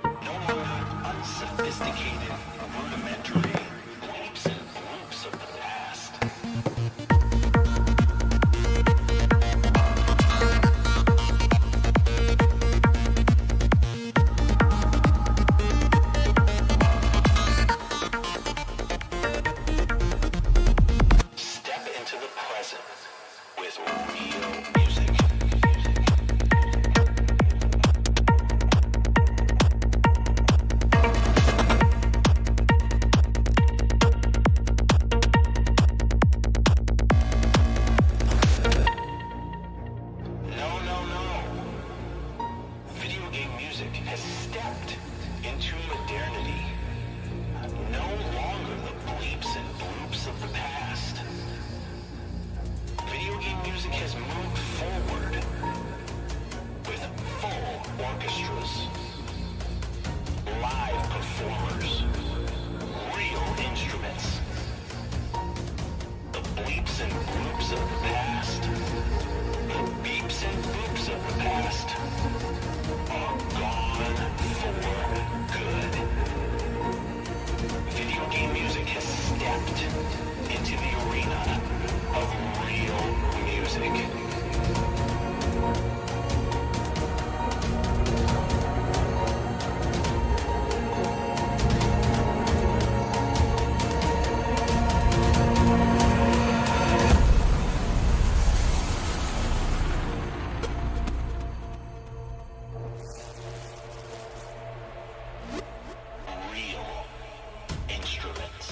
No longer unsophisticated, rudimentary leaps and loops of the past. Step into the present with real music. No. Video game music has stepped into modernity. No longer the bleeps and bloops of the past. Video game music has moved forward with full orchestras, live performers, real instruments. The bleeps and bloops of the past, the beeps and boops of the past are gone for good. Video game music has stepped into the arena of real music. Real instruments.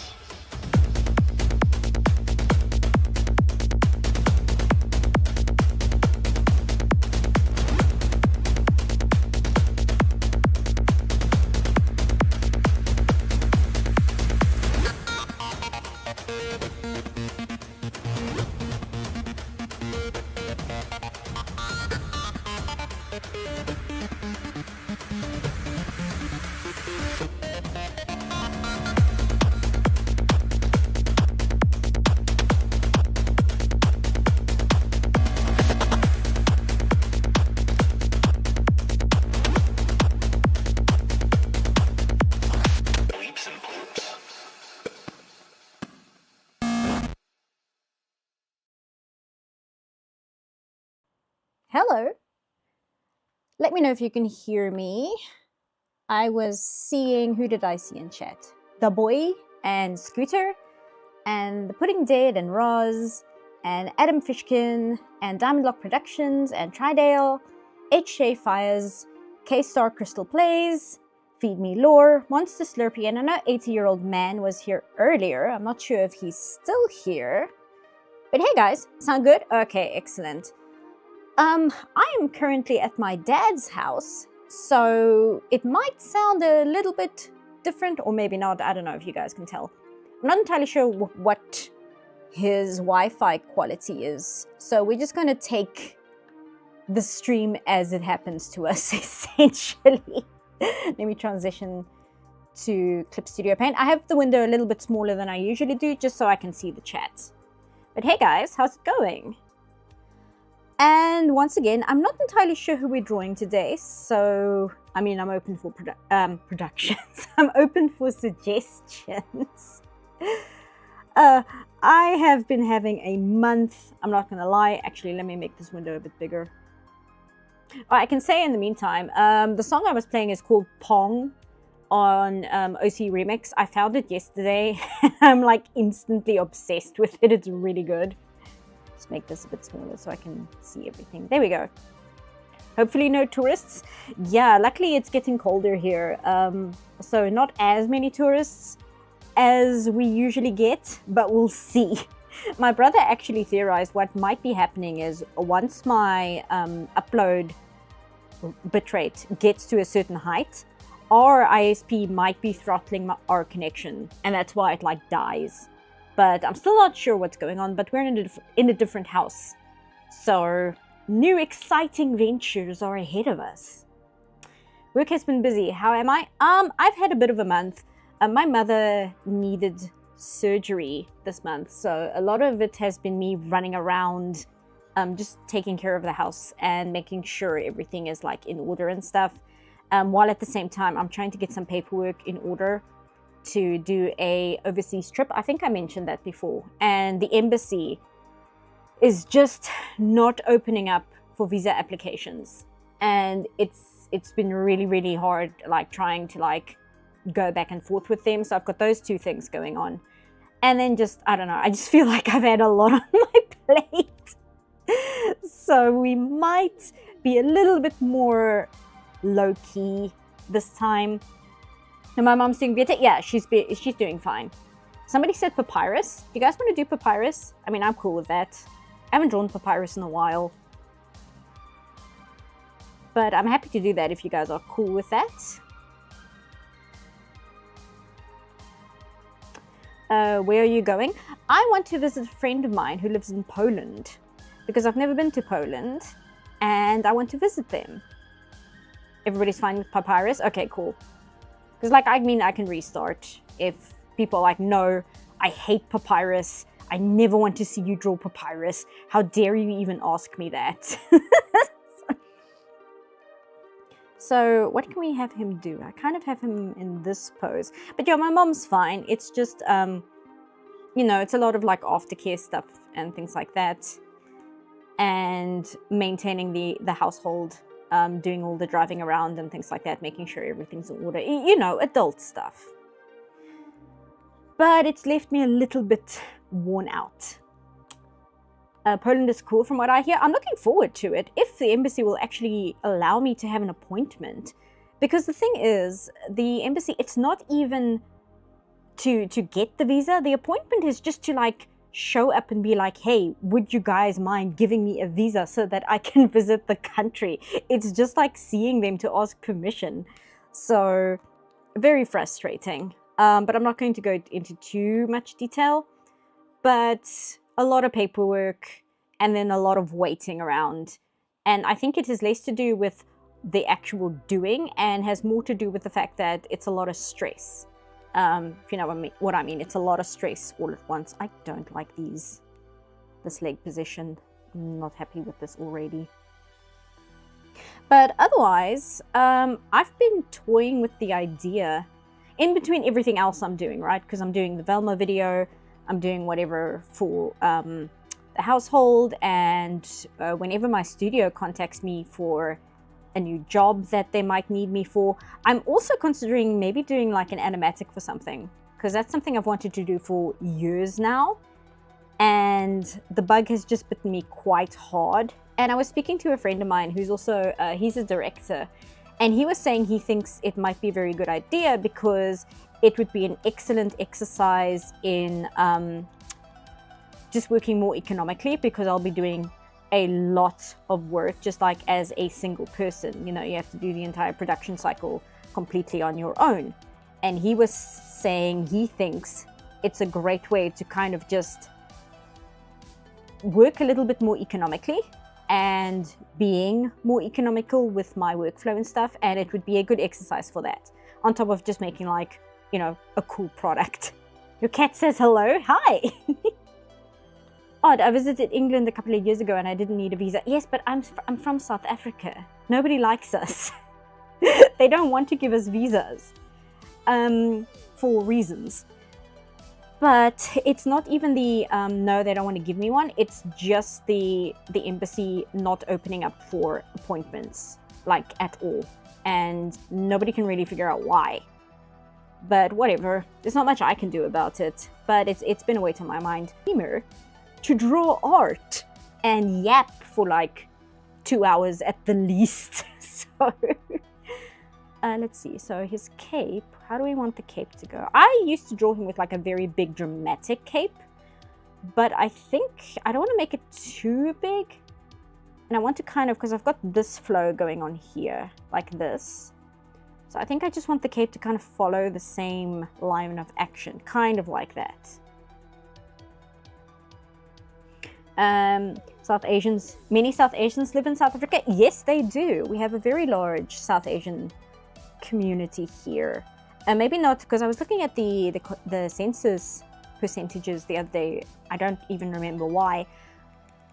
Bleeps and bloops. Hello. Let me know if you can hear me. I was seeing, who did I see in chat? The Boy and Scooter and The Pudding Dead and Roz and Adam Fishkin and Diamond Lock Productions and Tridale, H.J. Fires, K-Star Crystal Plays, Feed Me Lore, Monster Slurpee, and I know 80-year-old man was here earlier. I'm not sure if he's still here. But hey guys, sound good? Okay, excellent. I am currently at my dad's house, so it might sound a little bit different, or maybe not. I don't know if you guys can tell. I'm not entirely sure what his Wi-Fi quality is, so we're just going to take the stream as it happens to us, essentially. Let me transition to Clip Studio Paint. I have the window a little bit smaller than I usually do, just so I can see the chat. But hey guys, how's it going? And once again, I'm not entirely sure who we're drawing today, so I mean, I'm open for productions. I'm open for suggestions. I have been having a month. I'm not gonna lie. Actually, let me make this window a bit bigger. I can say in the meantime, the song I was playing is called Pong on OC Remix. I found it yesterday. I'm like instantly obsessed with it. It's really good. Let's make this a bit smaller so I can see everything. There we go. Hopefully no tourists. Yeah, luckily it's getting colder here. So not as many tourists as we usually get, but we'll see. My brother actually theorized what might be happening is once my upload bitrate gets to a certain height, our ISP might be throttling our connection, and that's why it like dies. But I'm still not sure what's going on, but we're in a different house. So new exciting ventures are ahead of us. Work has been busy. How am I? I've had a bit of a month. My mother needed surgery this month, so a lot of it has been me running around just taking care of the house and making sure everything is like in order and stuff. While at the same time, I'm trying to get some paperwork in order to do a overseas trip. I think I mentioned that before. And the embassy is just not opening up for visa applications. And it's been really, really hard, like trying to like go back and forth with them. So I've got those two things going on. And then just, I don't know, I just feel like I've had a lot on my plate. So we might be a little bit more low-key this time. And my mom's doing better. Yeah, she's doing fine. Somebody said Papyrus. Do you guys want to do Papyrus? I mean, I'm cool with that. I haven't drawn Papyrus in a while. But I'm happy to do that if you guys are cool with that. Where are you going? I want to visit a friend of mine who lives in Poland, because I've never been to Poland and I want to visit them. Everybody's fine with Papyrus? Okay, cool. Because like, I mean, I can restart if people are like, no, I hate Papyrus. I never want to see you draw Papyrus. How dare you even ask me that? So what can we have him do? I kind of have him in this pose. But yeah, my mom's fine. It's just, you know, it's a lot of like aftercare stuff and things like that. And maintaining the household, doing all the driving around and things like that, making sure everything's in order. You know, adult stuff. But it's left me a little bit worn out. Poland is cool from what I hear. I'm looking forward to it if the embassy will actually allow me to have an appointment. Because the thing is, the embassy, it's not even to get the visa. The appointment is just to like show up and be like, hey, would you guys mind giving me a visa so that I can visit the country? It's just like seeing them to ask permission. So very frustrating. But I'm not going to go into too much detail. But a lot of paperwork and then a lot of waiting around. And I think it has less to do with the actual doing and has more to do with the fact that it's a lot of stress. If you know what I mean, it's a lot of stress all at once. I don't like this leg position. I'm not happy with this already. But otherwise, I've been toying with the idea in between everything else I'm doing, right? Because I'm doing the Velma video, I'm doing whatever for the household, and whenever my studio contacts me for a new job that they might need me for, I'm also considering maybe doing like an animatic for something, because that's something I've wanted to do for years now, and the bug has just bitten me quite hard. And I was speaking to a friend of mine who's also, he's a director, and he was saying he thinks it might be a very good idea because it would be an excellent exercise in just working more economically, because I'll be doing a lot of work just like as a single person. You know, you have to do the entire production cycle completely on your own. And he was saying he thinks it's a great way to kind of just work a little bit more economically and being more economical with my workflow and stuff. And it would be a good exercise for that, on top of just making like, you know, a cool product. Your cat says hello. Hi. Odd, I visited England a couple of years ago and I didn't need a visa. Yes, but I'm from South Africa. Nobody likes us. They don't want to give us visas for reasons. But it's not even the no, they don't want to give me one. It's just the embassy not opening up for appointments, like at all. And nobody can really figure out why. But whatever, there's not much I can do about it. But it's been a weight on my mind. To draw art and yap for like 2 hours at the least. So let's see. So his cape, how do we want the cape to go? I used to draw him with like a very big dramatic cape, but I think I don't want to make it too big. And I want to kind of, because I've got this flow going on here, like this. So I think I just want the cape to kind of follow the same line of action, kind of like that. South Asians, many South Asians live in South Africa. Yes, they do. We have a very large South Asian community here. Maybe not, because I was looking at the census percentages the other day. I don't even remember why.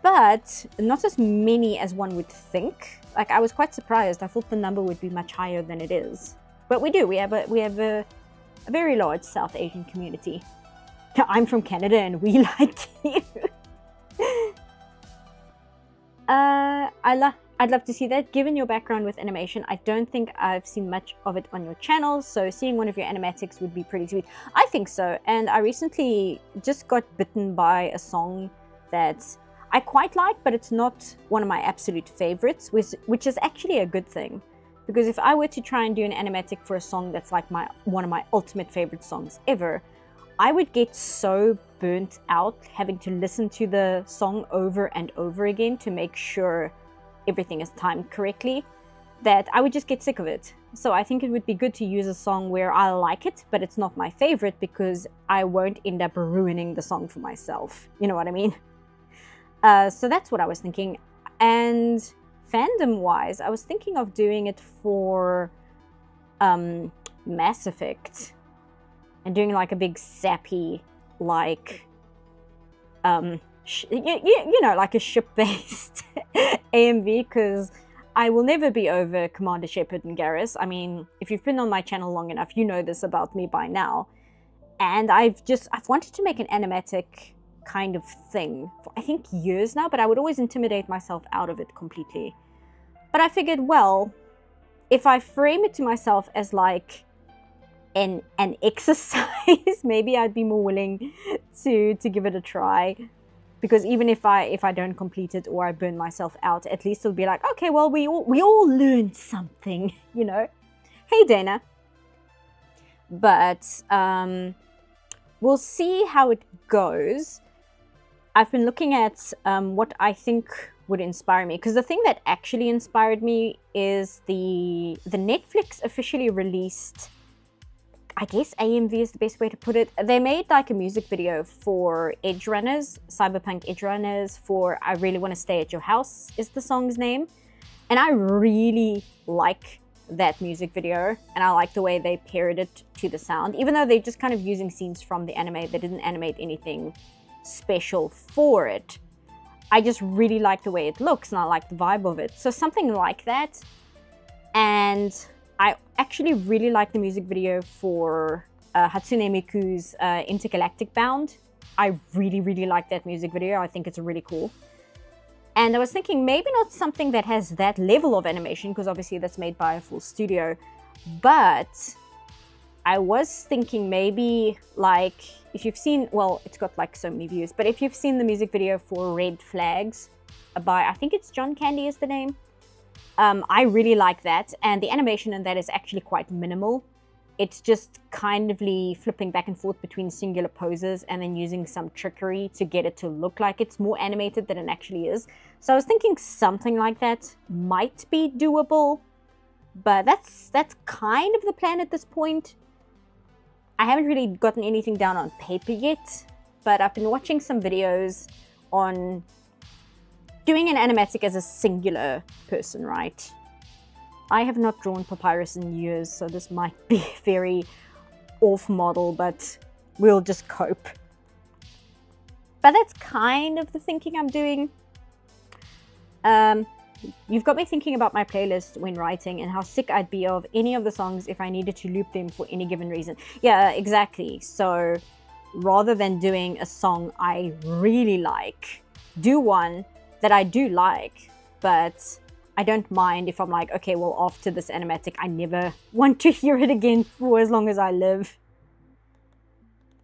but not as many as one would think. Like, I was quite surprised. I thought the number would be much higher than it is. But we do. We have a very large South Asian community. I'm from Canada and we like you. I'd love to see that. Given your background with animation, I don't think I've seen much of it on your channel, so seeing one of your animatics would be pretty sweet. I think so, and I recently just got bitten by a song that I quite like, but it's not one of my absolute favorites, which is actually a good thing. Because if I were to try and do an animatic for a song that's like one of my ultimate favorite songs ever, I would get so burnt out having to listen to the song over and over again to make sure everything is timed correctly, that I would just get sick of it. So I think it would be good to use a song where I like it, but it's not my favorite, because I won't end up ruining the song for myself. You know what I mean? So that's what I was thinking. And fandom-wise, I was thinking of doing it for Mass Effect, and doing like a big sappy, like you know, like a ship-based AMV, because I will never be over Commander Shepard and Garrus. I mean, if you've been on my channel long enough, you know this about me by now. And I've wanted to make an animatic kind of thing for, I think, years now, but I would always intimidate myself out of it completely. But I figured, well, if I frame it to myself as like an exercise, maybe I'd be more willing to give it a try. Because even if I don't complete it or I burn myself out, at least it'll be like, okay, well, we all learned something, you know. Hey, Dana. But we'll see how it goes. I've been looking at what I think would inspire me, because the thing that actually inspired me is the Netflix officially released, I guess AMV is the best way to put it. They made like a music video for Edge Runners, Cyberpunk Edge Runners, for I Really Want to Stay at Your House is the song's name. And I really like that music video, and I like the way they paired it to the sound. Even though they're just kind of using scenes from the anime, they didn't animate anything special for it. I just really like the way it looks, and I like the vibe of it. So something like that. And I actually really like the music video for Hatsune Miku's Intergalactic Bound. I really, really like that music video. I think it's really cool. And I was thinking maybe not something that has that level of animation, because obviously that's made by a full studio. But I was thinking maybe like, if you've seen, well, it's got like so many views, but if you've seen the music video for Red Flags by, I think it's John Candy is the name. I really like that, and the animation in that is actually quite minimal. It's just kind of flipping back and forth between singular poses and then using some trickery to get it to look like it's more animated than it actually is. So I was thinking something like that might be doable, but that's kind of the plan at this point. I haven't really gotten anything down on paper yet, but I've been watching some videos on doing an animatic as a singular person, right? I have not drawn Papyrus in years, so this might be very off model, but we'll just cope. But that's kind of the thinking I'm doing. You've got me thinking about my playlist when writing and how sick I'd be of any of the songs if I needed to loop them for any given reason. Yeah, exactly. So rather than doing a song I really like, do one that I do like, but I don't mind if I'm like, okay, well, after this animatic, I never want to hear it again for as long as I live.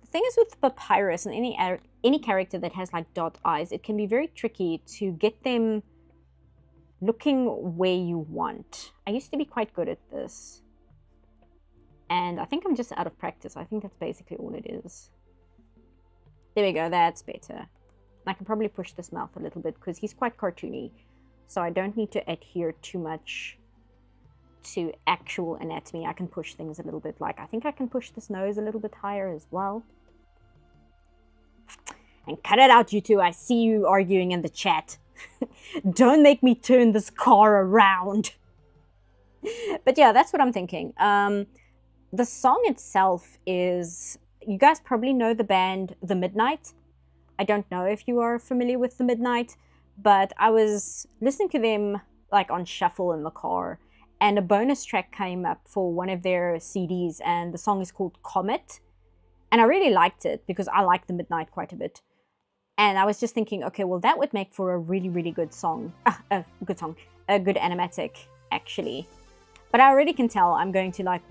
The thing is with Papyrus and any character that has like dot eyes, it can be very tricky to get them looking where you want. I used to be quite good at this, and I think I'm just out of practice. I think that's basically all it is. There we go, that's better. I can probably push this mouth a little bit because he's quite cartoony, so I don't need to adhere too much to actual anatomy. I can push things a little bit, like I think I can push this nose a little bit higher as well. And cut it out, you two. I see you arguing in the chat. Don't make me turn this car around. But yeah, that's what I'm thinking. The song itself is, you guys probably know the band The Midnight. I don't know if you are familiar with The Midnight, but I was listening to them like on shuffle in the car, and a bonus track came up for one of their CDs, and the song is called Comet. And I really liked it because I like the Midnight quite a bit. And I was just thinking, okay, well, that would make for a really, really good song. A good animatic, actually. But I already can tell I'm going to like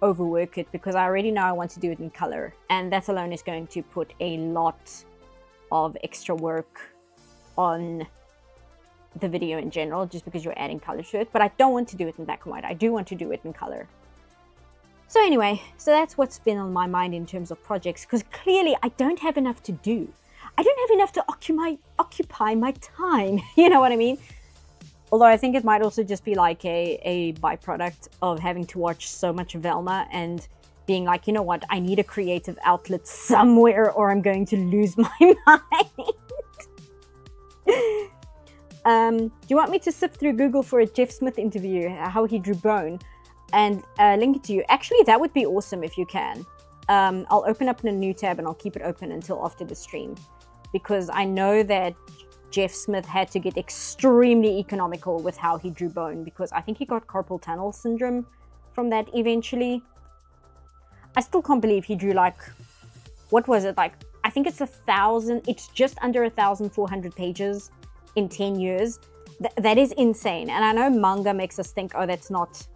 overwork it because I already know I want to do it in color. And that alone is going to put a lot of extra work on the video in general, just because you're adding color to it. But I don't want to do it in black and white. I do want to do it in color. So anyway, so that's what's been on my mind in terms of projects, because clearly I don't have enough to do. I don't have enough to occupy my time. You know what I mean? Although I think it might also just be like a byproduct of having to watch so much Velma and being like, you know what, I need a creative outlet somewhere or I'm going to lose my mind. Do you want me to sift through Google for a Jeff Smith interview, how he drew bone, and link it to you? Actually, that would be awesome if you can. I'll open up in a new tab and I'll keep it open until after the stream, because I know that Jeff Smith had to get extremely economical with how he drew bone, because I think he got carpal tunnel syndrome from that eventually. I still can't believe he drew like, what was it, like, I think it's it's just under 1,400 pages in 10 years. That is insane. And I know manga makes us think, oh, that's not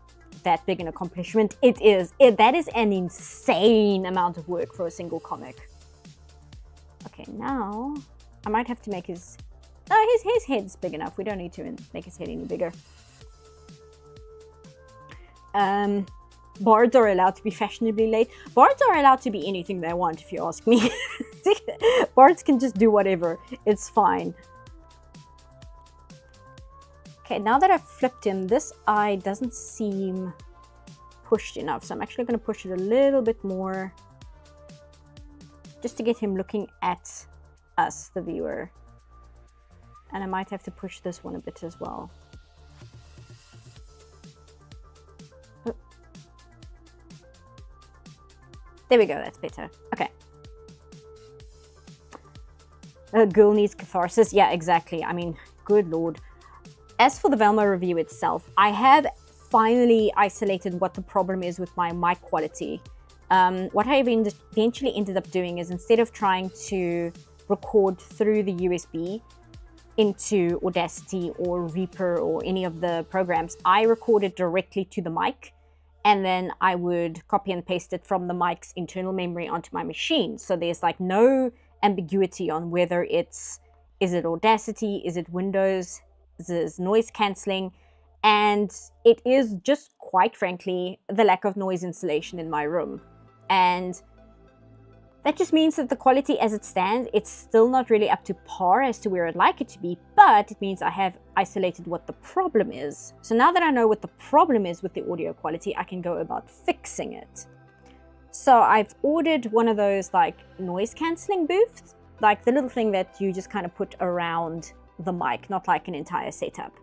that big an accomplishment. It is. That is an insane amount of work for a single comic. Okay, now I might have to make his... No, his head's big enough. We don't need to make his head any bigger. Bards are allowed to be fashionably late. Bards are allowed to be anything they want, if you ask me. Bards can just do whatever. It's fine. Okay, now that I've flipped him, this eye doesn't seem pushed enough. So I'm actually going to push it a little bit more, just to get him looking at us, the viewer. And I might have to push this one a bit as well. Oh. There we go, that's better. Okay. A girl needs catharsis. Yeah, exactly. I mean, good lord. As for the Velma review itself, I have finally isolated what the problem is with my mic quality. What I eventually ended up doing is, instead of trying to record through the USB into Audacity or Reaper or any of the programs, I recorded directly to the mic, and then I would copy and paste it from the mic's internal memory onto my machine. So there's like no ambiguity on whether is it Audacity, is it Windows, is it noise cancelling, and it is just, quite frankly, the lack of noise insulation in my room. And that just means that the quality as it stands, it's still not really up to par as to where I'd like it to be, but it means I have isolated what the problem is. So now that I know what the problem is with the audio quality, I can go about fixing it. So I've ordered one of those like noise cancelling booths, like the little thing that you just kind of put around the mic, not like an entire setup.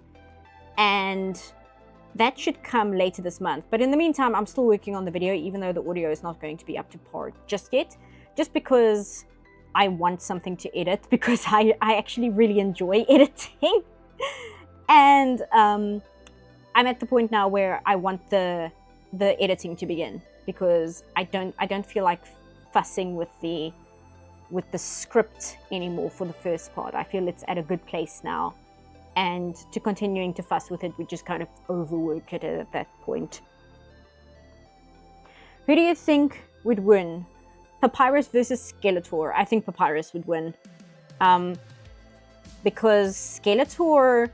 And that should come later this month. But in the meantime, I'm still working on the video, even though the audio is not going to be up to par just yet. Just because I want something to edit, because I actually really enjoy editing. And I'm at the point now where I want the editing to begin, because I don't feel like fussing with the script anymore for the first part. I feel it's at a good place now. And to continuing to fuss with it would just kind of overwork it at that point. Who do you think would win? Papyrus versus Skeletor. I think Papyrus would win. Because Skeletor,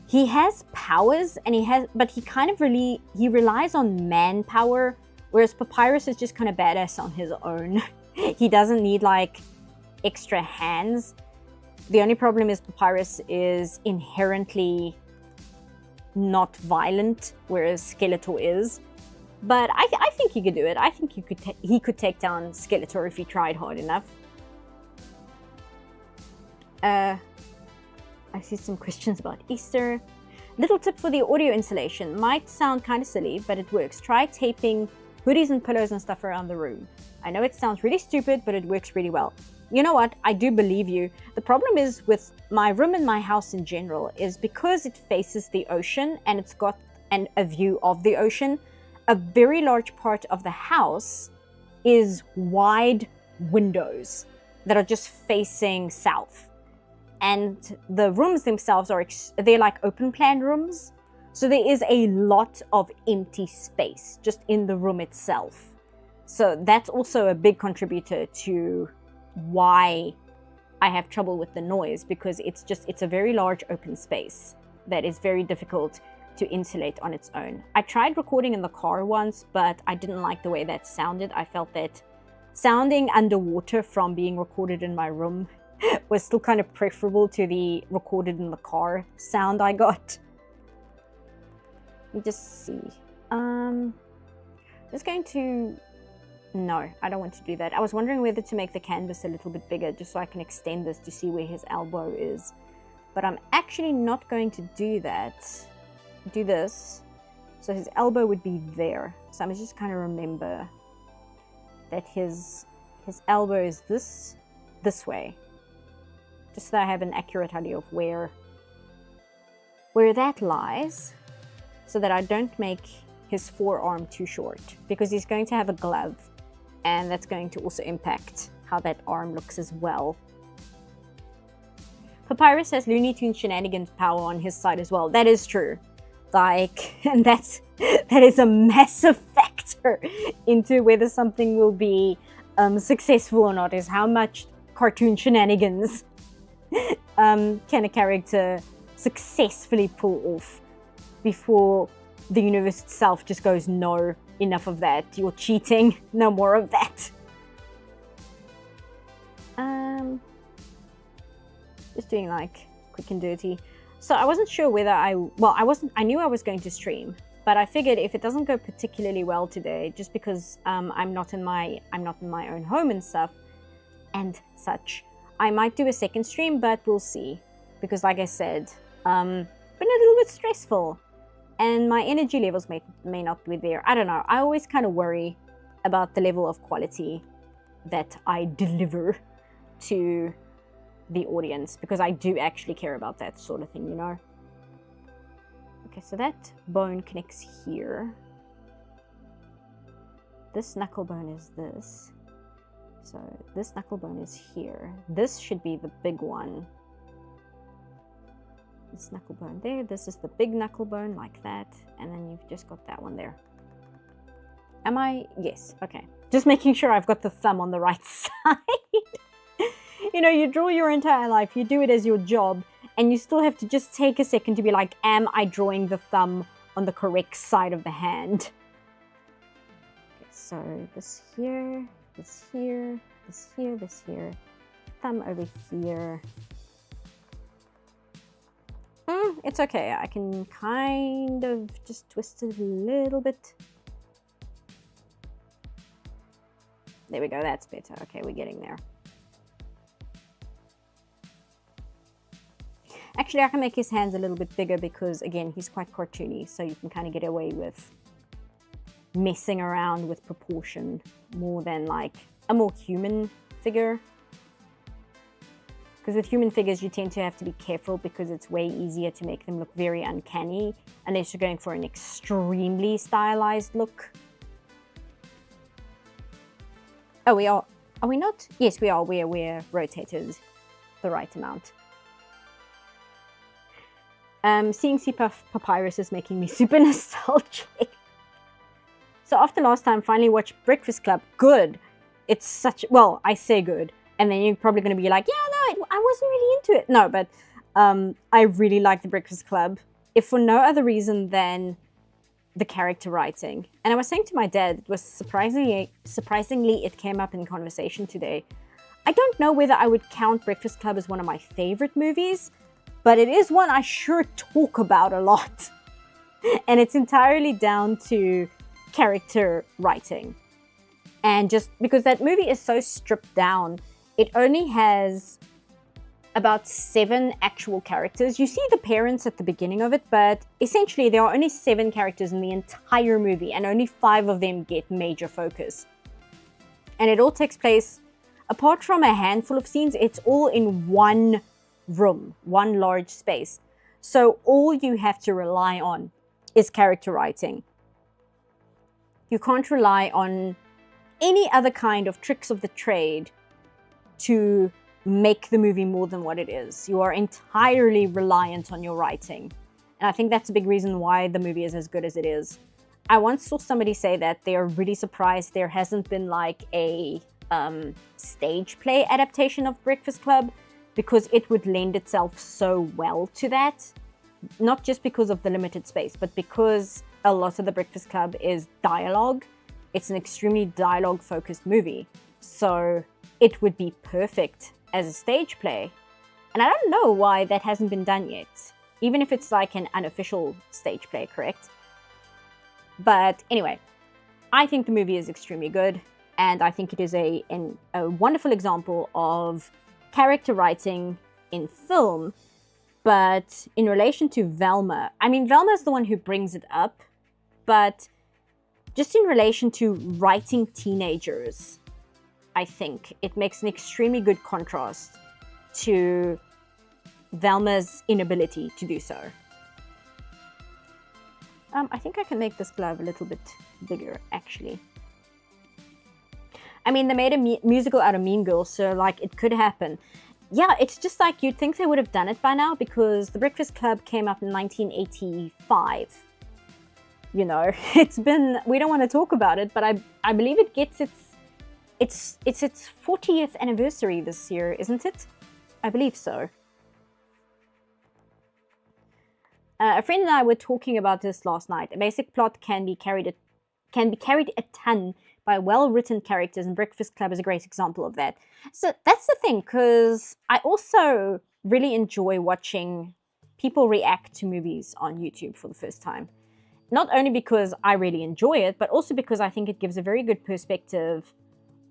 he has powers, and but he kind of he relies on manpower, whereas Papyrus is just kind of badass on his own. He doesn't need like extra hands. The only problem is Papyrus is inherently not violent, whereas Skeletor is. But I think he could do it. I think he could take down Skeletor if he tried hard enough. I see some questions about Easter. Little tip for the audio installation. Might sound kind of silly, but it works. Try taping hoodies and pillows and stuff around the room. I know it sounds really stupid, but it works really well. you know what? I do believe you. The problem is with my room in my house in general is because it faces the ocean and it's got a view of the ocean, a very large part of the house is wide windows that are just facing south. And the rooms themselves they're like open plan rooms. So there is a lot of empty space just in the room itself. So that's also a big contributor to why I have trouble with the noise, because it's a very large open space that is very difficult to insulate on its own. I tried recording in the car once, but I didn't like the way that sounded. I felt that sounding underwater from being recorded in my room was still kind of preferable to the recorded in the car sound I got. Let me just see. Just going to... No, I don't want to do that. I was wondering whether to make the canvas a little bit bigger just so I can extend this to see where his elbow is. But I'm actually not going to do that. Do this. So his elbow would be there. So I'm just kind of remember that his elbow is this way. Just so I have an accurate idea of where that lies, so that I don't make his forearm too short, because he's going to have a glove, and that's going to also impact how that arm looks as well. Papyrus has Looney Tunes shenanigans power on his side as well. That is true. Like, and that is a massive factor into whether something will be successful or not, is how much cartoon shenanigans can a character successfully pull off before the universe itself just goes, no, enough of that, you're cheating, no more of that. Just doing like quick and dirty. So I wasn't sure whether I knew I was going to stream, but I figured if it doesn't go particularly well today, just because I'm not in my own home and stuff and such, I might do a second stream, but we'll see. Because like I said, been a little bit stressful and my energy levels may not be there. I don't know. I always kind of worry about the level of quality that I deliver to the audience, because I do actually care about that sort of thing, you know? Okay, so that bone connects here. This knuckle bone is this. So this knuckle bone is here. This should be the big one. This knuckle bone there. This is the big knuckle bone, like that. And then you've just got that one there. Am I? Yes. Okay. Just making sure I've got the thumb on the right side. You know, you draw your entire life, you do it as your job, and you still have to just take a second to be like, am I drawing the thumb on the correct side of the hand? Okay, so this here, this here, this here, this here, thumb over here. It's okay, I can kind of just twist it a little bit. There we go, that's better. Okay, we're getting there. Actually, I can make his hands a little bit bigger because, again, he's quite cartoony, so you can kind of get away with messing around with proportion more than like a more human figure. Because with human figures, you tend to have to be careful because it's way easier to make them look very uncanny unless you're going for an extremely stylized look. Oh, we are. Are we not? Yes, we are. We're rotated the right amount. Seeing Papyrus is making me super nostalgic. So after last time, finally watched Breakfast Club. Good. It's such... Well, I say good. And then you're probably going to be like, yeah, no, I wasn't really into it. No, but I really like the Breakfast Club. If for no other reason than the character writing. And I was saying to my dad, it was surprisingly it came up in conversation today. I don't know whether I would count Breakfast Club as one of my favorite movies, but it is one I sure talk about a lot. And it's entirely down to character writing. And just because that movie is so stripped down, it only has about 7 actual characters. You see the parents at the beginning of it, but essentially there are only 7 characters in the entire movie, and only 5 of them get major focus. And it all takes place apart from a handful of scenes, it's all in one room, one large space. So all you have to rely on is character writing. You can't rely on any other kind of tricks of the trade to make the movie more than what it is. You are entirely reliant on your writing. And I think that's a big reason why the movie is as good as it is. I once saw somebody say that they're really surprised there hasn't been like a stage play adaptation of Breakfast Club, because it would lend itself so well to that. Not just because of the limited space, but because a lot of the Breakfast Club is dialogue. It's an extremely dialogue-focused movie. So it would be perfect as a stage play. And I don't know why that hasn't been done yet. Even if it's like an unofficial stage play, correct? But anyway, I think the movie is extremely good. And I think it is a wonderful example of character writing in film. But in relation to Velma, I mean, Velma is the one who brings it up. But just in relation to writing teenagers, I think it makes an extremely good contrast to Velma's inability to do so. I think I can make this glove a little bit bigger, actually. I mean, they made a musical out of Mean Girls, so, like, it could happen. Yeah, it's just like you'd think they would have done it by now, because The Breakfast Club came out in 1985. You know, it's been, we don't want to talk about it, but I believe it gets its 40th anniversary this year, isn't it? I believe so. A friend and I were talking about this last night. A basic plot can be carried a ton by well-written characters, and Breakfast Club is a great example of that. So that's the thing, because I also really enjoy watching people react to movies on YouTube for the first time. Not only because I really enjoy it, but also because I think it gives a very good perspective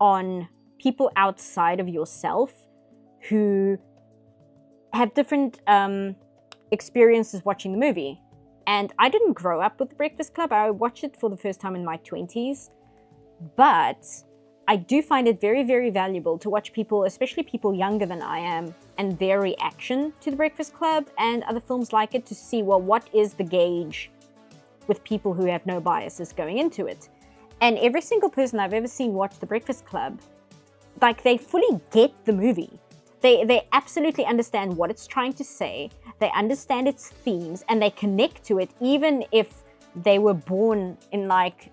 on people outside of yourself who have different experiences watching the movie. And I didn't grow up with The Breakfast Club. I watched it for the first time in my 20s. But I do find it very, very valuable to watch people, especially people younger than I am, and their reaction to The Breakfast Club and other films like it, to see, well, what is the gauge with people who have no biases going into it. And every single person I've ever seen watch The Breakfast Club, like, they fully get the movie. They absolutely understand what it's trying to say. They understand its themes, and they connect to it, even if they were born in like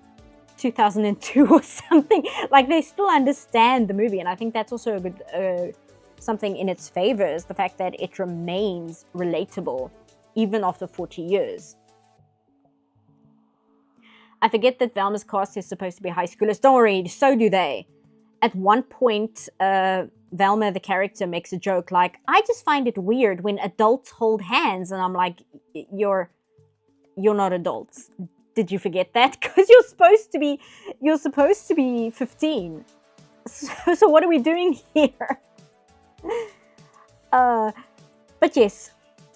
2002 or something. Like, they still understand the movie, and I think that's also a good something in its favor, is the fact that it remains relatable even after 40 years. I forget that Velma's cast is supposed to be high schoolers. Don't worry, so do they. At one point, Velma, the character, makes a joke like, I just find it weird when adults hold hands. And I'm like, you're not adults. Did you forget that? Because you're supposed to be 15. So what are we doing here? But yes,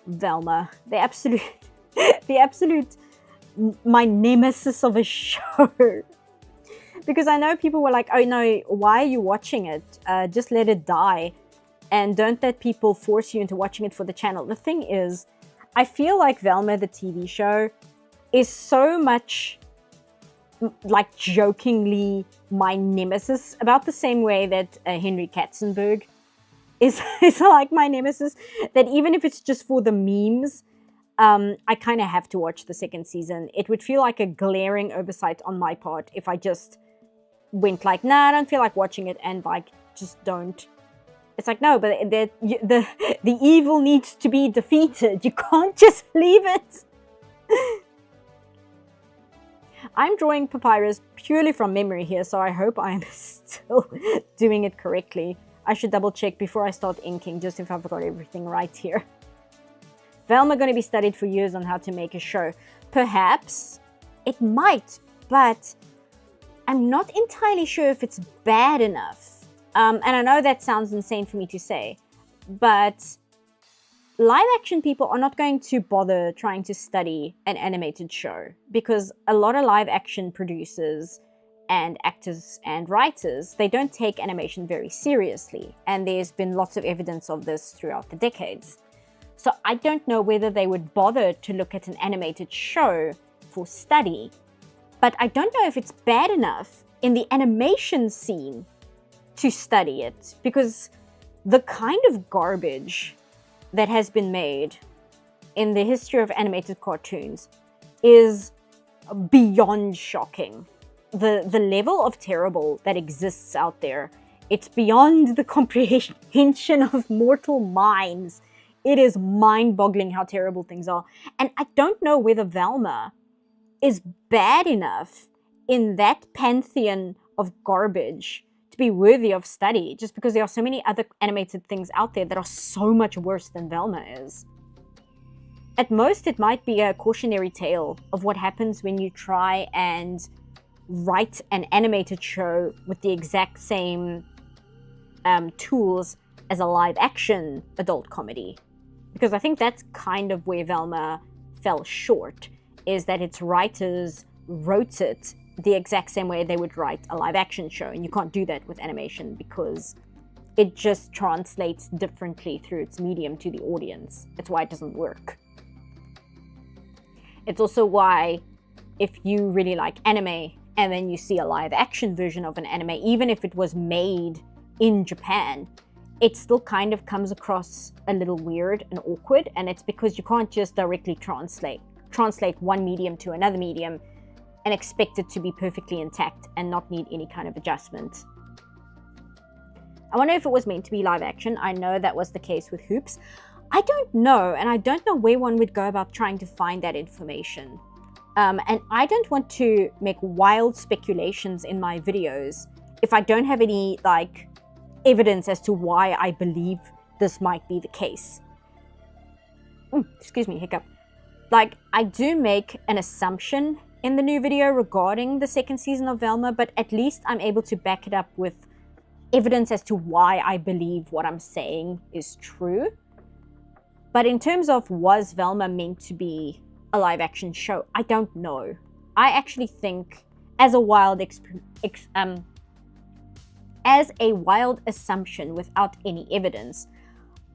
Velma, the absolute my nemesis of a show. Because I know people were like, oh no, why are you watching it? Just let it die. And don't let people force you into watching it for the channel. The thing is, I feel like Velma, the TV show, is so much like jokingly my nemesis, about the same way that Henry Katzenberg is like my nemesis, that even if it's just for the memes, I kind of have to watch the second season. It would feel like a glaring oversight on my part if I just went like, nah, I don't feel like watching it, and like just don't. It's like, no, but the evil needs to be defeated. You can't just leave it. I'm drawing Papyrus purely from memory here, so I hope I'm still doing it correctly. I should double check before I start inking, just if I've got everything right here. Velma going to be studied for years on how to make a show. Perhaps it might, but I'm not entirely sure if it's bad enough. And I know that sounds insane for me to say, but live action people are not going to bother trying to study an animated show, because a lot of live action producers and actors and writers, they don't take animation very seriously. And there's been lots of evidence of this throughout the decades. So I don't know whether they would bother to look at an animated show for study, but I don't know if it's bad enough in the animation scene to study it, because the kind of garbage that has been made in the history of animated cartoons is beyond shocking. The level of terrible that exists out there, it's beyond the comprehension of mortal minds. It is mind-boggling how terrible things are. And I don't know whether Velma is bad enough in that pantheon of garbage to be worthy of study, just because there are so many other animated things out there that are so much worse than Velma is. At most, it might be a cautionary tale of what happens when you try and write an animated show with the exact same tools as a live-action adult comedy. Because I think that's kind of where Velma fell short, is that its writers wrote it the exact same way they would write a live-action show. And you can't do that with animation because it just translates differently through its medium to the audience. That's why it doesn't work. It's also why if you really like anime and then you see a live-action version of an anime, even if it was made in Japan, it still kind of comes across a little weird and awkward, and it's because you can't just directly translate one medium to another medium and expect it to be perfectly intact and not need any kind of adjustment. I wonder if it was meant to be live action. I know that was the case with Hoops. I don't know, and I don't know where one would go about trying to find that information. And I don't want to make wild speculations in my videos if I don't have any, evidence as to why I believe this might be the case. Excuse me, hiccup. I do make an assumption in the new video regarding the second season of Velma, but at least I'm able to back it up with evidence as to why I believe what I'm saying is true. But in terms of, was Velma meant to be a live action show, I don't know. I actually think, as a wild assumption without any evidence,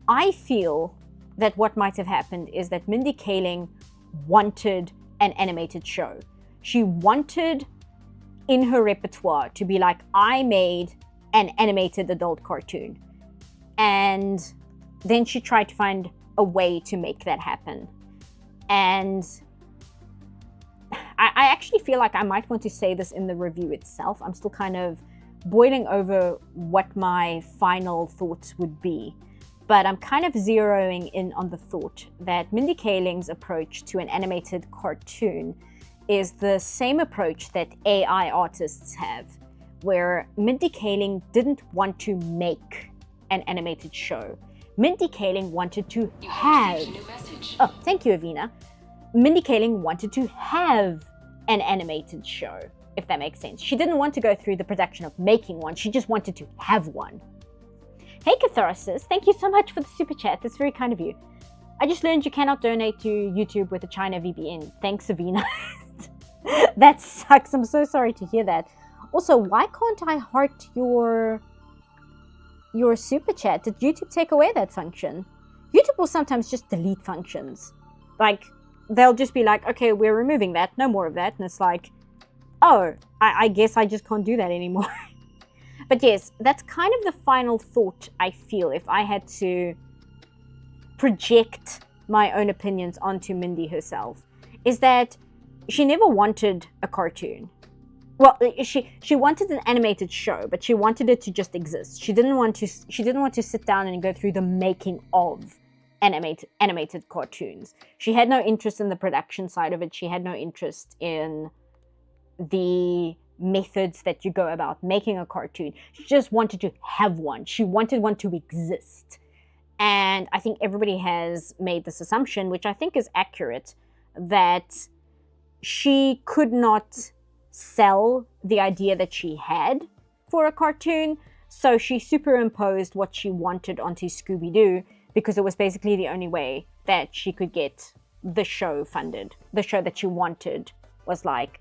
I feel that what might have happened is that Mindy Kaling wanted an animated show. She wanted in her repertoire to be like, I made an animated adult cartoon. And then she tried to find a way to make that happen. And I actually feel like I might want to say this in the review itself. I'm still kind of boiling over what my final thoughts would be. But I'm kind of zeroing in on the thought that Mindy Kaling's approach to an animated cartoon is the same approach that AI artists have, where Mindy Kaling didn't want to make an animated show. Mindy Kaling wanted to have... Oh, thank you, Avina. Mindy Kaling wanted to have an animated show, if that makes sense. She didn't want to go through the production of making one. She just wanted to have one. Hey, Catharsis, thank you so much for the super chat. That's very kind of you. I just learned you cannot donate to YouTube with a China VPN. Thanks, Avina. That sucks. I'm so sorry to hear that. Also, why can't I heart your super chat? Did YouTube take away that function? YouTube will sometimes just delete functions. They'll just be like, okay, we're removing that. No more of that. And it's like, oh, I guess I just can't do that anymore. But yes, that's kind of the final thought I feel if I had to project my own opinions onto Mindy herself, is that she never wanted a cartoon. Well, she wanted an animated show, but she wanted it to just exist. She didn't want to sit down and go through the making of animated cartoons. She had no interest in the production side of it. She had no interest in the methods that you go about making a cartoon. She just wanted to have one. She wanted one to exist. And I think everybody has made this assumption, which I think is accurate, that she could not sell the idea that she had for a cartoon, so she superimposed what she wanted onto Scooby-Doo because it was basically the only way that she could get the show funded. The show that she wanted was like,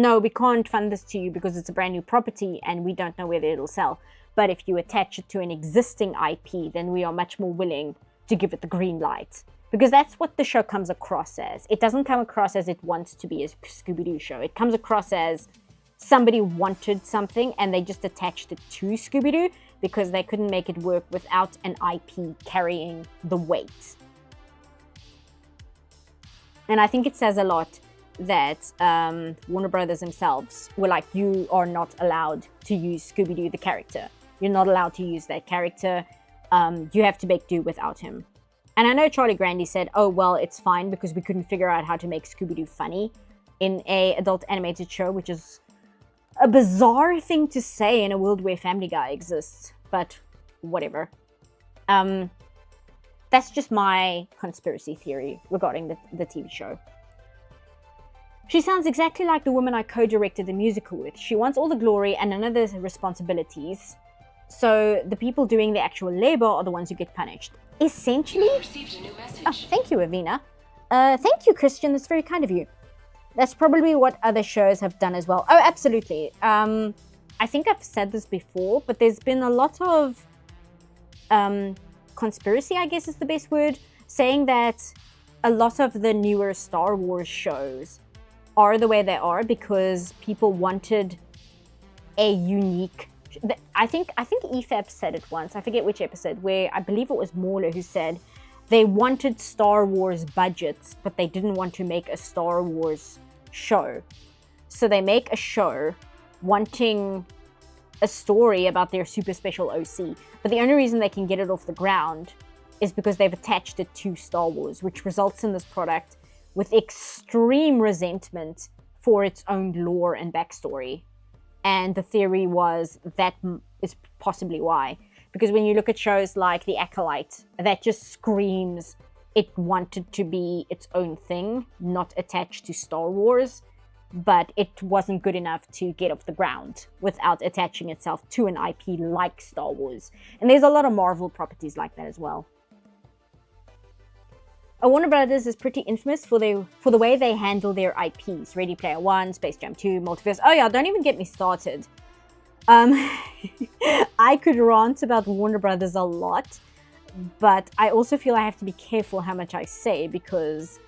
no, we can't fund this to you because it's a brand new property and we don't know whether it'll sell. But if you attach it to an existing IP, then we are much more willing to give it the green light. Because that's what the show comes across as. It doesn't come across as it wants to be a Scooby-Doo show. It comes across as somebody wanted something and they just attached it to Scooby-Doo because they couldn't make it work without an IP carrying the weight. And I think it says a lot that Warner Brothers themselves were like, you are not allowed to use Scooby-Doo the character. You're not allowed to use that character. You have to make do without him. And I know Charlie Grandy said, oh, well, it's fine because we couldn't figure out how to make Scooby-Doo funny in a adult animated show, which is a bizarre thing to say in a world where Family Guy exists. But whatever. That's just my conspiracy theory regarding the TV show. She sounds exactly like the woman I co-directed the musical with. She wants all the glory and none of the responsibilities. So the people doing the actual labor are the ones who get punished. Essentially... You received a new message. Oh, thank you, Avina. Thank you, Christian. That's very kind of you. That's probably what other shows have done as well. Oh, absolutely. I think I've said this before, but there's been a lot of conspiracy, I guess is the best word, saying that a lot of the newer Star Wars shows are the way they are because people wanted a unique... I think EFAP said it once, I forget which episode, where I believe it was Mauler who said they wanted Star Wars budgets, but they didn't want to make a Star Wars show. So they make a show wanting a story about their super special OC. But the only reason they can get it off the ground is because they've attached it to Star Wars, which results in this product with extreme resentment for its own lore and backstory. And the theory was that is possibly why. Because when you look at shows like The Acolyte, that just screams it wanted to be its own thing, not attached to Star Wars, but it wasn't good enough to get off the ground without attaching itself to an IP like Star Wars. And there's a lot of Marvel properties like that as well. Warner Brothers is pretty infamous for the way they handle their IPs. Ready Player One, Space Jam 2, Multiverse. Oh yeah, don't even get me started. I could rant about Warner Brothers a lot, but I also feel I have to be careful how much I say because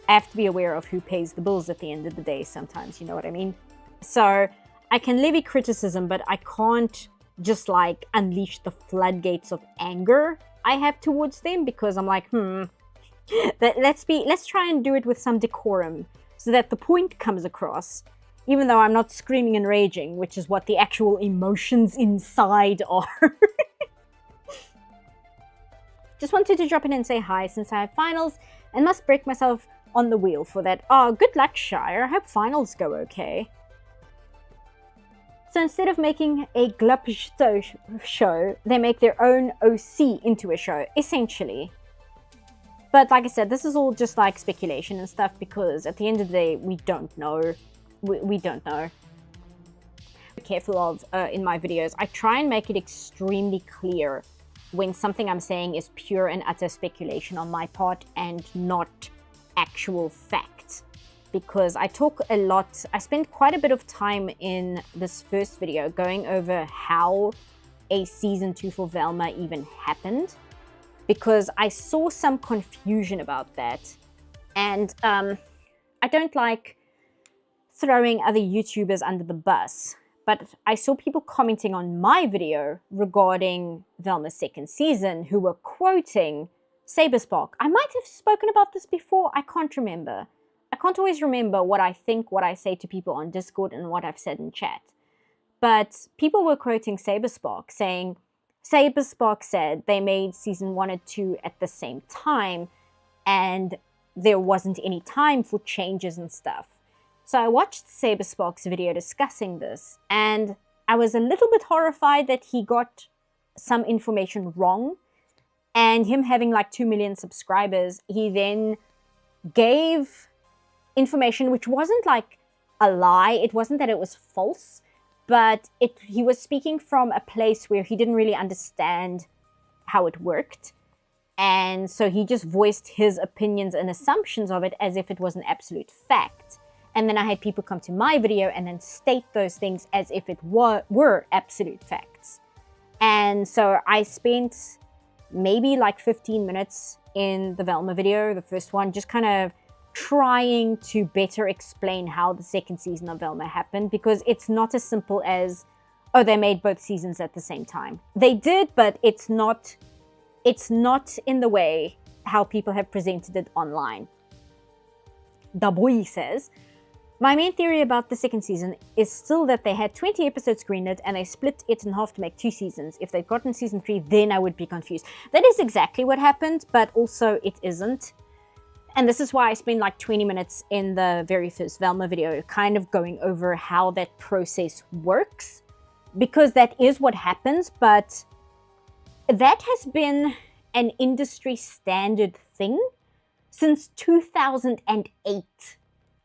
I have to be aware of who pays the bills at the end of the day sometimes, you know what I mean? So I can levy criticism, but I can't just like unleash the floodgates of anger I have towards them because I'm like, let's try and do it with some decorum so that the point comes across, even though I'm not screaming and raging, which is what the actual emotions inside are. Just wanted to drop in and say hi since I have finals and must break myself on the wheel for that. Oh, good luck, Shire. I hope finals go okay. So instead of making a glup show, they make their own OC into a show, essentially. But like I said, this is all just like speculation and stuff because at the end of the day, we don't know. We don't know. Be careful of in my videos. I try and make it extremely clear when something I'm saying is pure and utter speculation on my part and not actual fact. Because I talk a lot, I spent quite a bit of time in this first video going over how a season 2 for Velma even happened. Because I saw some confusion about that. And I don't like throwing other YouTubers under the bus. But I saw people commenting on my video regarding Velma's second season who were quoting Saberspark. I might have spoken about this before, I can't remember. I can't always remember what I think, what I say to people on Discord and what I've said in chat. But people were quoting Saberspark saying, Saberspark said they made season 1 and 2 at the same time and there wasn't any time for changes and stuff. So I watched Saberspark's video discussing this and I was a little bit horrified that he got some information wrong. And him having like 2 million subscribers, he then gave information which wasn't like a lie. It wasn't that it was false, but he was speaking from a place where he didn't really understand how it worked. And so he just voiced his opinions and assumptions of it as if it was an absolute fact. And then I had people come to my video and then state those things as if it were absolute facts. And so I spent maybe like 15 minutes in the Velma video, the first one, just kind of trying to better explain how the second season of Velma happened, because it's not as simple as, oh, they made both seasons at the same time. They did, but it's not in the way how people have presented it online. Da Boy says, my main theory about the second season is still that they had 20 episodes greenlit and they split it in half to make 2 seasons. If they'd gotten season 3, then I would be confused. That is exactly what happened, but also it isn't. And this is why I spent like 20 minutes in the very first Velma video kind of going over how that process works, because that is what happens, but that has been an industry standard thing since 2008.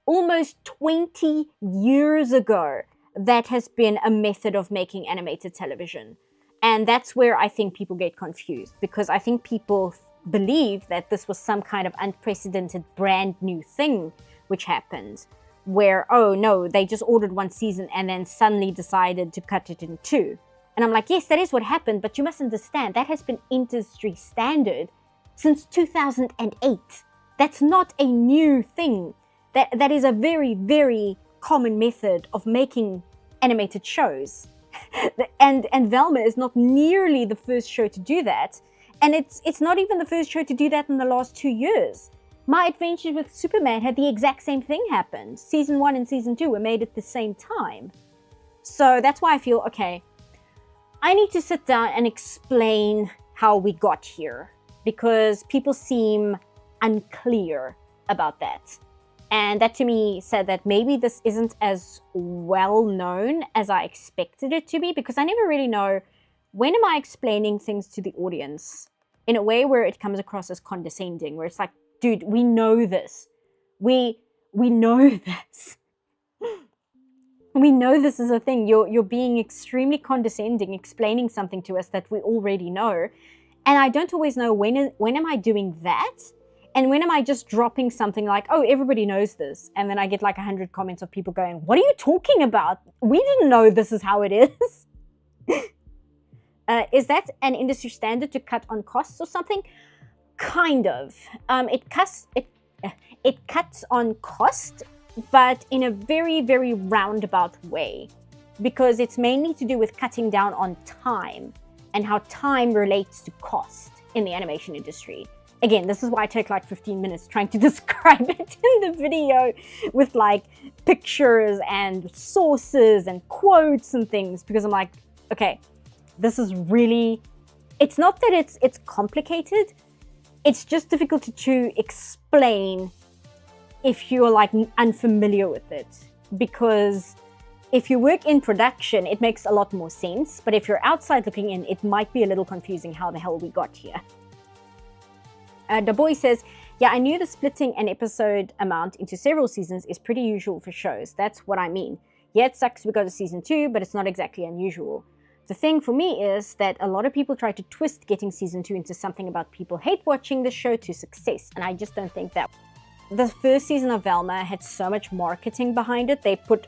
Almost 20 years ago, that has been a method of making animated television. And that's where I think people get confused, because I think people believe that this was some kind of unprecedented brand new thing which happened, where, oh no, they just ordered 1 season and then suddenly decided to cut it in 2. And I'm like, yes, that is what happened, but you must understand that has been industry standard since 2008. That's not a new thing. That is a very, very common method of making animated shows. and Velma is not nearly the first show to do that. And it's not even the first show to do that in the last 2 years. My Adventures with Superman had the exact same thing happen. Season 1 and Season 2 were made at the same time. So that's why I feel, okay, I need to sit down and explain how we got here, because people seem unclear about that. And that to me said that maybe this isn't as well known as I expected it to be, because I never really know, when am I explaining things to the audience in a way where it comes across as condescending, where it's like, dude, we know this. We know this. We know this is a thing. You're being extremely condescending, explaining something to us that we already know. And I don't always know when am I doing that? And when am I just dropping something like, oh, everybody knows this? And then I get like 100 comments of people going, what are you talking about? We didn't know this is how it is. Is that an industry standard to cut on costs or something? Kind of. It cuts on cost, but in a very, very roundabout way, because it's mainly to do with cutting down on time and how time relates to cost in the animation industry. Again, this is why I take like 15 minutes trying to describe it in the video with like pictures and sources and quotes and things, because I'm like, okay, this is really, it's not that it's complicated, it's just difficult to explain if you're like unfamiliar with it, because if you work in production, it makes a lot more sense, but if you're outside looking in, it might be a little confusing how the hell we got here. Da Boy says, yeah, I knew the splitting an episode amount into several seasons is pretty usual for shows. That's what I mean. Yeah, it sucks we got to season 2, but it's not exactly unusual. The thing for me is that a lot of people try to twist getting season 2 into something about people hate watching the show to success, and I just don't think that. The first season of Velma had so much marketing behind it. They put,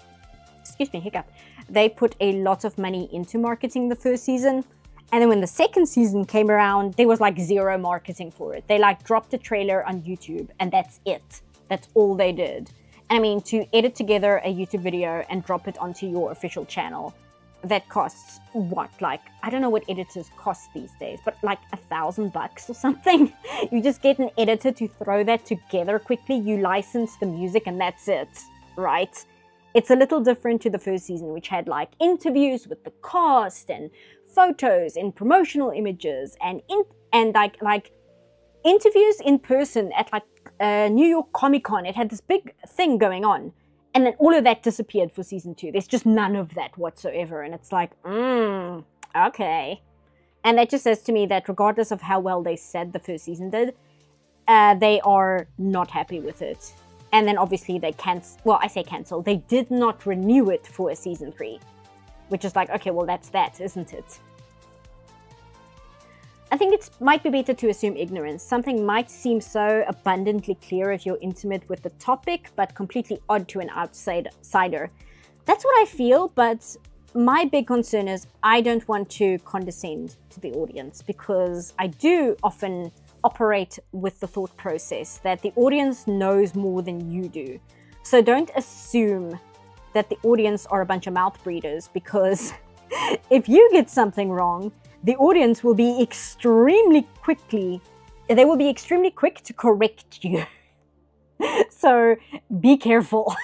they put a lot of money into marketing the first season. And then when the second season came around, there was like 0 marketing for it. They like dropped a trailer on YouTube and that's it. That's all they did. And I mean, to edit together a YouTube video and drop it onto your official channel, that costs what? Like, I don't know what editors cost these days, but like $1,000 or something. You just get an editor to throw that together quickly. You license the music and that's it, right? It's a little different to the first season, which had like interviews with the cast and photos and promotional images and like interviews in person at like New York Comic Con. It had this big thing going on, and then all of that disappeared for season 2. There's just none of that whatsoever, and it's like, okay. And that just says to me that regardless of how well they said the first season did, they are not happy with it. And then obviously they cancel. They did not renew it for a season 3. Which is like, okay, well, that's that, isn't it? I think it might be better to assume ignorance. Something might seem so abundantly clear if you're intimate with the topic, but completely odd to an outsider. That's what I feel, but my big concern is I don't want to condescend to the audience, because I do often operate with the thought process that the audience knows more than you do. So don't assume that the audience are a bunch of mouth breeders, because if you get something wrong, the audience will be extremely quick to correct you. So be careful.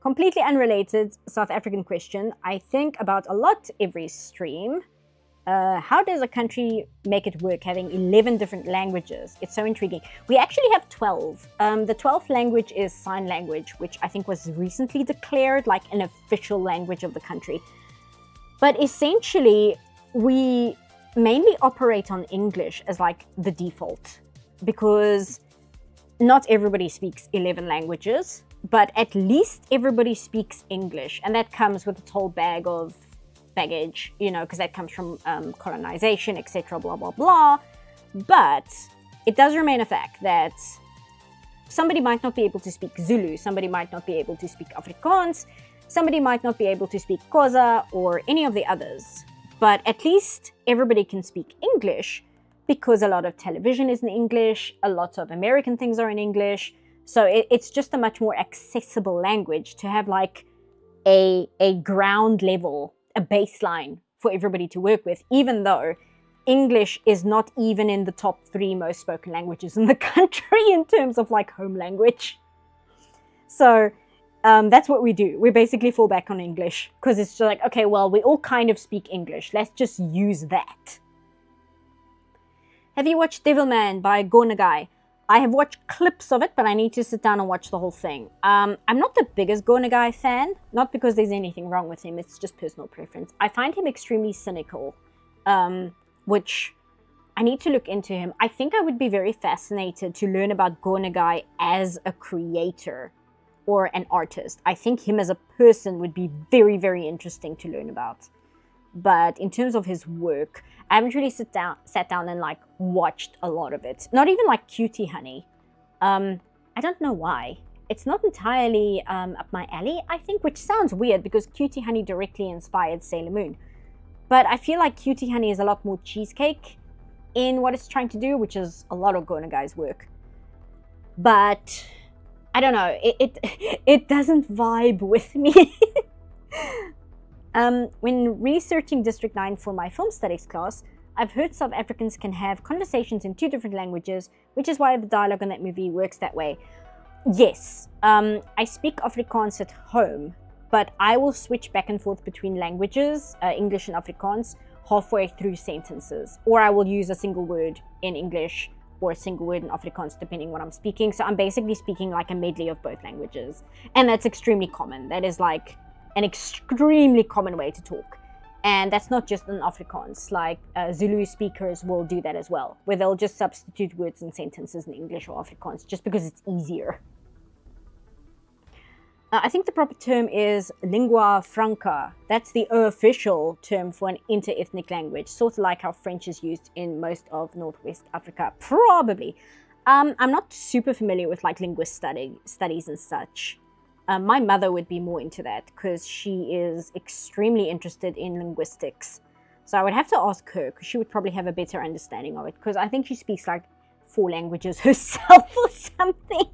Completely unrelated South African question I think about a lot every stream. How does a country make it work having 11 different languages? It's so intriguing. We actually have 12. The 12th language is sign language, which I think was recently declared like an official language of the country. But essentially, we mainly operate on English as like the default, because not everybody speaks 11 languages, but at least everybody speaks English. And that comes with its whole bag of baggage, you know, because that comes from colonization, etc., blah, blah, blah. But it does remain a fact that somebody might not be able to speak Zulu, somebody might not be able to speak Afrikaans, somebody might not be able to speak Xhosa or any of the others. But at least everybody can speak English, because a lot of television is in English, a lot of American things are in English. So it's just a much more accessible language to have like a ground level, a baseline for everybody to work with, even though English is not even in the top 3 most spoken languages in the country in terms of like home language. So that's what we do. We basically fall back on English, because it's just like, okay, well, we all kind of speak English. Let's just use that. Have you watched Devilman by Gornagai? I have watched clips of it, but I need to sit down and watch the whole thing. I'm not the biggest Gornagai fan, not because there's anything wrong with him, it's just personal preference. I find him extremely cynical, which I need to look into him. I think I would be very fascinated to learn about Gornagai as a creator or an artist. I think him as a person would be very, very interesting to learn about. But in terms of his work, I haven't really sat down and like watched a lot of it. Not even like Cutie Honey. I don't know why. It's not entirely up my alley, I think, which sounds weird because Cutie Honey directly inspired Sailor Moon. But I feel like Cutie Honey is a lot more cheesecake in what it's trying to do, which is a lot of Gornagai's work. But I don't know, it doesn't vibe with me. When researching District 9 for my film studies class, I've heard South Africans can have conversations in 2 different languages, which is why the dialogue in that movie works that way. Yes, I speak Afrikaans at home, but I will switch back and forth between languages, English and Afrikaans, halfway through sentences. Or I will use a single word in English or a single word in Afrikaans, depending what I'm speaking. So I'm basically speaking like a medley of both languages. And that's extremely common. That is like an extremely common way to talk. And that's not just in Afrikaans. Like Zulu speakers will do that as well, where they'll just substitute words and sentences in English or Afrikaans just because it's easier. I think the proper term is lingua franca. That's the official term for an inter-ethnic language, sort of like how French is used in most of Northwest Africa, probably. I'm not super familiar with like linguist studies and such. My mother would be more into that because she is extremely interested in linguistics. So I would have to ask her, because she would probably have a better understanding of it, because I think she speaks like 4 languages herself or something.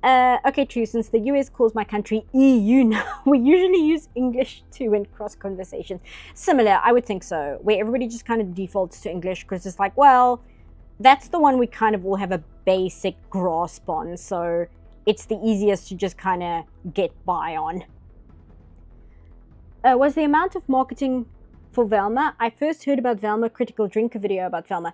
Okay, true, since the US calls my country EU now, we usually use English too in cross conversations. Similar, I would think so, where everybody just kind of defaults to English because it's like, well, that's the one we kind of all have a basic grasp on, so it's the easiest to just kind of get by on. Was the amount of marketing for Velma? I first heard about Velma, Critical Drinker video about Velma.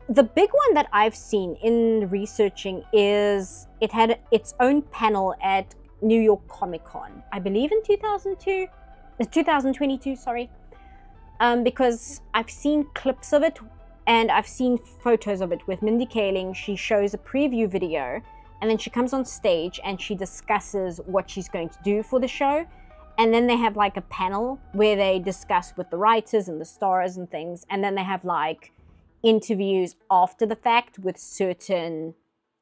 The big one that I've seen in researching is it had its own panel at New York Comic Con, I believe in 2022, sorry. Because I've seen clips of it and I've seen photos of it with Mindy Kaling. She shows a preview video and then she comes on stage and she discusses what she's going to do for the show. And then they have like a panel where they discuss with the writers and the stars and things. And then they have like interviews after the fact with certain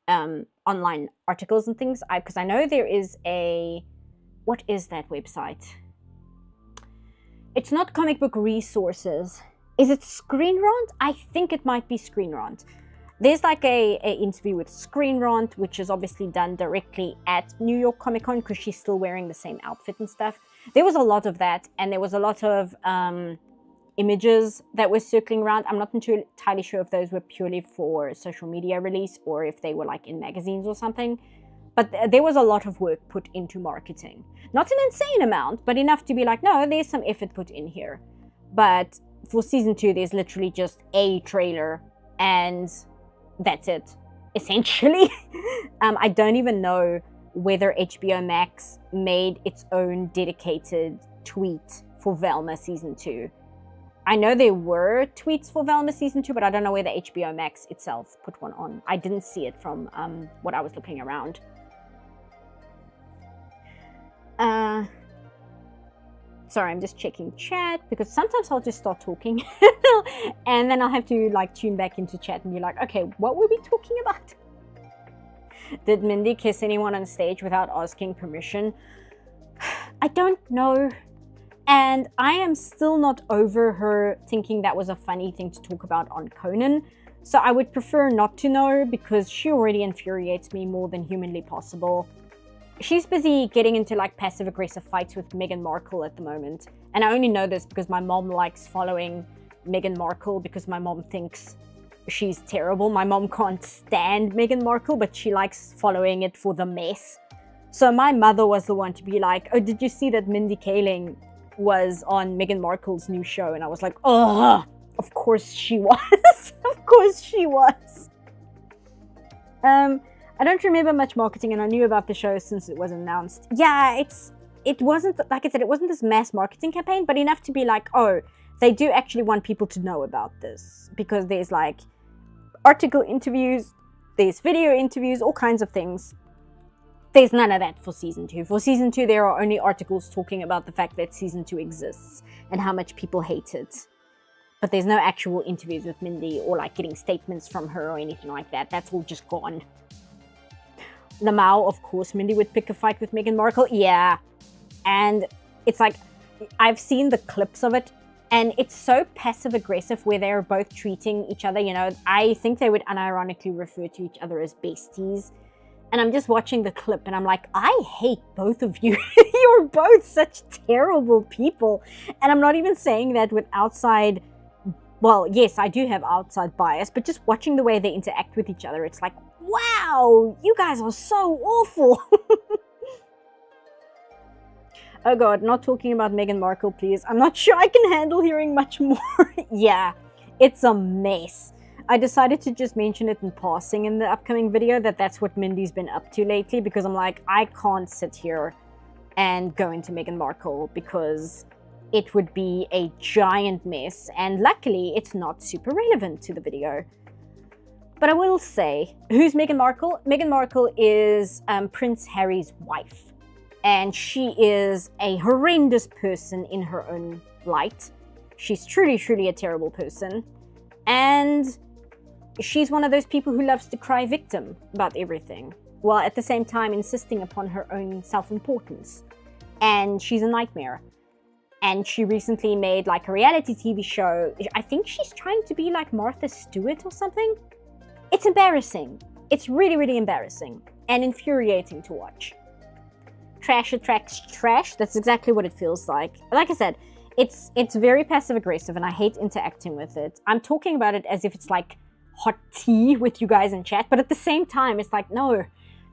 online articles and things. Because I know there is a, what is that website? It's not Comic Book Resources. Is it Screen Rant? I think it might be Screen Rant. There's like a interview with Screen Rant, which is obviously done directly at New York Comic Con because she's still wearing the same outfit and stuff. There was a lot of that, and there was a lot of images that were circling around. I'm not entirely sure if those were purely for social media release or if they were like in magazines or something. But there was a lot of work put into marketing. Not an insane amount, but enough to be like, no, there's some effort put in here. But for season 2, there's literally just a trailer and that's it, essentially. I don't even know whether HBO Max made its own dedicated tweet for Velma season 2. I know there were tweets for Velma season 2, but I don't know whether HBO Max itself put one on. I didn't see it from what I was looking around. Sorry, I'm just checking chat because sometimes I'll just start talking and then I'll have to like tune back into chat and be like, okay, what were we talking about? Did Mindy kiss anyone on stage without asking permission? I don't know. And I am still not over her thinking that was a funny thing to talk about on Conan. So I would prefer not to know because she already infuriates me more than humanly possible. She's busy getting into like passive-aggressive fights with Meghan Markle at the moment. And I only know this because my mom likes following Meghan Markle because my mom thinks she's terrible. My mom can't stand Meghan Markle, but she likes following it for the mess. So my mother was the one to be like, oh, did you see that Mindy Kaling was on Meghan Markle's new show? And I was like, oh, of course she was. Of course she was. I don't remember much marketing, and I knew about the show since it was announced. Yeah, it wasn't, like I said, it wasn't this mass marketing campaign, but enough to be like, oh, they do actually want people to know about this. Because there's like article interviews, there's video interviews, all kinds of things. There's none of that for season 2. For season 2, there are only articles talking about the fact that season 2 exists and how much people hate it. But there's no actual interviews with Mindy or like getting statements from her or anything like that. That's all just gone. Lamau, of course, Mindy would pick a fight with Meghan Markle. Yeah. And it's like, I've seen the clips of it, and it's so passive-aggressive where they're both treating each other, you know. I think they would unironically refer to each other as besties. And I'm just watching the clip, and I'm like, I hate both of you. You're both such terrible people. And I'm not even saying that with outside... Well, yes, I do have outside bias, but just watching the way they interact with each other, it's like, wow, you guys are so awful. Oh God, not talking about Meghan Markle, please. I'm not sure I can handle hearing much more. Yeah, it's a mess. I decided to just mention it in passing in the upcoming video that's what Mindy's been up to lately, because I'm like, I can't sit here and go into Meghan Markle because it would be a giant mess, and luckily it's not super relevant to the video. But I will say, who's Meghan Markle? Meghan Markle is Prince Harry's wife, and she is a horrendous person in her own light. She's truly, truly a terrible person, and she's one of those people who loves to cry victim about everything, while at the same time insisting upon her own self-importance. And she's a nightmare. And she recently made like a reality TV show. I think she's trying to be like Martha Stewart or something. It's embarrassing. It's really, really embarrassing and infuriating to watch. Trash attracts trash. That's exactly what it feels like. Like I said, it's very passive aggressive and I hate interacting with it. I'm talking about it as if it's like hot tea with you guys in chat, but at the same time, it's like, no,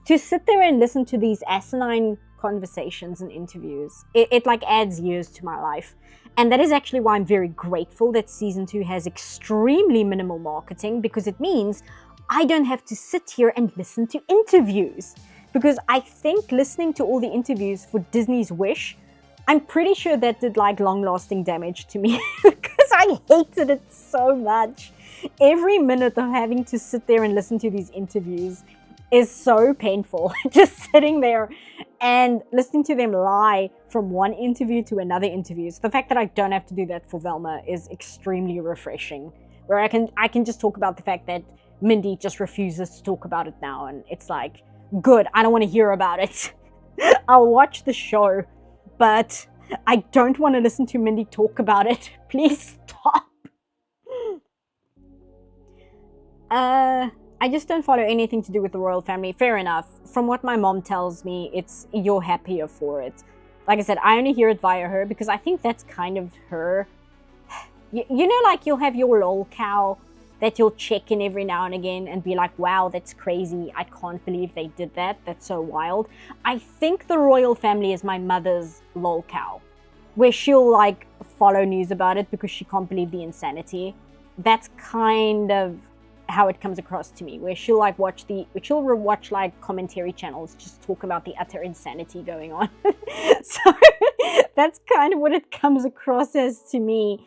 to sit there and listen to these asinine conversations and interviews, it like adds years to my life. And that is actually why I'm very grateful that season 2 has extremely minimal marketing, because it means I don't have to sit here and listen to interviews. Because I think listening to all the interviews for Disney's Wish, I'm pretty sure that did like long-lasting damage to me because I hated it so much. Every minute of having to sit there and listen to these interviews, is so painful. Just sitting there and listening to them lie from one interview to another interview. So the fact that I don't have to do that for Velma is extremely refreshing. Where I can just talk about the fact that Mindy just refuses to talk about it now, and it's like, good, I don't want to hear about it. I'll watch the show, but I don't want to listen to Mindy talk about it. Please stop. I just don't follow anything to do with the royal family. Fair enough. From what my mom tells me, it's you're happier for it. Like I said, I only hear it via her because I think that's kind of her. You know, like you'll have your lol cow that you'll check in every now and again and be like, wow, that's crazy. I can't believe they did that. That's so wild. I think the royal family is my mother's lol cow, where she'll like follow news about it because she can't believe the insanity. That's kind of how it comes across to me, where she'll like watch like commentary channels just talk about the utter insanity going on. So that's kind of what it comes across as to me.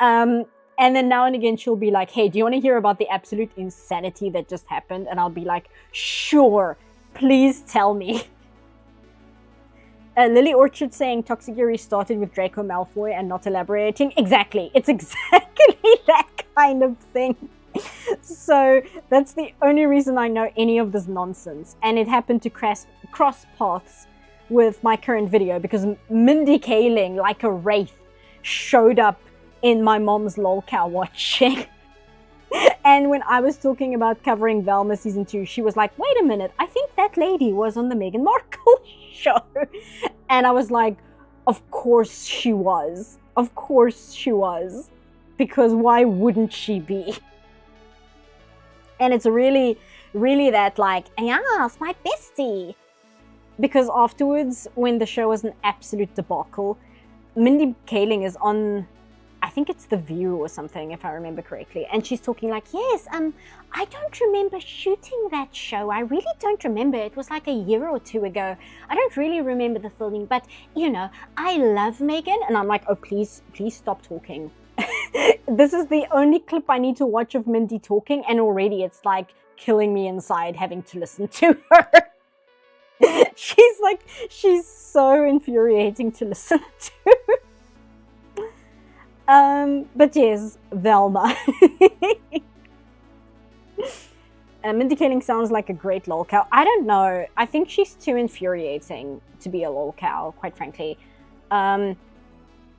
And then now and again she'll be like, hey, do you want to hear about the absolute insanity that just happened? And I'll be like, sure, please tell me. Lily Orchard saying Toxic Fury started with Draco Malfoy and not elaborating. Exactly, it's exactly that kind of thing. So that's the only reason I know any of this nonsense, and it happened to cross paths with my current video because Mindy Kaling, like a wraith, showed up in my mom's lolcow watching. And when I was talking about covering Velma season 2, she was like, wait a minute, I think that lady was on the Meghan Markle show. And I was like, of course she was. Of course she was. Because why wouldn't she be? And it's really, really that like, yeah, it's my bestie. Because afterwards, when the show was an absolute debacle, Mindy Kaling is on, I think it's The View or something, if I remember correctly. And she's talking like, yes, I don't remember shooting that show. I really don't remember. It was like a year or two ago. I don't really remember the filming, but you know, I love Meghan. And I'm like, oh, please stop talking. This is the only clip I need to watch of Mindy talking, and already it's like killing me inside having to listen to her. She's so infuriating to listen to. But yes, Velma. Mindy Kaling sounds like a great lolcow. I don't know. I think she's too infuriating to be a lolcow, quite frankly.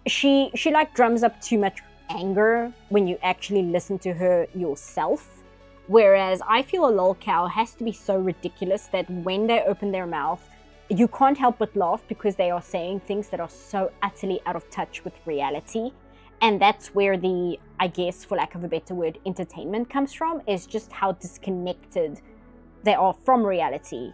She like drums up too much anger when you actually listen to her yourself. Whereas I feel a lolcow has to be so ridiculous that when they open their mouth, you can't help but laugh because they are saying things that are so utterly out of touch with reality. And that's where the, I guess, for lack of a better word, entertainment comes from, is just how disconnected they are from reality.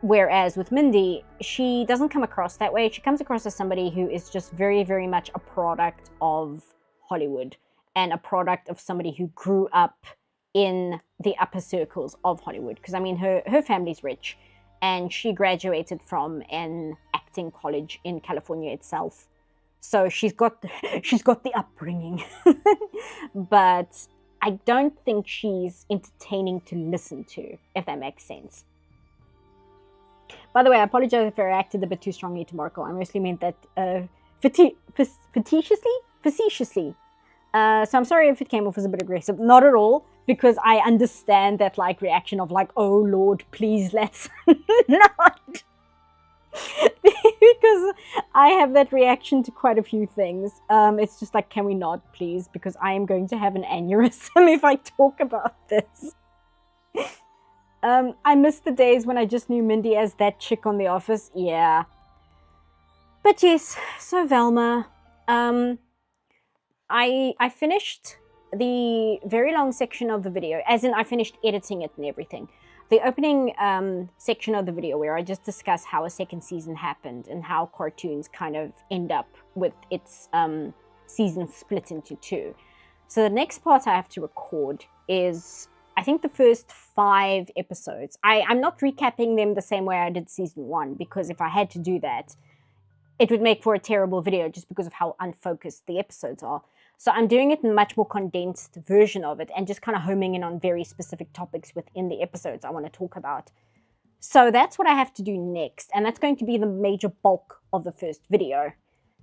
Whereas with Mindy, she doesn't come across that way. She comes across as somebody who is just very, very much a product of Hollywood and a product of somebody who grew up in the upper circles of Hollywood. Because, I mean, her family's rich, and she graduated from an acting college in California itself. So she's got the upbringing. But I don't think she's entertaining to listen to, if that makes sense. By the way, I apologize if I reacted a bit too strongly to Markle. I mostly meant that facetiously. So I'm sorry if it came off as a bit aggressive. Not at all, because I understand that like reaction of like, oh Lord, please let's not. Because I have that reaction to quite a few things. It's just like, can we not, please? Because I am going to have an aneurysm if I talk about this. I miss the days when I just knew Mindy as that chick on The Office. Yeah. But yes, so Velma. I finished the very long section of the video, as in I finished editing it and everything. The opening section of the video where I just discuss how a second season happened and how cartoons kind of end up with its season split into two. So the next part I have to record is, I think, the first 5 episodes. I'm not recapping them the same way I did season 1, because if I had to do that, it would make for a terrible video just because of how unfocused the episodes are. So I'm doing it in a much more condensed version of it and just kind of homing in on very specific topics within the episodes I want to talk about. So that's what I have to do next, and that's going to be the major bulk of the first video.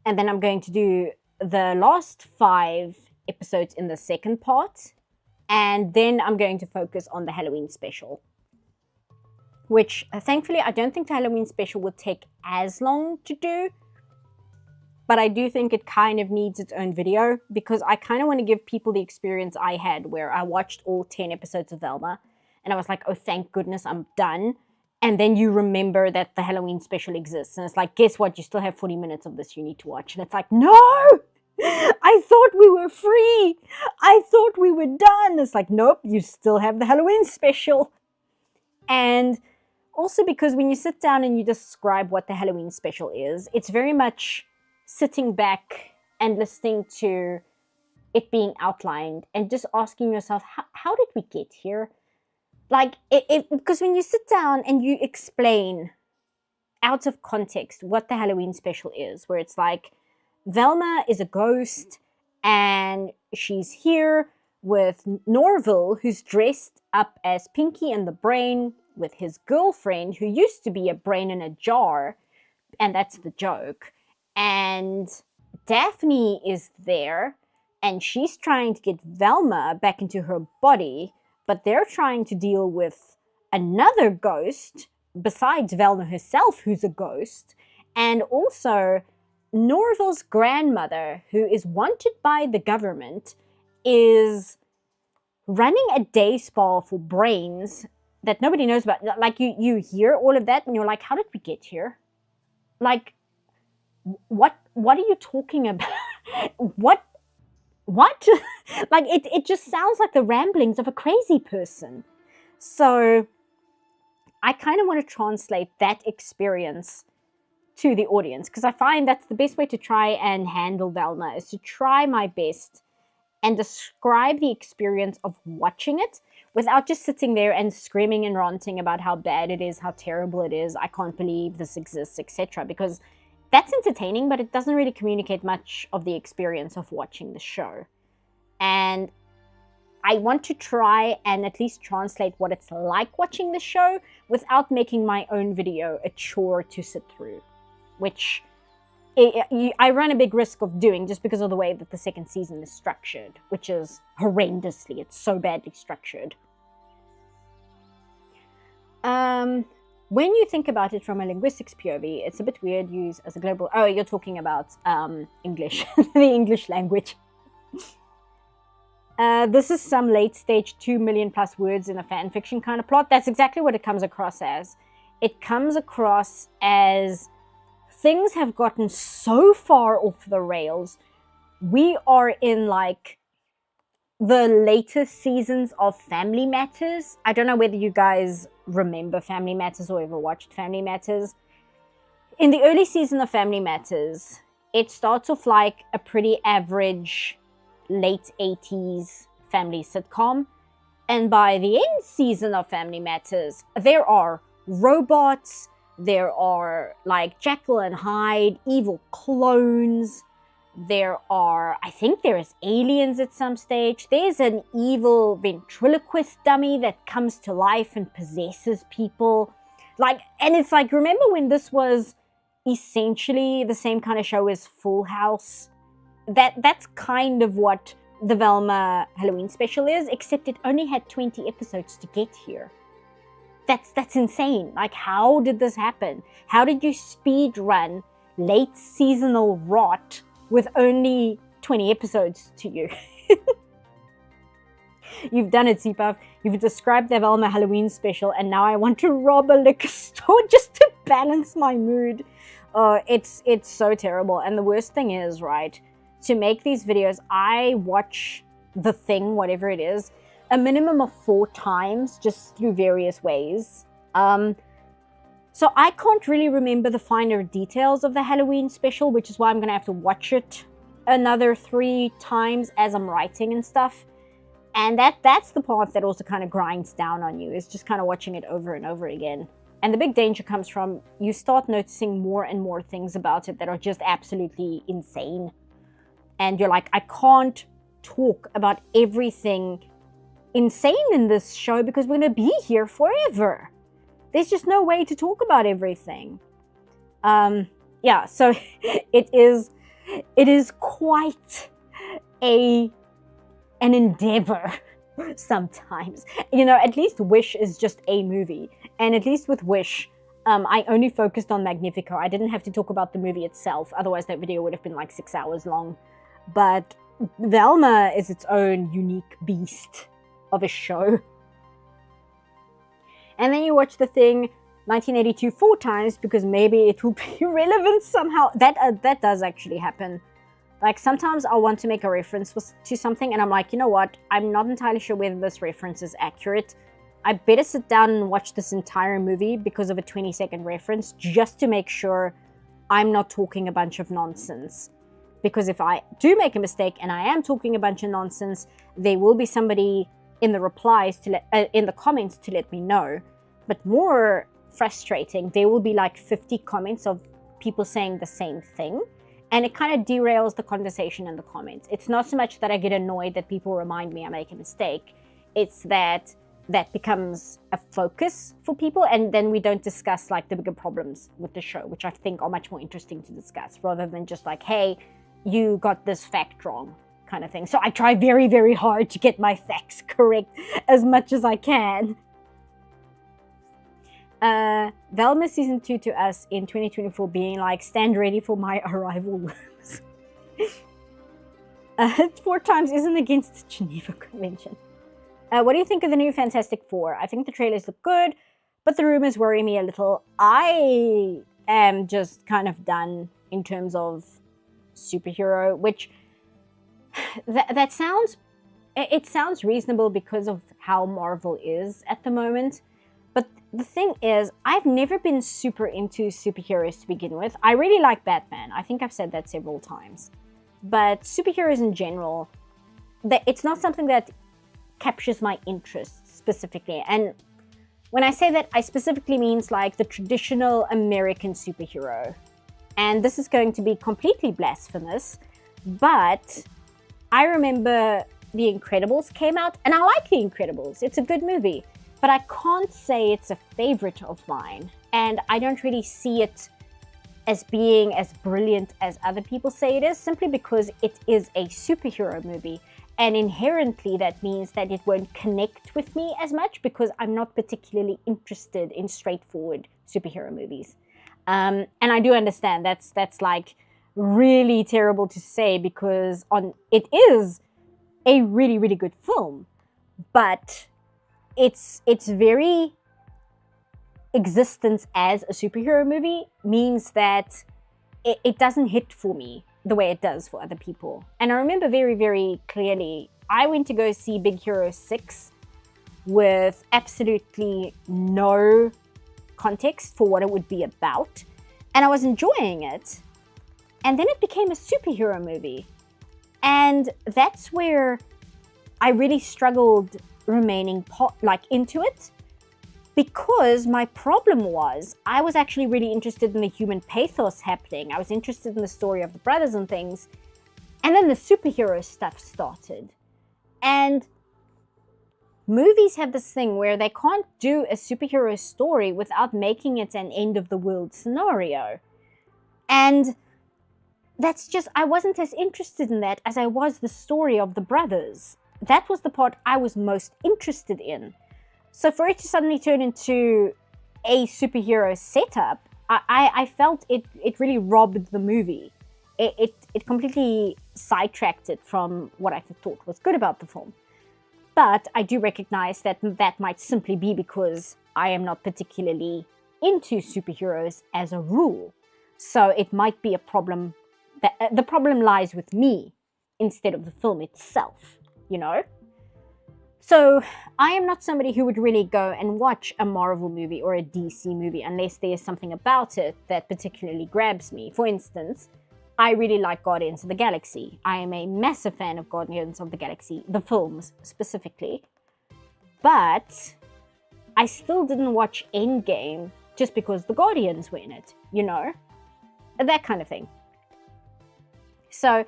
And then I'm going to do the last 5 episodes in the second part, and then I'm going to focus on the Halloween special. Which, thankfully, I don't think the Halloween special would take as long to do, but I do think it kind of needs its own video, because I kind of want to give people the experience I had, where I watched all 10 episodes of Velma, and I was like, oh, thank goodness I'm done. And then you remember that the Halloween special exists. And it's like, guess what? You still have 40 minutes of this you need to watch. And it's like, no! I thought we were free! I thought we were done! It's like, nope, you still have the Halloween special. And also because when you sit down and you describe what the Halloween special is, it's very much sitting back and listening to it being outlined and just asking yourself, how did we get here? Like, because when you sit down and you explain out of context what the Halloween special is, where it's like, Velma is a ghost and she's here with Norville, who's dressed up as Pinky and the Brain, with his girlfriend, who used to be a brain in a jar, and that's the joke. And Daphne is there, and she's trying to get Velma back into her body, but they're trying to deal with another ghost besides Velma herself, who's a ghost, and also Norville's grandmother, who is wanted by the government, is running a day spa for brains that nobody knows about. Like, you hear all of that and you're like, how did we get here? Like, what are you talking about? What? Like, it just sounds like the ramblings of a crazy person. So I kind of want to translate that experience to the audience, because I find that's the best way to try and handle Velma, is to try my best and describe the experience of watching it without just sitting there and screaming and ranting about how bad it is, how terrible it is, I can't believe this exists, etc. Because that's entertaining, but it doesn't really communicate much of the experience of watching the show. And I want to try and at least translate what it's like watching the show without making my own video a chore to sit through, which I run a big risk of doing just because of the way that the second season is structured, which is horrendously. It's so badly structured. When you think about it from a linguistics POV, it's a bit weird used as a global... Oh, you're talking about English, the English language. This is some late stage 2 million plus words in a fan fiction kind of plot. That's exactly what it comes across as. It comes across as things have gotten so far off the rails. We are in like the latest seasons of Family Matters. I don't know whether you guys remember Family Matters or ever watched Family Matters. In the early season of Family Matters, it starts off like a pretty average late 80s family sitcom. And by the end season of Family Matters, there are robots, there are like Jekyll and Hyde, evil clones, there are, I think there is aliens at some stage, there's an evil ventriloquist dummy that comes to life and possesses people. Like, and it's like, remember when this was essentially the same kind of show as Full House? That's kind of what the Velma Halloween special is, except it only had 20 episodes to get here. That's insane. Like, how did this happen? How did you speed run late seasonal rot with only 20 episodes to you? You've done it, CPAF. You've described the Velma Halloween special, and now I want to rob a liquor store just to balance my mood. It's so terrible. And the worst thing is, right, to make these videos, I watch The Thing, whatever it is, a minimum of 4 times, just through various ways. So I can't really remember the finer details of the Halloween special, which is why I'm going to have to watch it another 3 times as I'm writing and stuff. And that's the part that also kind of grinds down on you, is just kind of watching it over and over again. And the big danger comes from you start noticing more and more things about it that are just absolutely insane. And you're like, I can't talk about everything insane in this show because we're going to be here forever. there's just no way to talk about everything. Yeah, so it is quite an endeavor sometimes. You know, at least Wish is just a movie, and at least with Wish, I only focused on Magnifico. I didn't have to talk about the movie itself, otherwise that video would have been like 6 hours long. But Velma is its own unique beast of a show. And then you watch the thing 1982 4 times because maybe it will be relevant somehow. That does actually happen. Like, sometimes I'll want to make a reference to something and I'm like, you know what, I'm not entirely sure whether this reference is accurate. I better sit down and watch this entire movie because of a 20-second reference, just to make sure I'm not talking a bunch of nonsense. Because if I do make a mistake and I am talking a bunch of nonsense, there will be somebody in the replies in the comments to let me know. But more frustrating, there will be like 50 comments of people saying the same thing, and it kind of derails the conversation in the comments. It's not so much that I get annoyed that people remind me I make a mistake, it's that becomes a focus for people, and then we don't discuss like the bigger problems with the show, which I think are much more interesting to discuss, rather than just like, hey, you got this fact wrong kind of thing. So I try very, very hard to get my facts correct as much as I can. Velma season 2 to us in 2024 being like, stand ready for my arrival worms. 4 times isn't against the Geneva Convention. What do you think of the new Fantastic Four? I think the trailers look good, but the rumors worry me a little. I am just kind of done in terms of superhero, which that sounds reasonable because of how Marvel is at the moment. But the thing is, I've never been super into superheroes to begin with. I really like Batman. I think I've said that several times. But superheroes in general, it's not something that captures my interest specifically. And when I say that, I specifically means like the traditional American superhero. And this is going to be completely blasphemous, but I remember The Incredibles came out, and I like The Incredibles. It's a good movie, but I can't say it's a favorite of mine, and I don't really see it as being as brilliant as other people say it is, simply because it is a superhero movie, and inherently that means that it won't connect with me as much because I'm not particularly interested in straightforward superhero movies. And I do understand that's like really terrible to say, because it is a really, really good film, but its very existence as a superhero movie means that it doesn't hit for me the way it does for other people. And I remember very, very clearly, I went to go see Big Hero 6 with absolutely no context for what it would be about, and I was enjoying it, and then it became a superhero movie, and that's where I really struggled remaining into it, because my problem was I was actually really interested in the human pathos happening. I was interested in the story of the brothers and things, and then the superhero stuff started. And movies have this thing where they can't do a superhero story without making it an end-of-the-world scenario. And that's just, I wasn't as interested in that as I was the story of the brothers. That was the part I was most interested in. So for it to suddenly turn into a superhero setup, I felt it really robbed the movie. It completely sidetracked it from what I thought was good about the film. But I do recognize that that might simply be because I am not particularly into superheroes as a rule. So it might be a problem, that the problem lies with me instead of the film itself, you know? So I am not somebody who would really go and watch a Marvel movie or a DC movie unless there's something about it that particularly grabs me. For instance, I really like Guardians of the Galaxy. I am a massive fan of Guardians of the Galaxy, the films specifically. But I still didn't watch Endgame just because the Guardians were in it, you know? That kind of thing. So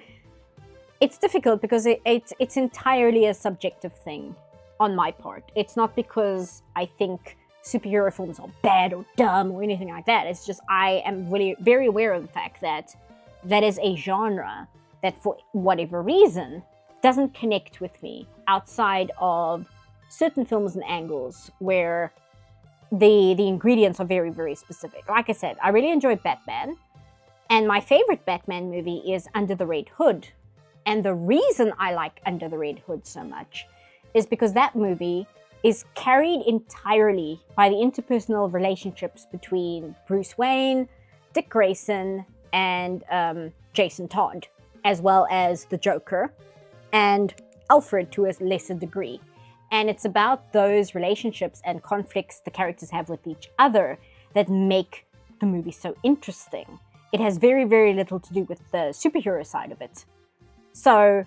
it's difficult because it's entirely a subjective thing on my part. It's not because I think superhero films are bad or dumb or anything like that. It's just I am really very aware of the fact that that is a genre that for whatever reason doesn't connect with me outside of certain films and angles where the ingredients are very, very specific. Like I said, I really enjoy Batman, and my favorite Batman movie is Under the Red Hood. And the reason I like Under the Red Hood so much is because that movie is carried entirely by the interpersonal relationships between Bruce Wayne, Dick Grayson, and Jason Todd, as well as the Joker and Alfred to a lesser degree. And it's about those relationships and conflicts the characters have with each other that make the movie so interesting. It has very, very little to do with the superhero side of it. So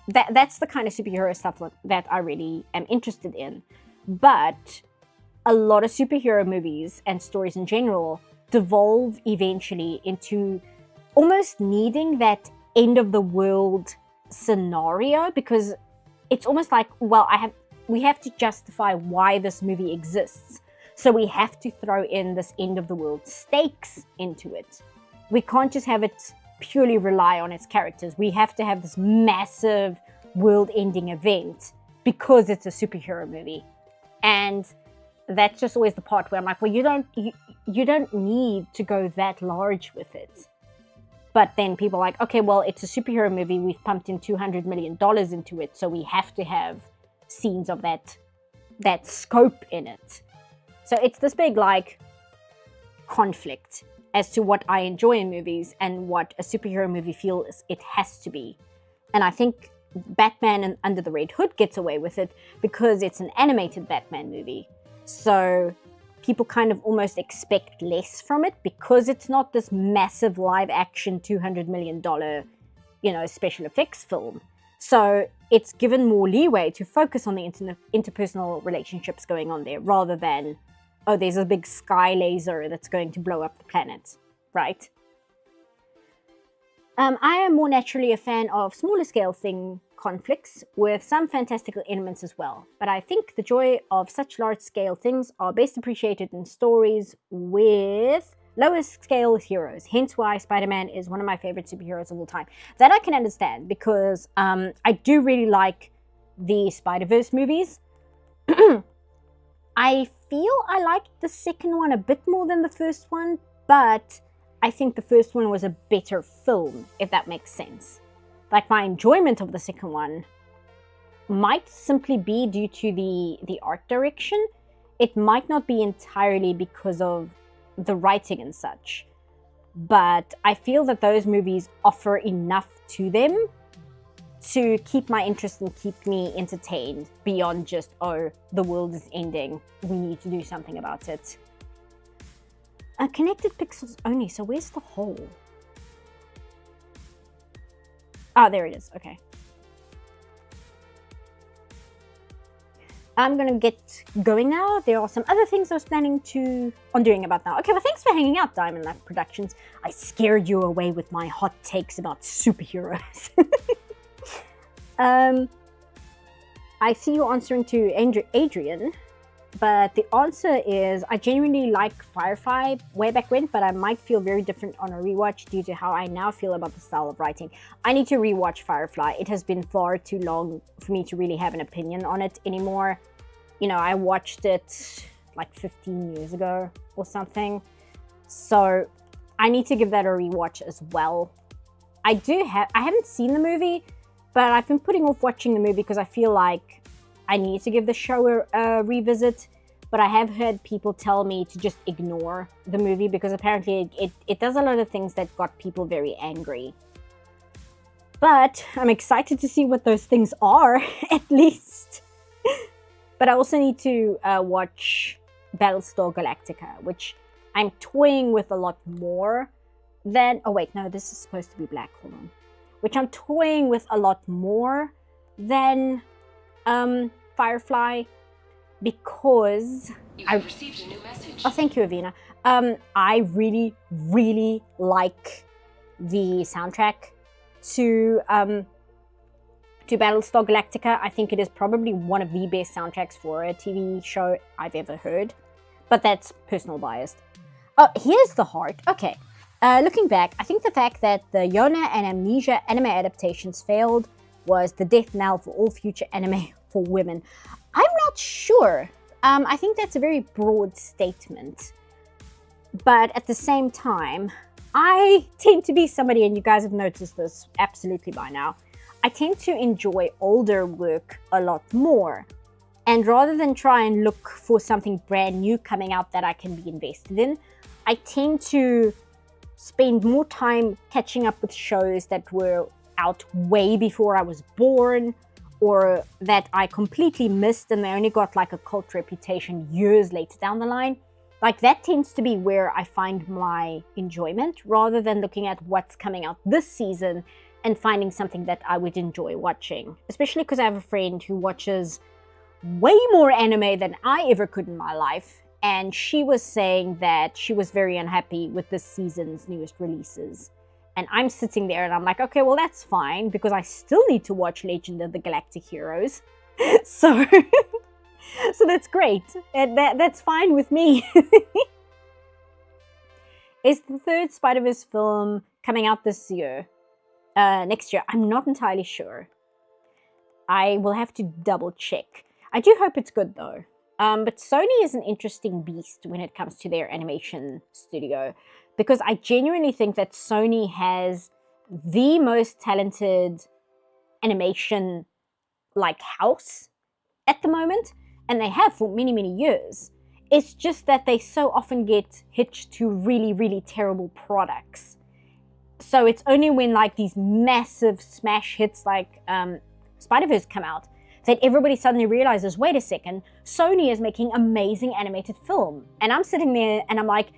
that's the kind of superhero stuff that I really am interested in. But a lot of superhero movies and stories in general devolve eventually into almost needing that end of the world scenario, because it's almost like, well, we have to justify why this movie exists. So we have to throw in this end of the world stakes into it. We can't just have it purely rely on its characters. We have to have this massive world-ending event because it's a superhero movie. And that's just always the part where I'm like, well, you don't need to go that large with it. But then people are like, okay, well, it's a superhero movie. We've pumped in $200 million into it, so we have to have scenes of that scope in it. So it's this big, like, conflict as to what I enjoy in movies and what a superhero movie feels it has to be. And I think Batman and Under the Red Hood gets away with it because it's an animated Batman movie. So people kind of almost expect less from it because it's not this massive live action $200 million, special effects film. So it's given more leeway to focus on the interpersonal relationships going on there rather than, oh, there's a big sky laser that's going to blow up the planet, right? I am more naturally a fan of smaller scale conflicts with some fantastical elements as well. But I think the joy of such large scale things are best appreciated in stories with lower scale heroes. Hence why Spider-Man is one of my favorite superheroes of all time. That I can understand because I do really like the Spider-Verse movies. I feel I liked the second one a bit more than the first one, but I think the first one was a better film, if that makes sense. Like, my enjoyment of the second one might simply be due to the art direction. It might not be entirely because of the writing and such. But I feel that those movies offer enough to them to keep my interest and keep me entertained beyond just, oh, the world is ending, we need to do something about it. Connected pixels only, so where's the hole? Ah, there it is, okay. I'm gonna get going now. There are some other things I was planning on doing about now. Okay, well, thanks for hanging out, Diamond Life Productions. I scared you away with my hot takes about superheroes. I see you answering to Adrian, but the answer is I genuinely like Firefly way back when, but I might feel very different on a rewatch due to how I now feel about the style of writing. I need to rewatch Firefly. It has been far too long for me to really have an opinion on it anymore. I watched it like 15 years ago or something. So I need to give that a rewatch as well. I haven't seen the movie, but I've been putting off watching the movie because I feel like I need to give the show a revisit. But I have heard people tell me to just ignore the movie because apparently it does a lot of things that got people very angry. But I'm excited to see what those things are, at least. But I also need to watch Battlestar Galactica, which I'm toying with a lot more than... Oh wait, no, this is supposed to be black, hold on. Which I'm toying with a lot more than Firefly, because I've received a new message. Oh, thank you, Avina. I really, really like the soundtrack to Battlestar Galactica. I think it is probably one of the best soundtracks for a TV show I've ever heard. but that's personal bias. Oh, here's the heart. Okay. Looking back, I think the fact that the Yona and Amnesia anime adaptations failed was the death knell for all future anime for women. I'm not sure. I think that's a very broad statement. But at the same time, I tend to be somebody, and you guys have noticed this absolutely by now, I tend to enjoy older work a lot more. And rather than try and look for something brand new coming out that I can be invested in, I tend to spend more time catching up with shows that were out way before I was born, or that I completely missed and they only got like a cult reputation years later down the line. Like, that tends to be where I find my enjoyment, rather than looking at what's coming out this season and finding something that I would enjoy watching. Especially because I have a friend who watches way more anime than I ever could in my life, and she was saying that she was very unhappy with this season's newest releases. And I'm sitting there and I'm like, okay, well, that's fine, because I still need to watch Legend of the Galactic Heroes. So that's great. And that's fine with me. Is the third Spider-Verse film coming out this year? Next year? I'm not entirely sure. I will have to double check. I do hope it's good though. But Sony is an interesting beast when it comes to their animation studio, because I genuinely think that Sony has the most talented animation house at the moment, and they have for many, many years. It's just that they so often get hitched to really, really terrible products. So it's only when these massive smash hits like Spider-Verse come out that everybody suddenly realizes, wait a second, Sony is making amazing animated film. And I'm sitting there and I'm like,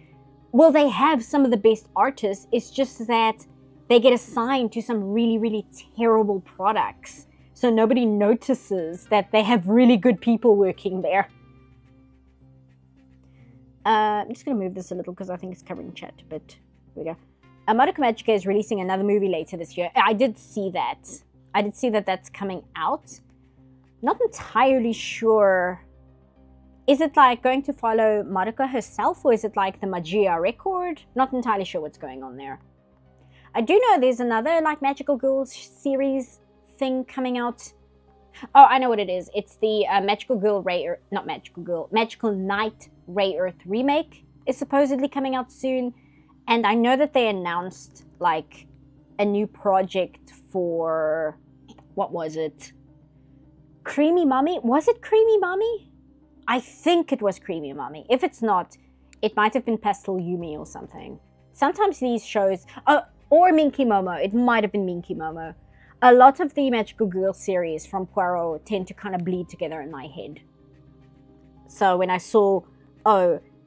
well, they have some of the best artists. It's just that they get assigned to some really, really terrible products. So nobody notices that they have really good people working there. I'm just going to move this a little because I think it's covering chat, but here we go. Madoka Magica is releasing another movie later this year. I did see that. I did see that that's coming out. Not entirely sure. Is it going to follow Madoka herself, or is it the Magia record? Not entirely sure what's going on there. I do know there's another Magical Girls series thing coming out. Oh, I know what it is. It's the Magical Knight Ray Earth remake is supposedly coming out soon. And I know that they announced a new project for, what was it? Creamy Mummy? Was it Creamy Mummy? I think it was Creamy Mummy. If it's not, it might have been Pastel Yumi or something. Sometimes these shows, or Minky Momo. It might have been Minky Momo. A lot of the Magical Girl series from Poirot tend to kind of bleed together in my head. So when I saw,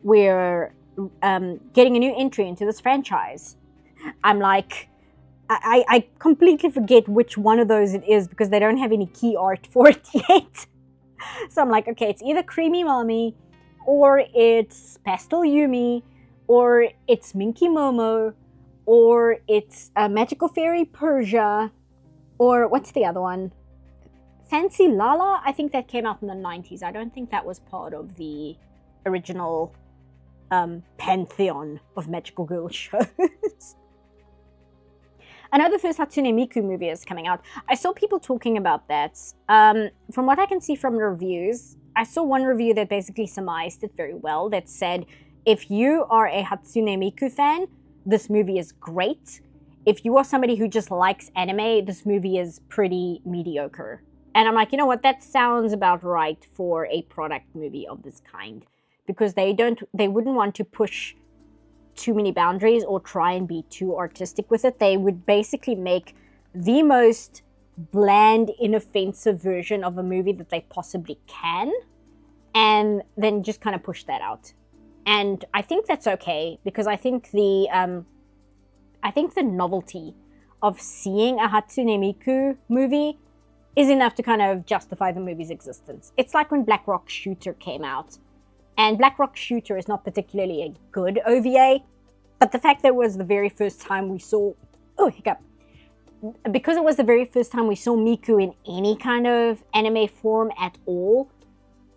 we're getting a new entry into this franchise, I'm like, I completely forget which one of those it is because they don't have any key art for it yet. So I'm like, okay, it's either Creamy Mommy, or it's Pastel Yumi, or it's Minky Momo, or it's Magical Fairy Persia, or what's the other one? Fancy Lala? I think that came out in the 90s. I don't think that was part of the original pantheon of Magical Girl shows. I know the first Hatsune Miku movie is coming out. I saw people talking about that. From what I can see from the reviews, I saw one review that basically surmised it very well, that said, if you are a Hatsune Miku fan, this movie is great. If you are somebody who just likes anime, this movie is pretty mediocre. And I'm like, you know what, that sounds about right for a product movie of this kind. Because they wouldn't want to push too many boundaries or try and be too artistic with it. They would basically make the most bland, inoffensive version of a movie that they possibly can, and then just kind of push that out. And I think that's okay, because I think the novelty of seeing a Hatsune Miku movie is enough to kind of justify the movie's existence. It's like when Black Rock Shooter came out. And Black Rock Shooter is not particularly a good OVA, but the fact that it was the very first time we saw, because it was the very first time we saw Miku in any kind of anime form at all,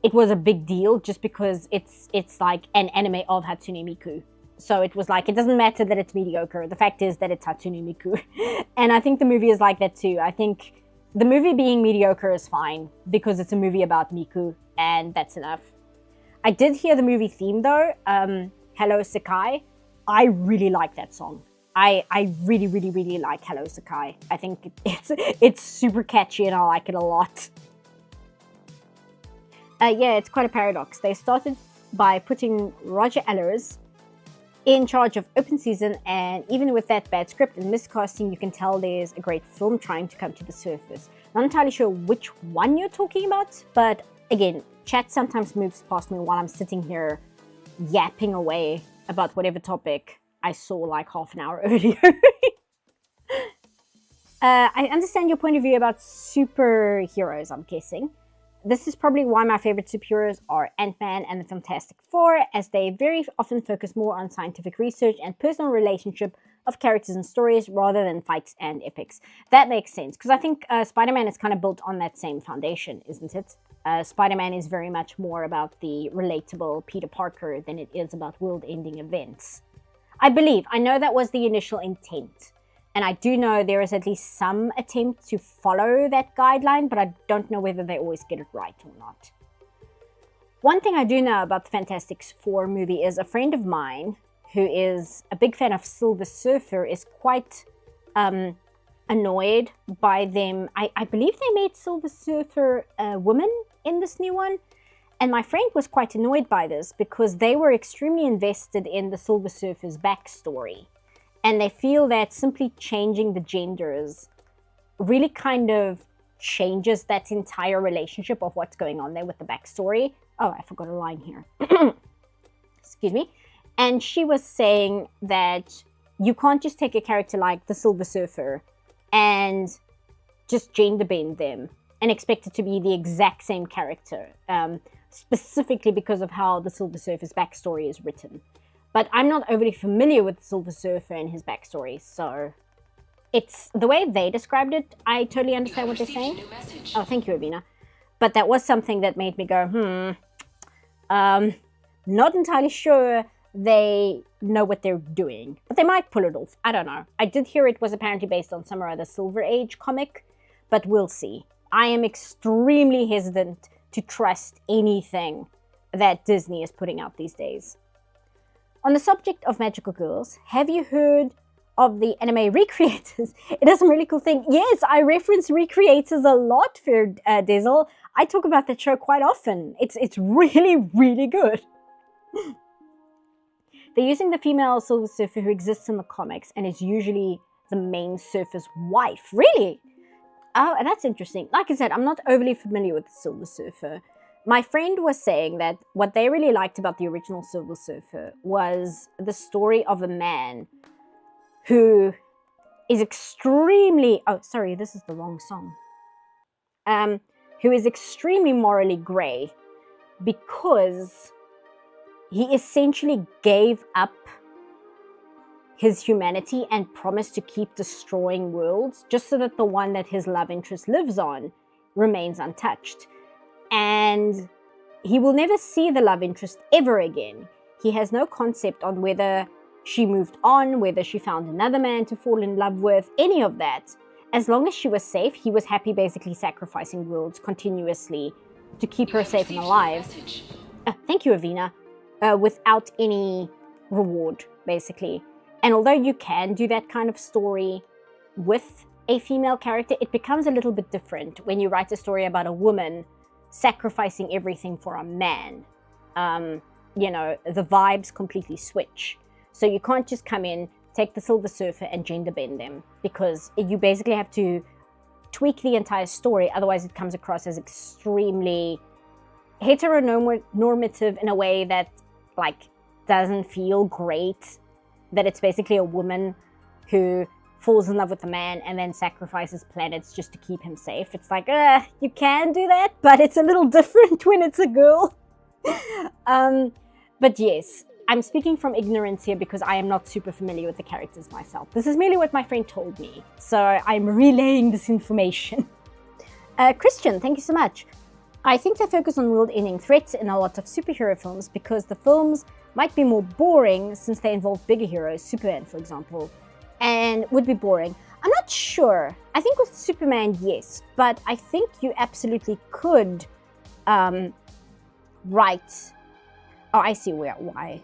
it was a big deal just because it's like an anime of Hatsune Miku. So it was like, it doesn't matter that it's mediocre. The fact is that it's Hatsune Miku. And I think the movie is like that too. I think the movie being mediocre is fine because it's a movie about Miku, and that's enough. I did hear the movie theme though, Hello Sakai. I really like that song. I really, really, really like Hello Sakai. I think it's super catchy and I like it a lot. Yeah, it's quite a paradox. They started by putting Roger Allers in charge of open season, and even with that bad script and miscasting, you can tell there's a great film trying to come to the surface. Not entirely sure which one you're talking about, but again, chat sometimes moves past me while I'm sitting here yapping away about whatever topic I saw like half an hour earlier. I understand your point of view about superheroes, I'm guessing. This is probably why my favorite superheroes are Ant-Man and the Fantastic Four, as they very often focus more on scientific research and personal relationship of characters and stories rather than fights and epics. That makes sense, because I think Spider-Man is kind of built on that same foundation, isn't it? Spider-Man is very much more about the relatable Peter Parker than it is about world-ending events. I believe, I know that was the initial intent. And I do know there is at least some attempt to follow that guideline, but I don't know whether they always get it right or not. One thing I do know about the Fantastic Four movie is a friend of mine who is a big fan of Silver Surfer is quite annoyed by them. I believe they made Silver Surfer a woman in this new one. And my friend was quite annoyed by this because they were extremely invested in the Silver Surfer's backstory. And they feel that simply changing the genders really kind of changes that entire relationship of what's going on there with the backstory. Oh, I forgot a line here. Excuse me. And she was saying that you can't just take a character like the Silver Surfer and just gender bend them and expect it to be the exact same character, specifically because of how the Silver Surfer's backstory is written. But I'm not overly familiar with the Silver Surfer and his backstory, so it's the way they described it, I totally understand what they're saying. Oh, thank you, Avina. But that was something that made me go, not entirely sure they know what they're doing. But they might pull it off. I don't know. I did hear it was apparently based on some other Silver Age comic, but we'll see. I am extremely hesitant to trust anything that Disney is putting out these days. On the subject of magical girls, have you heard of the anime Recreators? It is a really cool thing. Yes, I reference Recreators a lot for Dizzle. I talk about that show quite often. It's really, really good. They're using the female Silver Surfer who exists in the comics and is usually the main surfer's wife. Really? Oh, that's interesting. Like I said, I'm not overly familiar with the Silver Surfer. My friend was saying that what they really liked about the original Silver Surfer was the story of a man who is extremely... Oh, sorry, this is the wrong song. Who is extremely morally grey because he essentially gave up his humanity and promised to keep destroying worlds just so that the one that his love interest lives on remains untouched. And he will never see the love interest ever again. He has no concept on whether she moved on, whether she found another man to fall in love with, any of that. As long as she was safe, he was happy basically sacrificing worlds continuously to keep her safe and alive. Thank you, Avina. Without any reward, basically. And although you can do that kind of story with a female character, it becomes a little bit different when you write a story about a woman sacrificing everything for a man. You know, the vibes completely switch. So you can't just come in, take the Silver Surfer and gender bend them, because you basically have to tweak the entire story, otherwise it comes across as extremely heteronormative in a way that, like, doesn't feel great. That it's basically a woman who falls in love with a man and then sacrifices planets just to keep him safe. It's like, you can do that, but it's a little different when it's a girl. But yes, I'm speaking from ignorance here because I am not super familiar with the characters myself. This is merely what my friend told me, so I'm relaying this information. Christian, thank you so much. I think they focus on world-ending threats in a lot of superhero films because the films might be more boring since they involve bigger heroes, Superman for example, and would be boring. I'm not sure. I think with Superman, yes, but I think you absolutely could write... Oh, I see why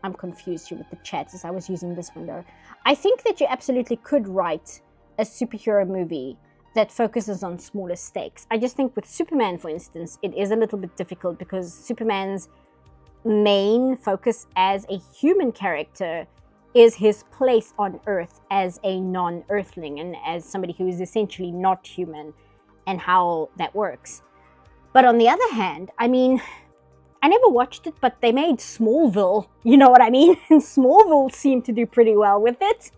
I'm confused here with the chat as I was using this window. I think that you absolutely could write a superhero movie that focuses on smaller stakes. I just think with Superman, for instance, it is a little bit difficult because Superman's main focus as a human character is his place on Earth as a non-Earthling and as somebody who is essentially not human and how that works. But on the other hand, I mean, I never watched it, but they made Smallville, you know what I mean? And Smallville seemed to do pretty well with it.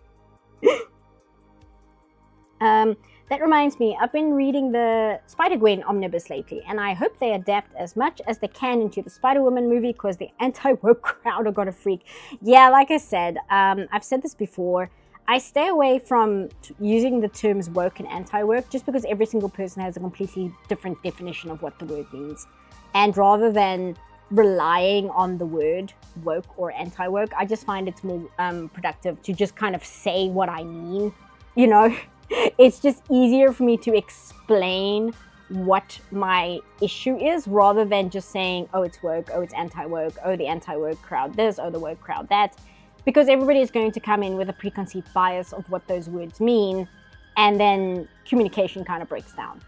That reminds me, I've been reading the Spider-Gwen omnibus lately, and I hope they adapt as much as they can into the Spider-Woman movie because the anti-woke crowd are gonna freak. Yeah, like I said, I've said this before, I stay away from using the terms woke and anti-woke just because every single person has a completely different definition of what the word means. And rather than relying on the word woke or anti-woke, I just find it's more productive to just kind of say what I mean, you know? It's just easier for me to explain what my issue is rather than just saying, oh, it's woke, oh, it's anti-woke, oh, the anti-woke crowd this, oh, the woke crowd that, because everybody is going to come in with a preconceived bias of what those words mean, and then communication kind of breaks down.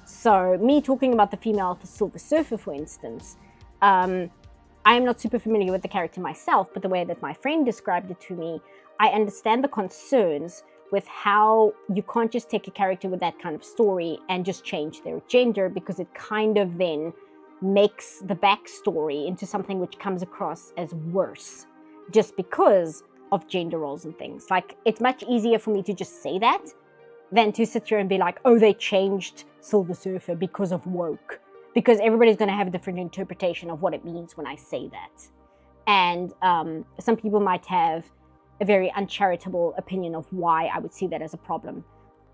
So me talking about the female Silver Surfer, for instance, I am not super familiar with the character myself, but the way that my friend described it to me, I understand the concerns with how you can't just take a character with that kind of story and just change their gender, because it kind of then makes the backstory into something which comes across as worse just because of gender roles and things. Like, it's much easier for me to just say that than to sit here and be like, oh, they changed Silver Surfer because of woke, because everybody's going to have a different interpretation of what it means when I say that. And some people might have a very uncharitable opinion of why I would see that as a problem.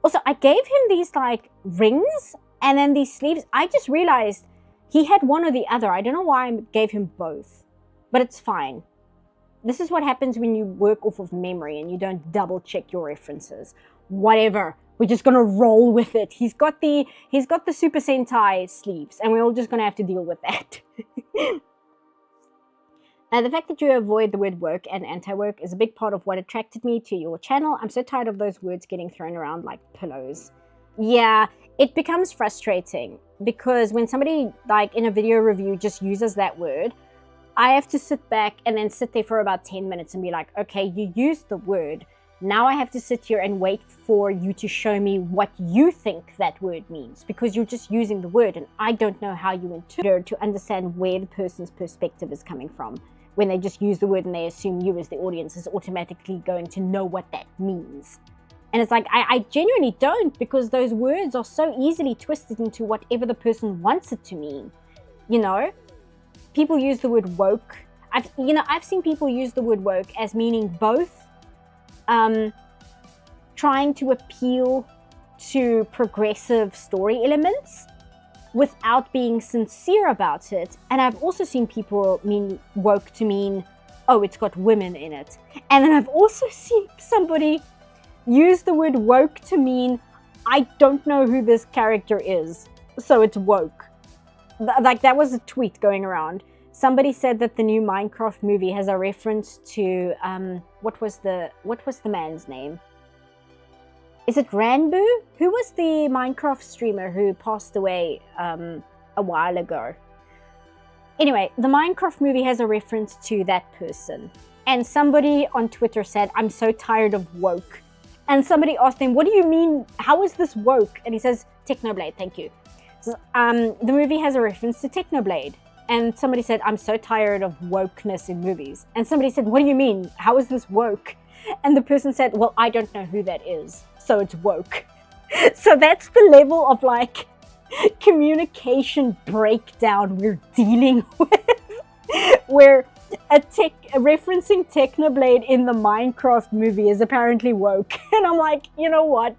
Also, I gave him these like rings and then these sleeves. I just realized he had one or the other. I don't know why I gave him both, but it's fine. This is what happens when you work off of memory and you don't double check your references. Whatever, we're just gonna roll with it. He's got the Super Sentai sleeves and we're all just gonna have to deal with that. The fact that you avoid the word woke and anti-woke is a big part of what attracted me to your channel. I'm so tired of those words getting thrown around like pillows. Yeah, it becomes frustrating because when somebody like in a video review just uses that word, I have to sit back and then sit there for about 10 minutes and be like, okay, you used the word. Now I have to sit here and wait for you to show me what you think that word means, because you're just using the word and I don't know how you interpret to understand where the person's perspective is coming from. When they just use the word and they assume you as the audience is automatically going to know what that means. And it's like, I genuinely don't, because those words are so easily twisted into whatever the person wants it to mean. You know, people use the word woke. I've seen people use the word woke as meaning both trying to appeal to progressive story elements without being sincere about it. And I've also seen people mean woke to mean, oh, it's got women in it. And then I've also seen somebody use the word woke to mean, I don't know who this character is, so it's woke. Like, that was a tweet going around. Somebody said that the new Minecraft movie has a reference to, what was the man's name? Is it Ranboo? Who was the Minecraft streamer who passed away a while ago? Anyway, the Minecraft movie has a reference to that person. And somebody on Twitter said, I'm so tired of woke. And somebody asked him, what do you mean? How is this woke? And he says, Technoblade, thank you. So, the movie has a reference to Technoblade. And somebody said, I'm so tired of wokeness in movies. And somebody said, what do you mean? How is this woke? And the person said, well, I don't know who that is, so it's woke. So that's the level of like communication breakdown we're dealing with. Where referencing Technoblade in the Minecraft movie is apparently woke. And I'm like, you know what?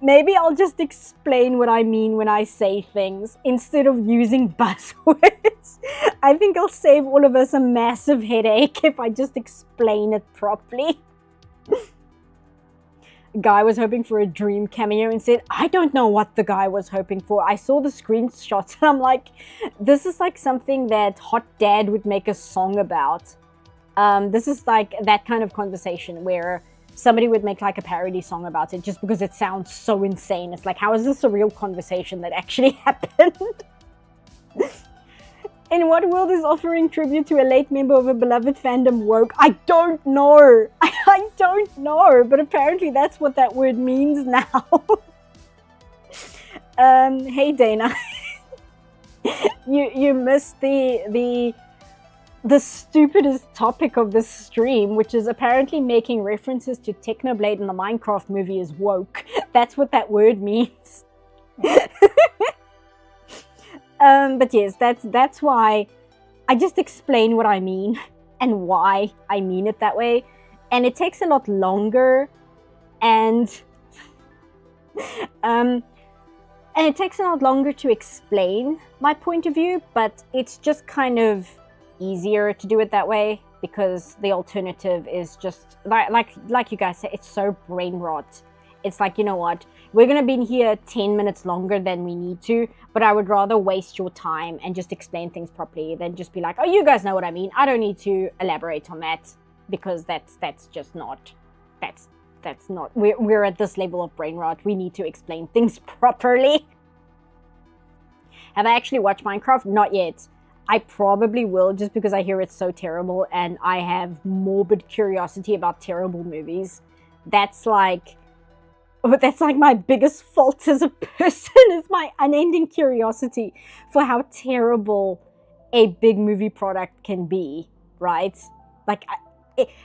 Maybe I'll just explain what I mean when I say things instead of using buzzwords. I think I'll save all of us a massive headache if I just explain it properly. Guy was hoping for a dream cameo and said, I don't know what the guy was hoping for. I saw the screenshots and I'm like, this is like something that Hot Dad would make a song about. This is like that kind of conversation where somebody would make like a parody song about it just because it sounds so insane. It's like, how is this a real conversation that actually happened? In what world is offering tribute to a late member of a beloved fandom woke? I don't know. I don't know, but apparently that's what that word means now. Hey Dana, you missed the stupidest topic of this stream, which is apparently making references to Technoblade in the Minecraft movie is woke. That's what that word means. But yes, that's why I just explain what I mean and why I mean it that way. And it takes a lot longer and it takes a lot longer to explain my point of view, but it's just kind of easier to do it that way because the alternative is just like you guys say, it's so brain rot. It's like, you know what, we're gonna be in here 10 minutes longer than we need to, but I would rather waste your time and just explain things properly than just be like, oh, you guys know what I mean, I don't need to elaborate on that, because that's just not, that's not, we're at this level of brain rot. We need to explain things properly. Have I actually watched Minecraft? Not yet. I probably will, just because I hear it's so terrible and I have morbid curiosity about terrible movies. That's like my biggest fault as a person, is my unending curiosity for how terrible a big movie product can be, right? Like,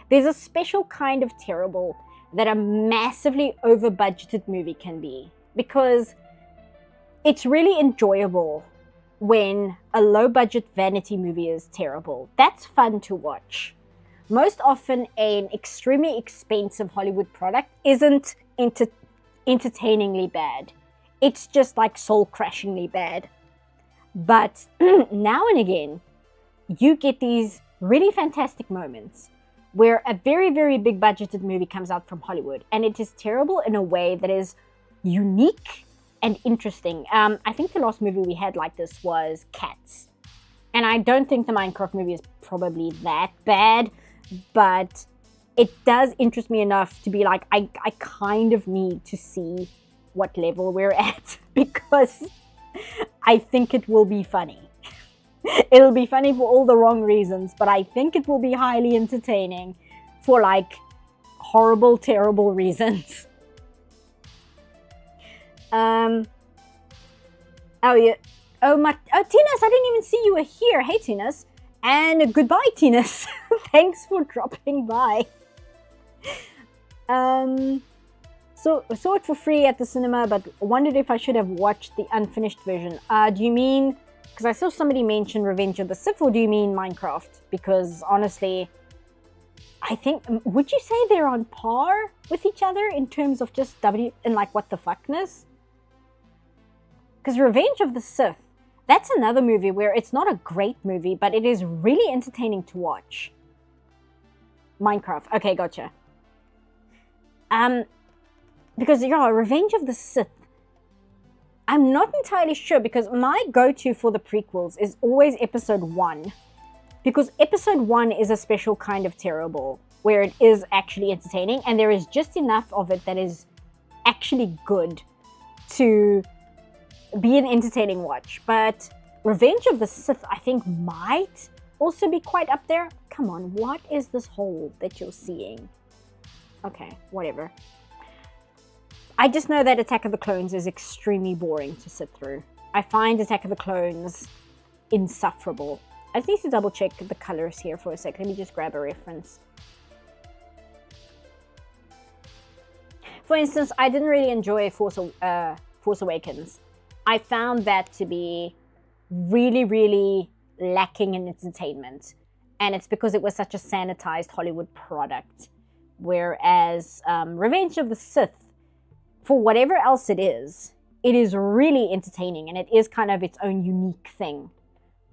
there's a special kind of terrible that a massively over-budgeted movie can be, because it's really enjoyable when a low-budget vanity movie is terrible. That's fun to watch. Most often, an extremely expensive Hollywood product isn't entertainingly bad. It's just like soul-crashingly bad. But now and again, you get these really fantastic moments where a very, very big budgeted movie comes out from Hollywood and it is terrible in a way that is unique and interesting. I think the last movie we had like this was Cats. And I don't think the Minecraft movie is probably that bad, but it does interest me enough to be like, I kind of need to see what level we're at, because I think it will be funny. It'll be funny for all the wrong reasons, but I think it will be highly entertaining for like horrible, terrible reasons. Oh yeah. Oh Tinas, I didn't even see you were here. Hey Tinas. And goodbye Tinas. Thanks for dropping by. So I saw it for free at the cinema, but wondered if I should have watched the unfinished version. Do you mean, because I saw somebody mention Revenge of the Sith, or do you mean Minecraft? Because honestly, I think, would you say they're on par with each other in terms of just and like what the fuckness? Because Revenge of the Sith, that's another movie where it's not a great movie, but it is really entertaining to watch. Minecraft, okay, gotcha. Because, Revenge of the Sith, I'm not entirely sure, because my go-to for the prequels is always episode 1. Because episode 1 is a special kind of terrible, where it is actually entertaining, and there is just enough of it that is actually good to be an entertaining watch. But Revenge of the Sith, I think, might also be quite up there. Come on, what is this hole that you're seeing? Okay, whatever. I just know that Attack of the Clones is extremely boring to sit through. I find Attack of the Clones insufferable. I just need to double check the colors here for a sec. Let me just grab a reference. For instance, I didn't really enjoy Force Awakens. I found that to be really, really lacking in entertainment. And it's because it was such a sanitized Hollywood product. Whereas Revenge of the Sith, for whatever else it is really entertaining, and it is kind of its own unique thing.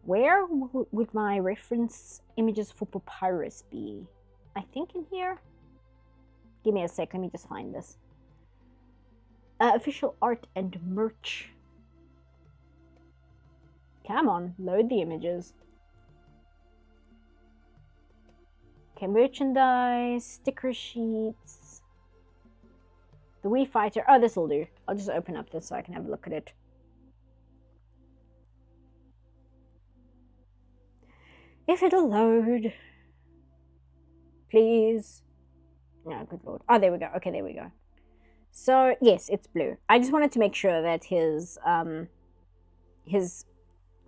Where would my reference images for Papyrus be? I think in here. Give me a sec, let me just find this. Official art and merch. Come on, load the images. Okay, merchandise, sticker sheets. The Wii Fighter. Oh, this will do. I'll just open up this so I can have a look at it. If it'll load. Please. No, good lord. Oh, there we go. Okay, there we go. So, yes, it's blue. I just wanted to make sure that his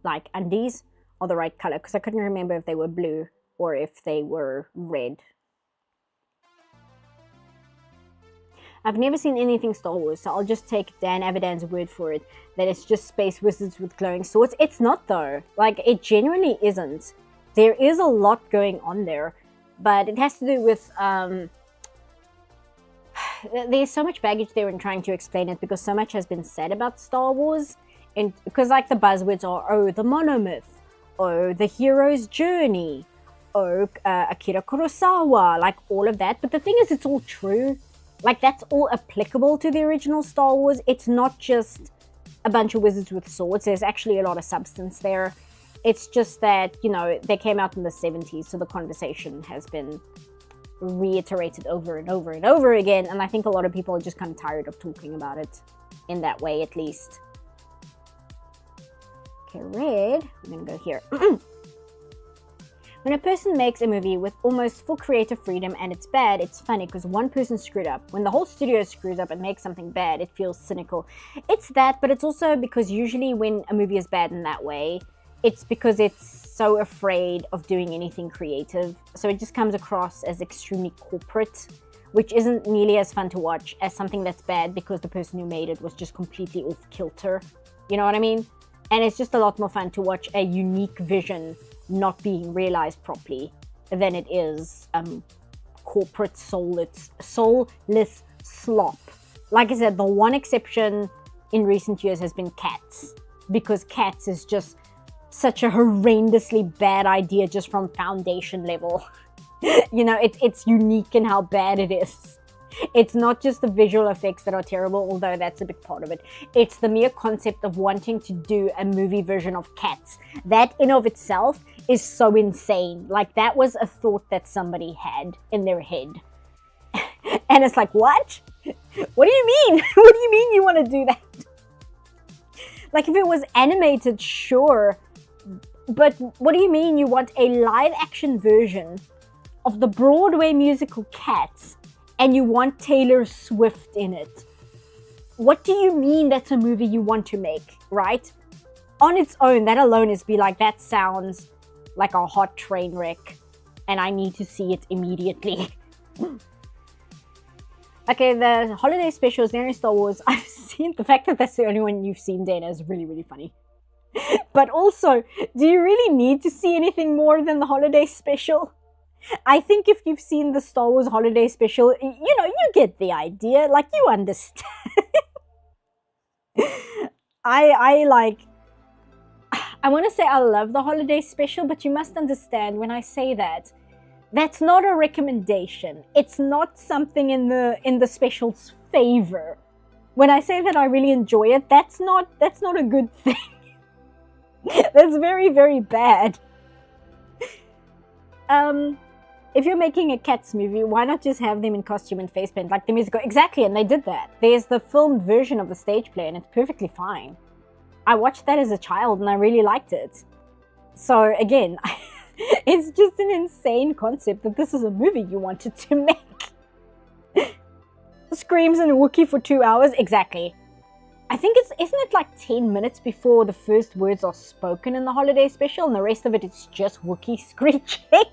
like, undies are the right color, because I couldn't remember if they were blue or if they were red. I've never seen anything Star Wars, so I'll just take Dan Avidan's word for it, that it's just space wizards with glowing swords. It's not, though. Like, it genuinely isn't. There is a lot going on there, but it has to do with, there's so much baggage there in trying to explain it, because so much has been said about Star Wars, and because, like, the buzzwords are, oh, the monomyth, oh, the hero's journey, oh, Akira Kurosawa, like, all of that. But the thing is, it's all true. Like, that's all applicable to the original Star Wars. It's not just a bunch of wizards with swords. There's actually a lot of substance there. It's just that, you know, they came out in the 70s, so the conversation has been reiterated over and over and over again, and I think a lot of people are just kind of tired of talking about it in that way, at least. Okay, red. I'm gonna go here. When a person makes a movie with almost full creative freedom and it's bad, it's funny because one person screwed up. When the whole studio screws up and makes something bad, it feels cynical. It's that, but it's also because usually when a movie is bad in that way, it's because it's so afraid of doing anything creative. So it just comes across as extremely corporate, which isn't nearly as fun to watch as something that's bad because the person who made it was just completely off kilter. You know what I mean? And it's just a lot more fun to watch a unique vision not being realized properly than it is corporate soulless slop. Like I said, the one exception in recent years has been Cats, because Cats is just such a horrendously bad idea just from foundation level. You know, it's unique in how bad it is. It's not just the visual effects that are terrible, although that's a big part of it. It's the mere concept of wanting to do a movie version of Cats. That in of itself is so insane. Like, that was a thought that somebody had in their head. And it's like, what? What do you mean? What do you mean you want to do that? Like, if it was animated, sure. But what do you mean you want a live action version of the Broadway musical Cats and you want Taylor Swift in it? What do you mean that's a movie you want to make, right? On its own, that alone is be like, that sounds like a hot train wreck and I need to see it immediately. Okay, the holiday special is the only Star Wars I've seen. The fact that that's the only one you've seen, Dana, is really, really funny. But also, do you really need to see anything more than the holiday special? I think if you've seen the Star Wars holiday special, you know, you get the idea. Like, you understand. I want to say I love the holiday special, but you must understand when I say that, that's not a recommendation. It's not something in the special's favor. When I say that I really enjoy it, that's not a good thing. That's very, very bad. If you're making a Cats movie, why not just have them in costume and face paint like the musical? Exactly, and they did that. There's the filmed version of the stage play, and it's perfectly fine. I watched that as a child, and I really liked it. So, again, it's just an insane concept that this is a movie you wanted to make. Screams in a Wookiee for 2 hours? Exactly. I think isn't it like 10 minutes before the first words are spoken in the holiday special, and the rest of it is just Wookiee screeching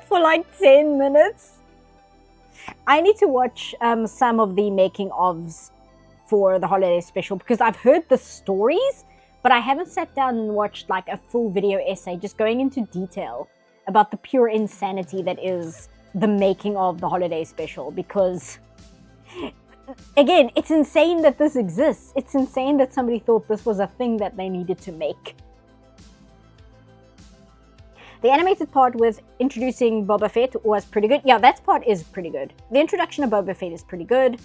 for like 10 minutes? I need to watch some of the making ofs for the holiday special, because I've heard the stories, but I haven't sat down and watched like a full video essay just going into detail about the pure insanity that is the making of the holiday special, because again, it's insane that this exists. It's insane that somebody thought this was a thing that they needed to make. The animated part with introducing Boba Fett was pretty good. Yeah, that part is pretty good. The introduction of Boba Fett is pretty good.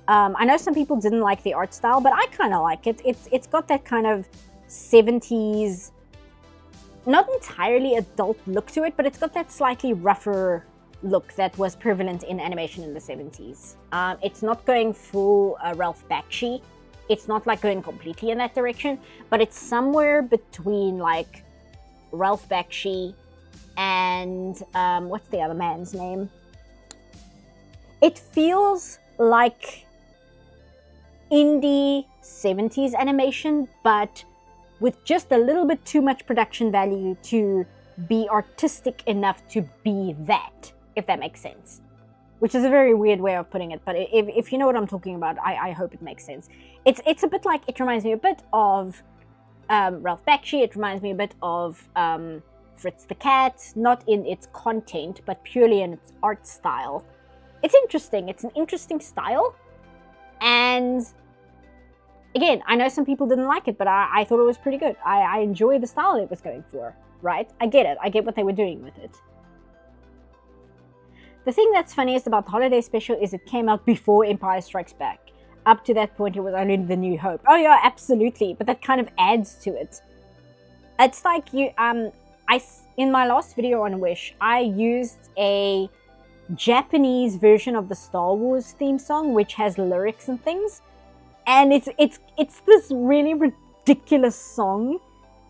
I know some people didn't like the art style, but I kind of like it. It's got that kind of 70s, not entirely adult look to it, but it's got that slightly rougher look that was prevalent in animation in the 70s. It's not going full Ralph Bakshi. It's not like going completely in that direction, but it's somewhere between like Ralph Bakshi and what's the other man's name? It feels like indie 70s animation, but with just a little bit too much production value to be artistic enough to be that, if that makes sense. Which is a very weird way of putting it, but if you know what I'm talking about, I hope it makes sense. It's a bit like, it reminds me a bit of Ralph Bakshi, it reminds me a bit of Fritz the Cat, not in its content, but purely in its art style. It's interesting, it's an interesting style, and again, I know some people didn't like it, but I thought it was pretty good. I enjoy the style it was going for, right? I get it, I get what they were doing with it. The thing that's funniest about the holiday special is it came out before Empire Strikes Back. Up to that point, it was only The New Hope. Oh yeah, absolutely, but that kind of adds to it. It's like you, in my last video on Wish, I used a Japanese version of the Star Wars theme song, which has lyrics and things, and it's this really ridiculous song,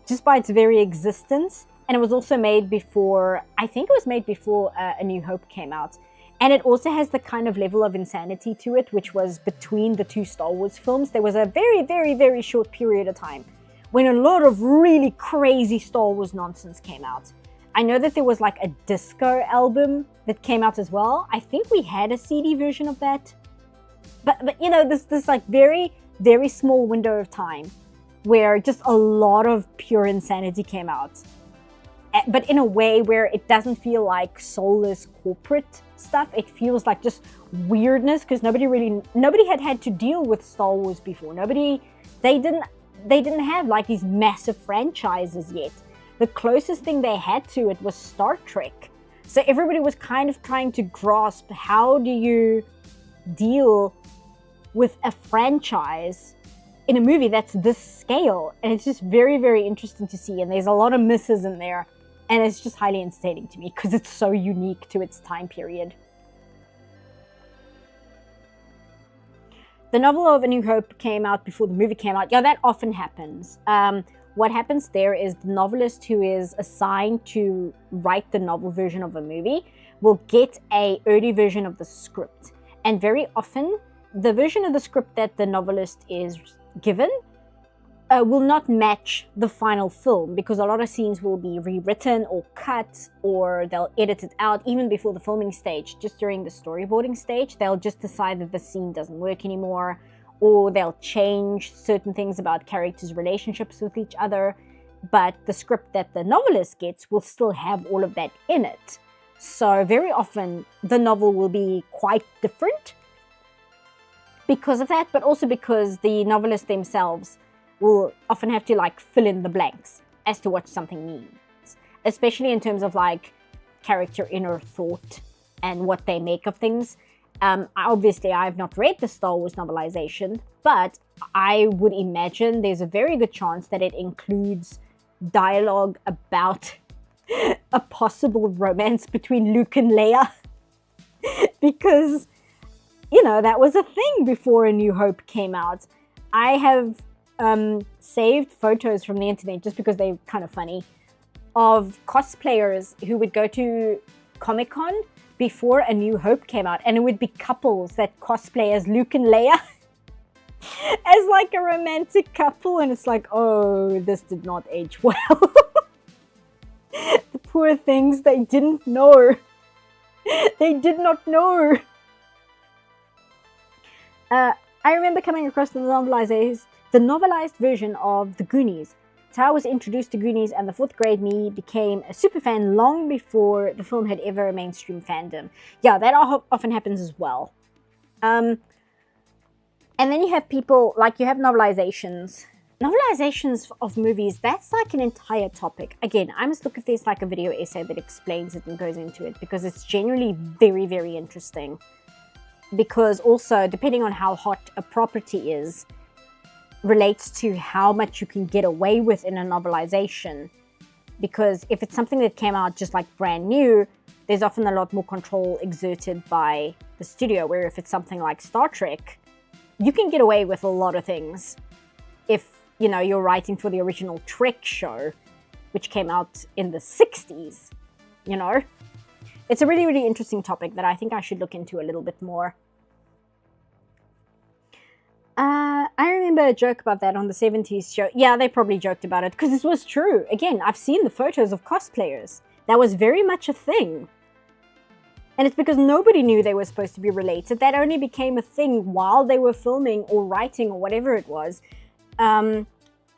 just by its very existence. And it was also made before, I think it was made before A New Hope came out. And it also has the kind of level of insanity to it, which was between the two Star Wars films. There was a very, very, very short period of time when a lot of really crazy Star Wars nonsense came out. I know that there was like a disco album that came out as well. I think we had a CD version of that. But you know, this like very, very small window of time where just a lot of pure insanity came out. But in a way where it doesn't feel like soulless corporate stuff. It feels like just weirdness, because nobody had to deal with Star Wars before. They didn't have like these massive franchises yet. The closest thing they had to it was Star Trek. So everybody was kind of trying to grasp, how do you deal with a franchise in a movie that's this scale? And it's just very, very interesting to see. And there's a lot of misses in there. And it's just highly entertaining to me because it's so unique to its time period. The novel of A New Hope came out before the movie came out. Yeah, that often happens. What happens there is the novelist who is assigned to write the novel version of a movie will get an early version of the script. And very often, the version of the script that the novelist is given will not match the final film, because a lot of scenes will be rewritten or cut, or they'll edit it out even before the filming stage. Just during the storyboarding stage, they'll just decide that the scene doesn't work anymore, or they'll change certain things about characters' relationships with each other. But the script that the novelist gets will still have all of that in it. So very often the novel will be quite different because of that, but also because the novelists themselves will often have to like fill in the blanks as to what something means, especially in terms of like character inner thought and what they make of things. Obviously, I've not read the Star Wars novelization, but I would imagine there's a very good chance that it includes dialogue about a possible romance between Luke and Leia. Because, you know, that was a thing before A New Hope came out. I have saved photos from the internet, just because they're kind of funny, of cosplayers who would go to Comic-Con before A New Hope came out, and it would be couples that cosplay as Luke and Leia as like a romantic couple, and it's like, oh, this did not age well. The poor things, they didn't know. They did not know. I remember coming across the novelized version of The Goonies. So I was introduced to Goonies, and the 4th grade me became a super fan long before the film had ever mainstream fandom. Yeah, that often happens as well. And then you have people, like you have novelizations. Novelizations of movies, that's like an entire topic. Again, I must look if there's like a video essay that explains it and goes into it, because it's generally very, very interesting. Because also, depending on how hot a property is, relates to how much you can get away with in a novelization. Because if it's something that came out just like brand new, there's often a lot more control exerted by the studio, where if it's something like Star Trek, you can get away with a lot of things if, you know, you're writing for the original Trek show, which came out in the 60s, you know? It's a really, really interesting topic that I think I should look into a little bit more. I remember a joke about that on the 70s show. Yeah, they probably joked about it, because it was true. Again, I've seen the photos of cosplayers. That was very much a thing. And it's because nobody knew they were supposed to be related. That only became a thing while they were filming or writing or whatever it was. A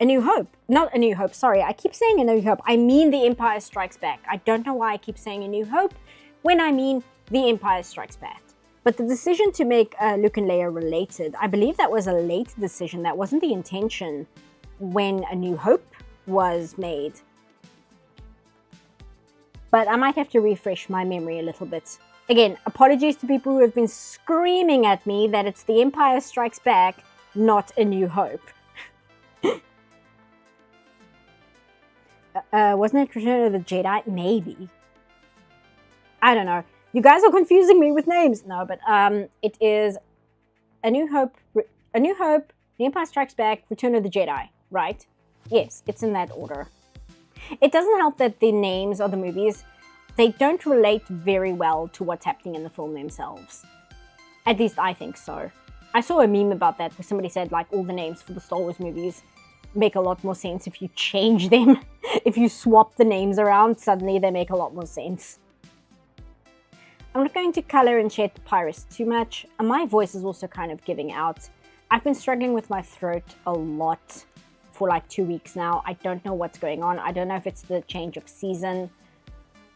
New Hope. Not A New Hope, sorry. I keep saying A New Hope. I mean The Empire Strikes Back. I don't know why I keep saying A New Hope when I mean The Empire Strikes Back. But the decision to make Luke and Leia related, I believe that was a late decision. That wasn't the intention when A New Hope was made. But I might have to refresh my memory a little bit. Again, apologies to people who have been screaming at me that it's The Empire Strikes Back, not A New Hope. Wasn't it Return of the Jedi? Maybe. I don't know. You guys are confusing me with names. No, but it is A New Hope, The Empire Strikes Back, Return of the Jedi, right? Yes, it's in that order. It doesn't help that the names of the movies, they don't relate very well to what's happening in the film themselves. At least I think so. I saw a meme about that where somebody said like all the names for the Star Wars movies make a lot more sense if you change them. If you swap the names around, suddenly they make a lot more sense. I'm not going to color and shed Papyrus too much. And my voice is also kind of giving out. I've been struggling with my throat a lot for like 2 weeks now. I don't know what's going on. I don't know if it's the change of season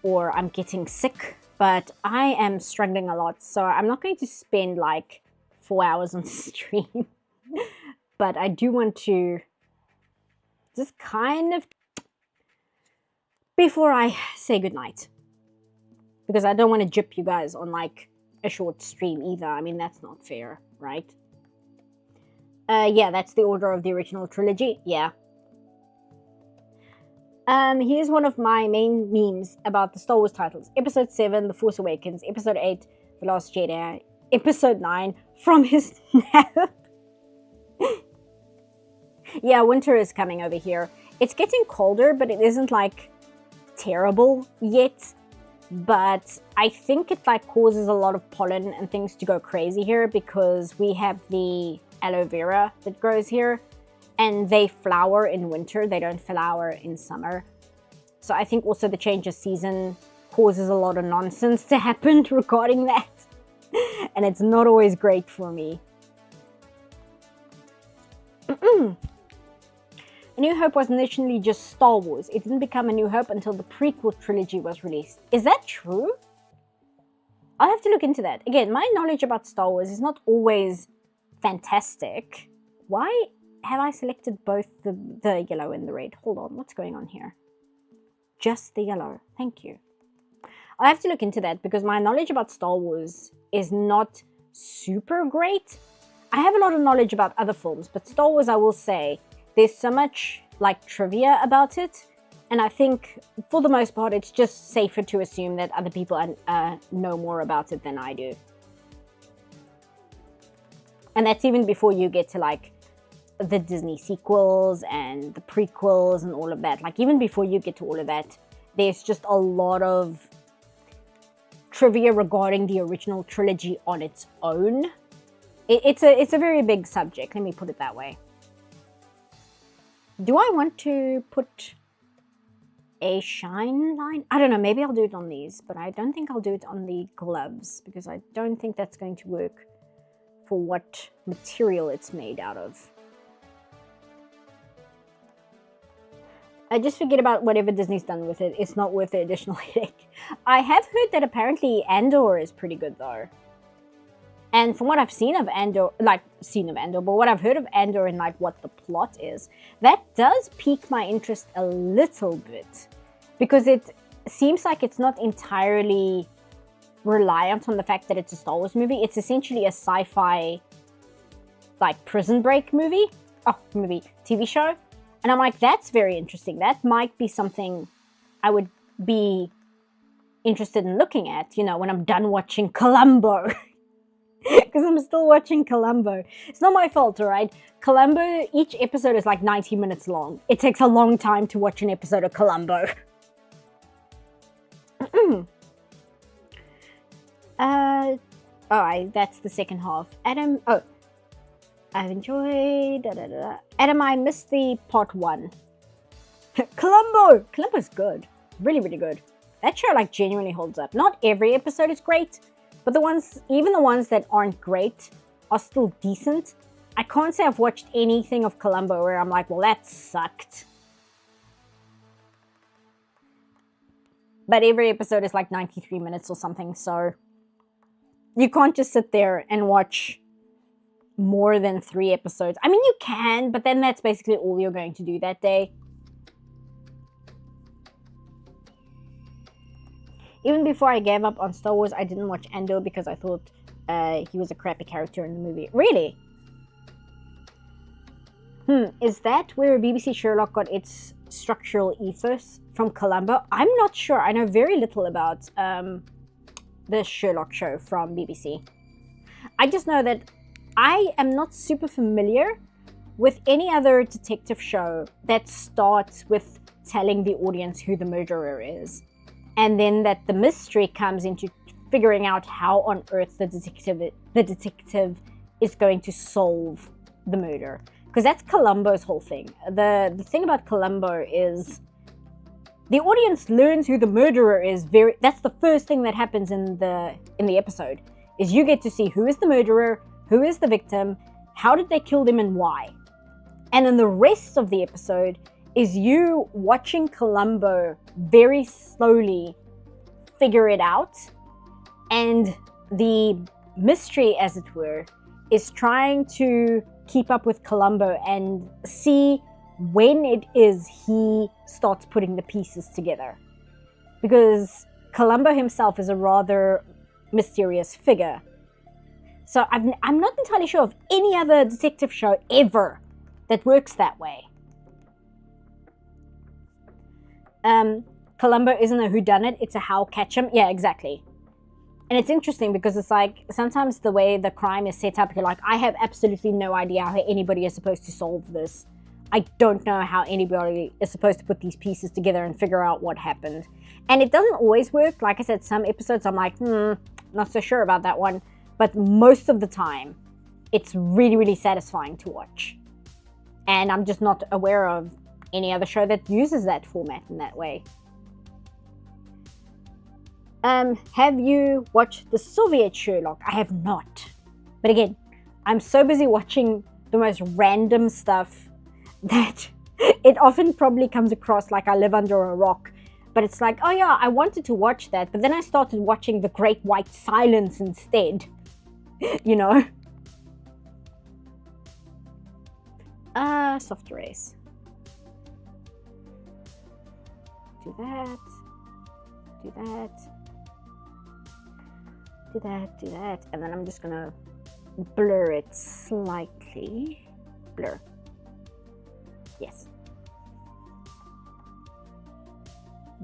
or I'm getting sick, but I am struggling a lot. So I'm not going to spend like 4 hours on stream. But I do want to just kind of, before I say goodnight, because I don't want to gyp you guys on like a short stream either. I mean, that's not fair, right? Yeah, that's the order of the original trilogy. Yeah. Here's one of my main memes about the Star Wars titles. Episode 7, The Force Awakens. Episode 8, The Last Jedi. Episode 9, From His Nap. Yeah, winter is coming over here. It's getting colder, but it isn't like terrible yet. But I think it like causes a lot of pollen and things to go crazy here because we have the aloe vera that grows here and they flower in winter. They don't flower in summer. So I think also the change of season causes a lot of nonsense to happen regarding that. And it's not always great for me. A New Hope was initially just Star Wars. It didn't become A New Hope until the prequel trilogy was released. Is that true? I'll have to look into that. Again, my knowledge about Star Wars is not always fantastic. Why have I selected both the yellow and the red? Hold on, what's going on here? Just the yellow. Thank you. I'll have to look into that because my knowledge about Star Wars is not super great. I have a lot of knowledge about other films, but Star Wars, I will say, there's so much like trivia about it, and I think for the most part it's just safer to assume that other people know more about it than I do. And that's even before you get to like the Disney sequels and the prequels and all of that. Like even before you get to all of that, there's just a lot of trivia regarding the original trilogy on its own. It's a very big subject, let me put it that way. Do I want to put a shine line? I don't know, maybe I'll do it on these, but I don't think I'll do it on the gloves because I don't think that's going to work for what material it's made out of. I just forget about whatever Disney's done with it. It's not worth the additional headache. I have heard that apparently Andor is pretty good though. And from what I've seen of Andor, but what I've heard of Andor and like what the plot is, that does pique my interest a little bit, because it seems like it's not entirely reliant on the fact that it's a Star Wars movie. It's essentially a sci-fi, like Prison Break TV show. And I'm like, that's very interesting. That might be something I would be interested in looking at, when I'm done watching Columbo. Because I'm still watching Columbo. It's not my fault, all right? Columbo, each episode is like 90 minutes long. It takes a long time to watch an episode of Columbo. That's the second half. Adam, I've enjoyed, Adam, I missed the part 1. Columbo's good. Really, really good. That show, like, genuinely holds up. Not every episode is great, but even the ones that aren't great are still decent. I can't say I've watched anything of Columbo where I'm like, well, that sucked. But every episode is like 93 minutes or something, so you can't just sit there and watch more than 3 episodes. I mean, you can, but then that's basically all you're going to do that day. Even before I gave up on Star Wars, I didn't watch Andor because I thought he was a crappy character in the movie. Really? Is that where BBC Sherlock got its structural ethos from Columbo? I'm not sure. I know very little about the Sherlock show from BBC. I just know that I am not super familiar with any other detective show that starts with telling the audience who the murderer is. And then that the mystery comes into figuring out how on earth the detective is going to solve the murder. Because that's Columbo's whole thing. The thing about Columbo is the audience learns who the murderer is. That's the first thing that happens in the episode, is you get to see who is the murderer, who is the victim, how did they kill them, and why. And then the rest of the episode is you watching Columbo very slowly figure it out, and the mystery, as it were, is trying to keep up with Columbo and see when it is he starts putting the pieces together. Because Columbo himself is a rather mysterious figure. So I'm not entirely sure of any other detective show ever that works that way. Columbo isn't a whodunit, it's a how catch 'em. Yeah, exactly. And it's interesting because it's like, sometimes the way the crime is set up, you're like, I have absolutely no idea how anybody is supposed to solve this. I don't know how anybody is supposed to put these pieces together and figure out what happened. And it doesn't always work. Like I said, some episodes I'm like, not so sure about that one. But most of the time, it's really, really satisfying to watch. And I'm just not aware of any other show that uses that format in that way. Have you watched the Soviet Sherlock? I have not. But again, I'm so busy watching the most random stuff that it often probably comes across like I live under a rock. But it's like, oh yeah, I wanted to watch that, but then I started watching The Great White Silence instead. You know? Soft erase. Do that. Do that. Do that, do that. And then I'm just gonna blur it slightly. Blur. Yes.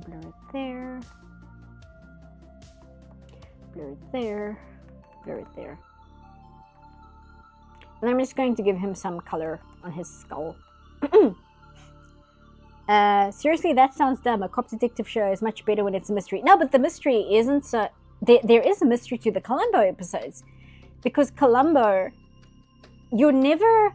Blur it there. Blur it there. Blur it there. And I'm just going to give him some color on his skull. Seriously, that sounds dumb. A cop detective show is much better when it's a mystery. No, but the mystery isn't so... There is a mystery to the Columbo episodes. Because Columbo, you're never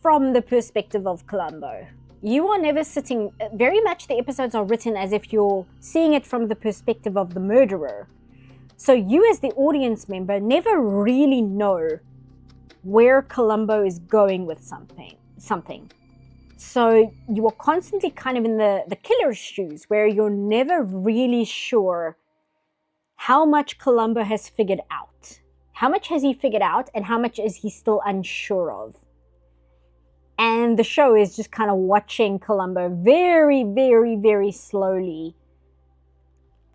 from the perspective of Columbo. You are never sitting... Very much the episodes are written as if you're seeing it from the perspective of the murderer. So you as the audience member never really know where Columbo is going with something. So you are constantly kind of in the killer's shoes, where you're never really sure how much Columbo has figured out, How much has he figured out and how much is he still unsure of? And the show is just kind of watching Columbo very, very, very slowly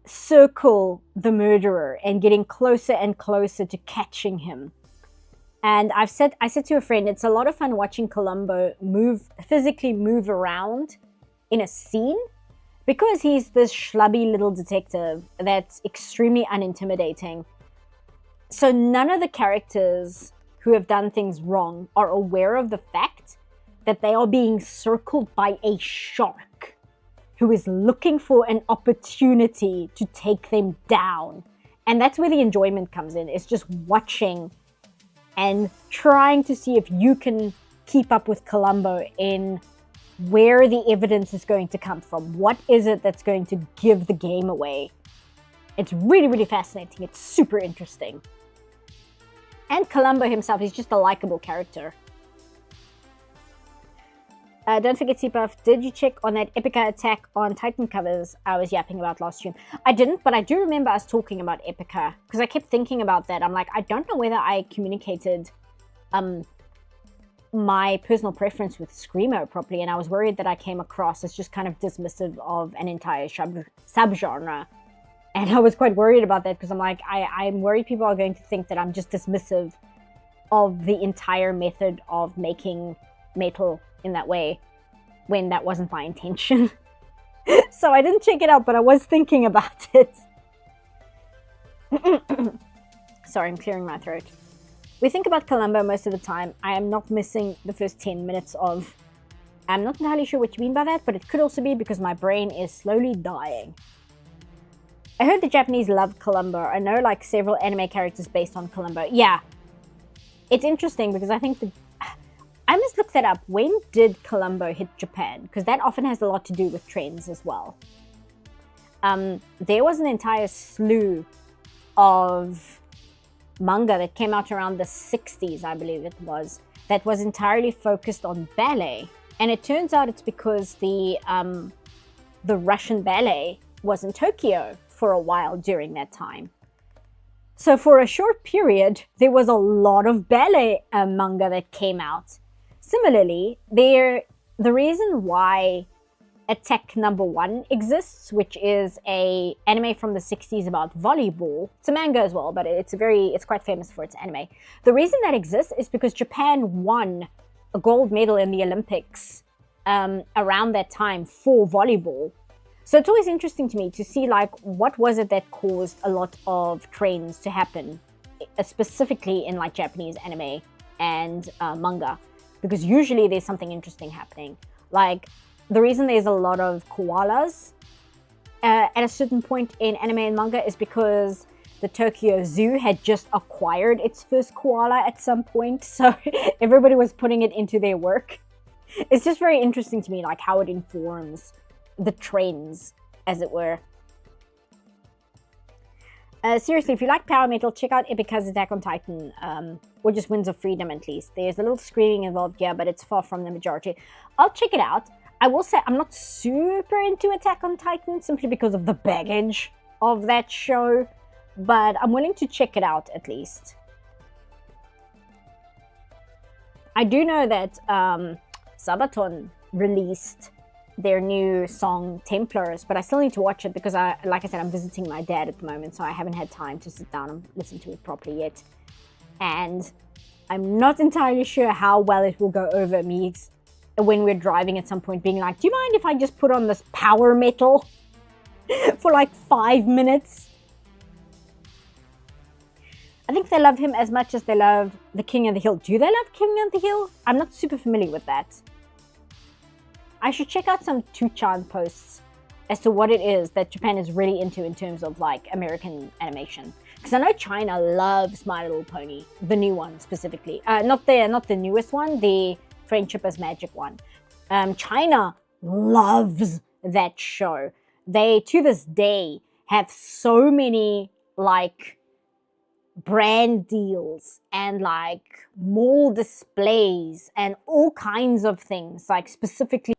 circle the murderer and getting closer and closer to catching him. And I said to a friend, it's a lot of fun watching Columbo physically move around in a scene, because he's this schlubby little detective that's extremely unintimidating. So none of the characters who have done things wrong are aware of the fact that they are being circled by a shark who is looking for an opportunity to take them down. And that's where the enjoyment comes in. It's just watching and trying to see if you can keep up with Columbo in where the evidence is going to come from. What is it that's going to give the game away? It's really, really fascinating. It's super interesting. And Columbo himself, he's just a likable character. Don't forget, CPuff, did you check on that Epica Attack on Titan covers I was yapping about last stream? I didn't, but I do remember us talking about Epica, because I kept thinking about that. I'm like, I don't know whether I communicated my personal preference with Screamo properly, and I was worried that I came across as just kind of dismissive of an entire subgenre. And I was quite worried about that, because I'm like, I'm worried people are going to think that I'm just dismissive of the entire method of making metal in that way, when that wasn't my intention. So I didn't check it out, but I was thinking about it. Sorry, I'm clearing my throat. We think about Columbo most of the time. I am not missing the first 10 minutes of... I'm not entirely sure what you mean by that, but it could also be because my brain is slowly dying. I heard the Japanese love Columbo. I know like several anime characters based on Columbo. Yeah. It's interesting because I think I must look that up. When did Columbo hit Japan? Because that often has a lot to do with trends as well. There was an entire slew of manga that came out around the 60s, I believe it was, that was entirely focused on ballet. And it turns out it's because the Russian ballet was in Tokyo for a while during that time. So for a short period, there was a lot of ballet manga that came out. Similarly, the reason why Attack Number 1 exists, which is a anime from the 60s about volleyball. It's a manga as well, but it's quite famous for its anime. The reason that exists is because Japan won a gold medal in the Olympics around that time for volleyball. So it's always interesting to me to see like what was it that caused a lot of trends to happen, specifically in like Japanese anime and manga, because usually there's something interesting happening. Like the reason there's a lot of koalas at a certain point in anime and manga is because the Tokyo Zoo had just acquired its first koala at some point, so everybody was putting it into their work. It's just very interesting to me, like how it informs the trends, as it were. Seriously, if you like power metal, check out Epica's Attack on Titan, or just Winds of Freedom at least. There's a little screaming involved here, but it's far from the majority. I'll check it out. I will say I'm not super into Attack on Titan, simply because of the baggage of that show, but I'm willing to check it out at least. I do know that Sabaton released their new song Templars, but I still need to watch it because like I said, I'm visiting my dad at the moment, so I haven't had time to sit down and listen to it properly yet. And I'm not entirely sure how well it will go over me when we're driving at some point, being like, do you mind if I just put on this power metal for like 5 minutes? I think they love him as much as they love the King of the Hill. Do they love King of the Hill? I'm not super familiar with that. I should check out some 2chan posts as to what it is that Japan is really into in terms of like American animation. Because I know China loves My Little Pony, the new one specifically. Not the newest one, the Friendship as Magic one. China loves that show. They, to this day, have so many like brand deals and like mall displays and all kinds of things, like specifically.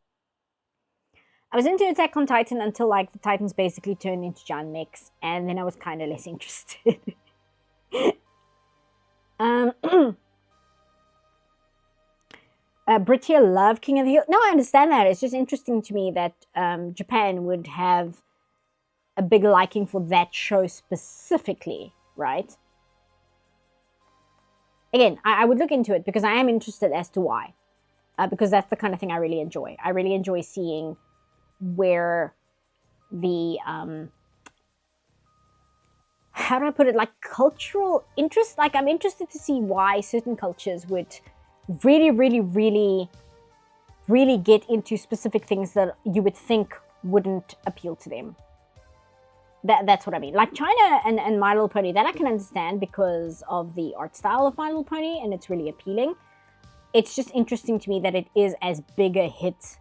I was into Attack on Titan until like the Titans basically turned into giant mechs, and then I was kind of less interested. Britia love King of the Hill. No, I understand that. It's just interesting to me that Japan would have a big liking for that show specifically, right? Again, I would look into it because I am interested as to why. Because that's the kind of thing I really enjoy. I really enjoy seeing where the, how do I put it, like cultural interest? Like I'm interested to see why certain cultures would really, really, really, really get into specific things that you would think wouldn't appeal to them. That's what I mean. Like China and My Little Pony, that I can understand because of the art style of My Little Pony, and it's really appealing. It's just interesting to me that it is as big a hit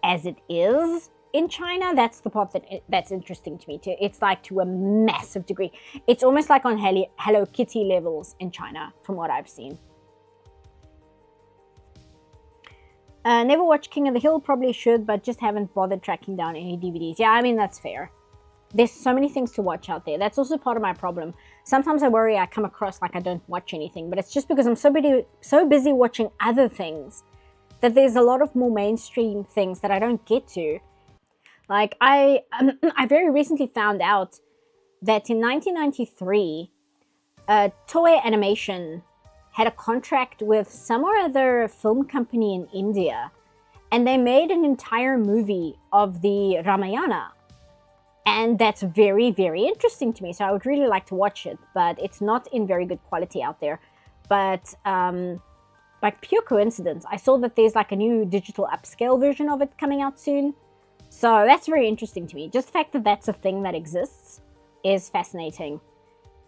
as it is in China. That's the part that's interesting to me too. It's like to a massive degree. It's almost like on Hello Kitty levels in China, from what I've seen. Never watched King of the Hill, probably should, but just haven't bothered tracking down any DVDs. Yeah, I mean, that's fair. There's so many things to watch out there. That's also part of my problem. Sometimes I worry I come across like I don't watch anything, but it's just because I'm so busy watching other things that there's a lot of more mainstream things that I don't get to. Like, I very recently found out that in 1993, Toei Animation had a contract with some or other film company in India, and they made an entire movie of the Ramayana. And that's very, very interesting to me. So I would really like to watch it, but it's not in very good quality out there. But like pure coincidence, I saw that there's like a new digital upscale version of it coming out soon. So that's very interesting to me. Just the fact that that's a thing that exists is fascinating.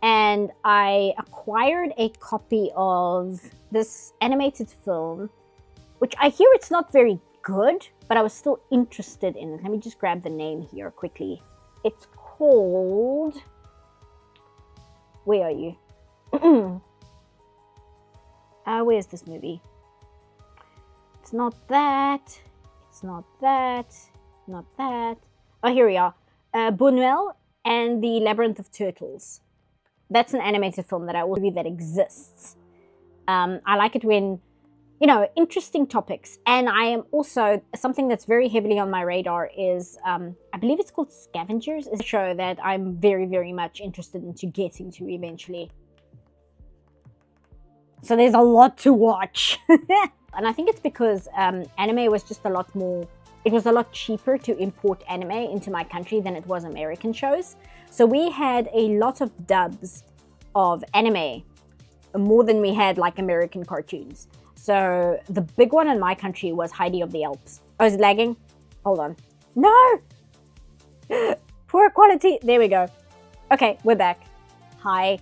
And I acquired a copy of this animated film, which I hear it's not very good, but I was still interested in it. Let me just grab the name here quickly. It's called... Where are you? Where's this movie? It's not that. It's not that. Not that. Oh, here we are. Buñuel and the Labyrinth of Turtles. That's an animated film that that exists. I like it when, you know, interesting topics. And I am also, something that's very heavily on my radar is, I believe it's called Scavengers. It's a show that I'm very, very much interested into getting to eventually. So there's a lot to watch. And I think it's because anime was just a lot more, it was a lot cheaper to import anime into my country than it was American shows. So we had a lot of dubs of anime, more than we had like American cartoons. So the big one in my country was Heidi of the Alps. Oh, is it lagging? Hold on. No! Poor quality. There we go. Okay, we're back. Hi.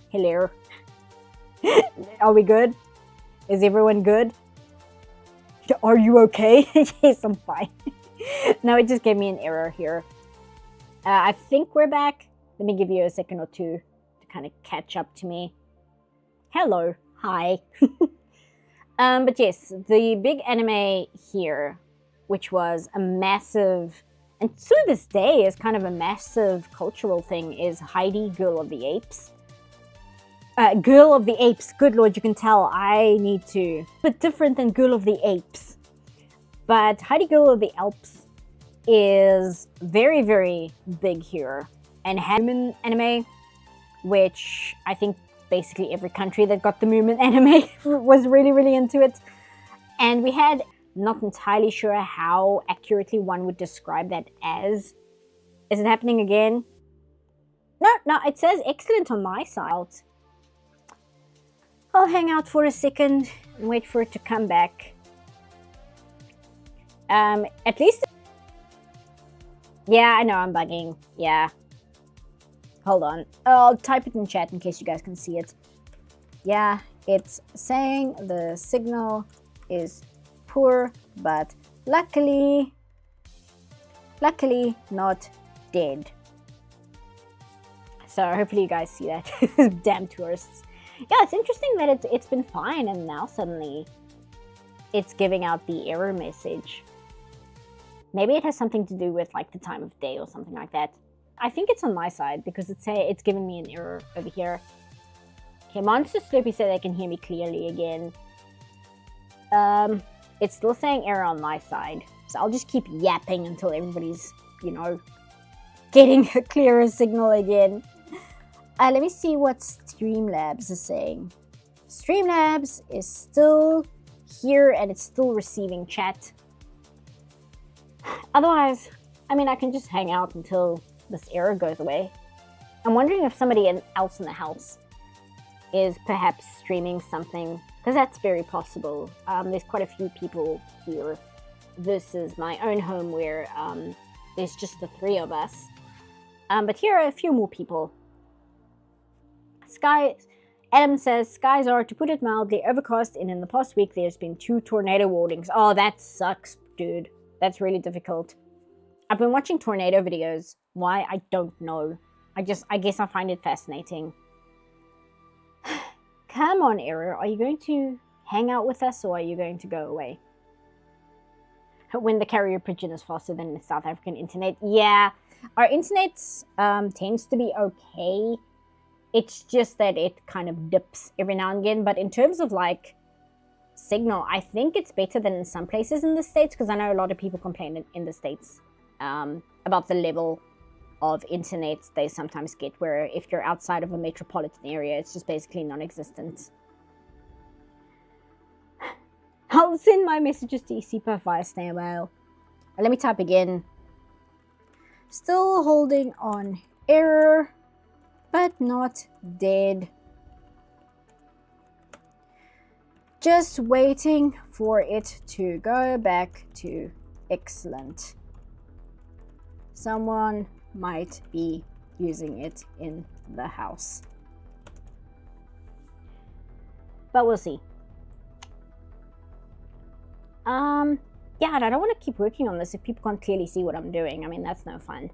Hello. Are we good? Is everyone good? Are you okay? Yes, I'm fine. No, it just gave me an error here. I think we're back. Let me give you a second or two to kind of catch up to me. Hello. Hi. But yes, the big anime here, which was a massive, and to this day is kind of a massive cultural thing, is Heidi, Girl of the Apes. Girl of the Apes, good lord, you can tell I need to. But different than Girl of the Apes. But Heidi, Girl of the Alps is very, very big here. And human anime, which I think basically every country that got the movement anime was really, really into it. And we had, not entirely sure how accurately one would describe that as. Is it happening again? No, it says excellent on my side. I'll hang out for a second and wait for it to come back. At least... Yeah, I know I'm bugging. Yeah. Hold on. I'll type it in chat in case you guys can see it. Yeah, it's saying the signal is poor, but luckily not dead. So hopefully you guys see that. Damn tourists. Yeah, it's interesting that it's been fine and now suddenly it's giving out the error message. Maybe it has something to do with like the time of day or something like that. I think it's on my side because it's giving me an error over here. Okay, Monster Slurpee said they can hear me clearly again. It's still saying error on my side. So I'll just keep yapping until everybody's, you know, getting a clearer signal again. Let me see what Streamlabs is saying. Streamlabs is still here and it's still receiving chat. Otherwise, I mean, I can just hang out until this error goes away. I'm wondering if somebody else in the house is perhaps streaming something, because that's very possible. There's quite a few people here versus my own home where there's just the 3 of us. But here are a few more people. Adam says, skies are, to put it mildly, overcast, and in the past week there's been 2 tornado warnings. Oh, that sucks, dude. That's really difficult. I've been watching tornado videos. Why? I don't know. I guess I find it fascinating. Come on, Error. Are you going to hang out with us or are you going to go away? When the carrier pigeon is faster than the South African internet. Yeah, our internet tends to be okay. It's just that it kind of dips every now and again. But in terms of like signal, I think it's better than in some places in the States, because I know a lot of people complain in the States about the level of internet they sometimes get, where if you're outside of a metropolitan area, it's just basically non-existent. I'll send my messages to ECPA via snail mail. Let me type again. Still holding on error, but not dead. Just waiting for it to go back to excellent. Someone might be using it in the house. But we'll see. Yeah, I don't want to keep working on this if people can't clearly see what I'm doing. I mean, that's no fun.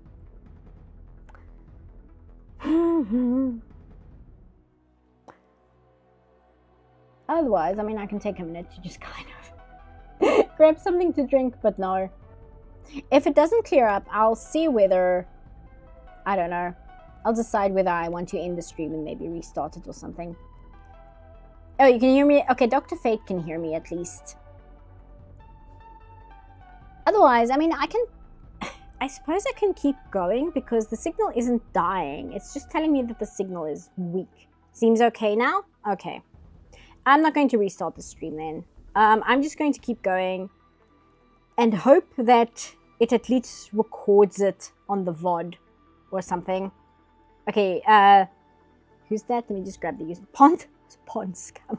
Otherwise, I mean, I can take a minute to just kind of grab something to drink, but no. If it doesn't clear up, I'll see whether, I don't know, I'll decide whether I want to end the stream and maybe restart it or something. Oh, you can hear me? Okay, Dr. Fate can hear me at least. Otherwise, I mean, I suppose I can keep going because the signal isn't dying. It's just telling me that the signal is weak. Seems okay now? Okay. I'm not going to restart the stream then. I'm just going to keep going and hope that it at least records it on the VOD or something. Okay, who's that? Let me just grab the user. Pond Scum.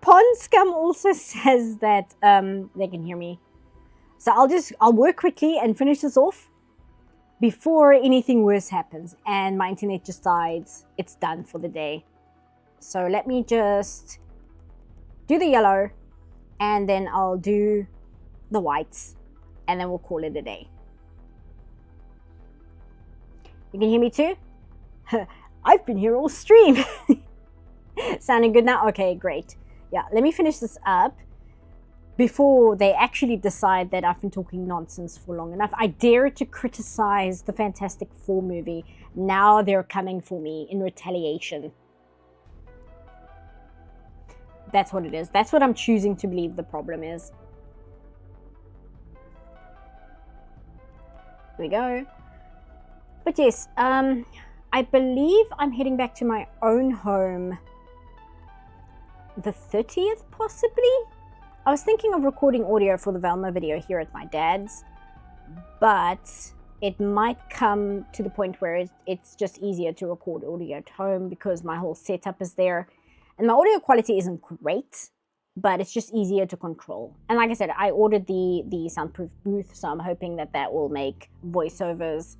Pond Scum also says that they can hear me. So I'll work quickly and finish this off before anything worse happens and my internet just dies. It's done for the day. So let me just do the yellow and then I'll do the whites and then we'll call it a day. You can hear me too? I've been here all stream. Sounding good now? Okay, great. Yeah, let me finish this up before they actually decide that I've been talking nonsense for long enough. I dare to criticize the Fantastic Four movie. Now they're coming for me in retaliation. That's what it is. That's what I'm choosing to believe the problem is. Here we go. But yes, I believe I'm heading back to my own home the 30th, possibly? I was thinking of recording audio for the Velma video here at my dad's, but it might come to the point where it's just easier to record audio at home because my whole setup is there. And my audio quality isn't great, but it's just easier to control. And like I said, I ordered the soundproof booth, so I'm hoping that that will make voiceovers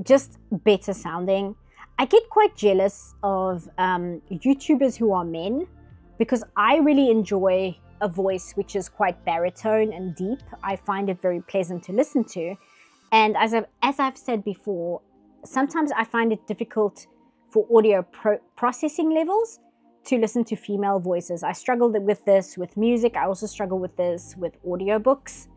just better sounding. I get quite jealous of YouTubers who are men because I really enjoy a voice which is quite baritone and deep. I find it very pleasant to listen to. And as I've said before, sometimes I find it difficult for audio processing levels to listen to female voices. I struggle with this with music. I also struggle with this with audiobooks.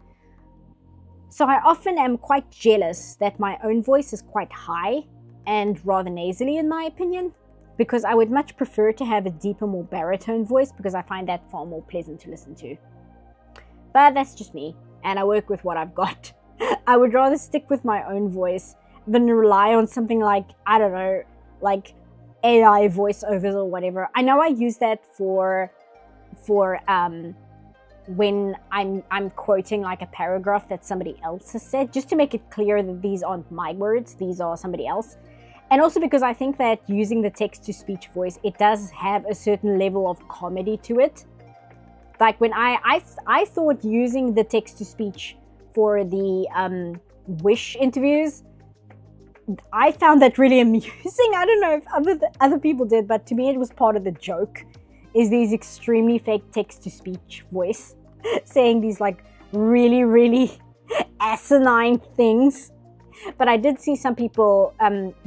So I often am quite jealous that my own voice is quite high and rather nasally in my opinion, because I would much prefer to have a deeper, more baritone voice because I find that far more pleasant to listen to. But that's just me, and I work with what I've got. I would rather stick with my own voice than rely on something like, I don't know, like AI voiceovers or whatever. I know I use that for when I'm quoting like a paragraph that somebody else has said, just to make it clear that these aren't my words, these are somebody else. And also because I think that using the text-to-speech voice, it does have a certain level of comedy to it. Like when I thought using the text-to-speech for the Wish interviews, I found that really amusing. I don't know if other people did, but to me it was part of the joke, is these extremely fake text-to-speech voice saying these like really, really asinine things. But I did see some people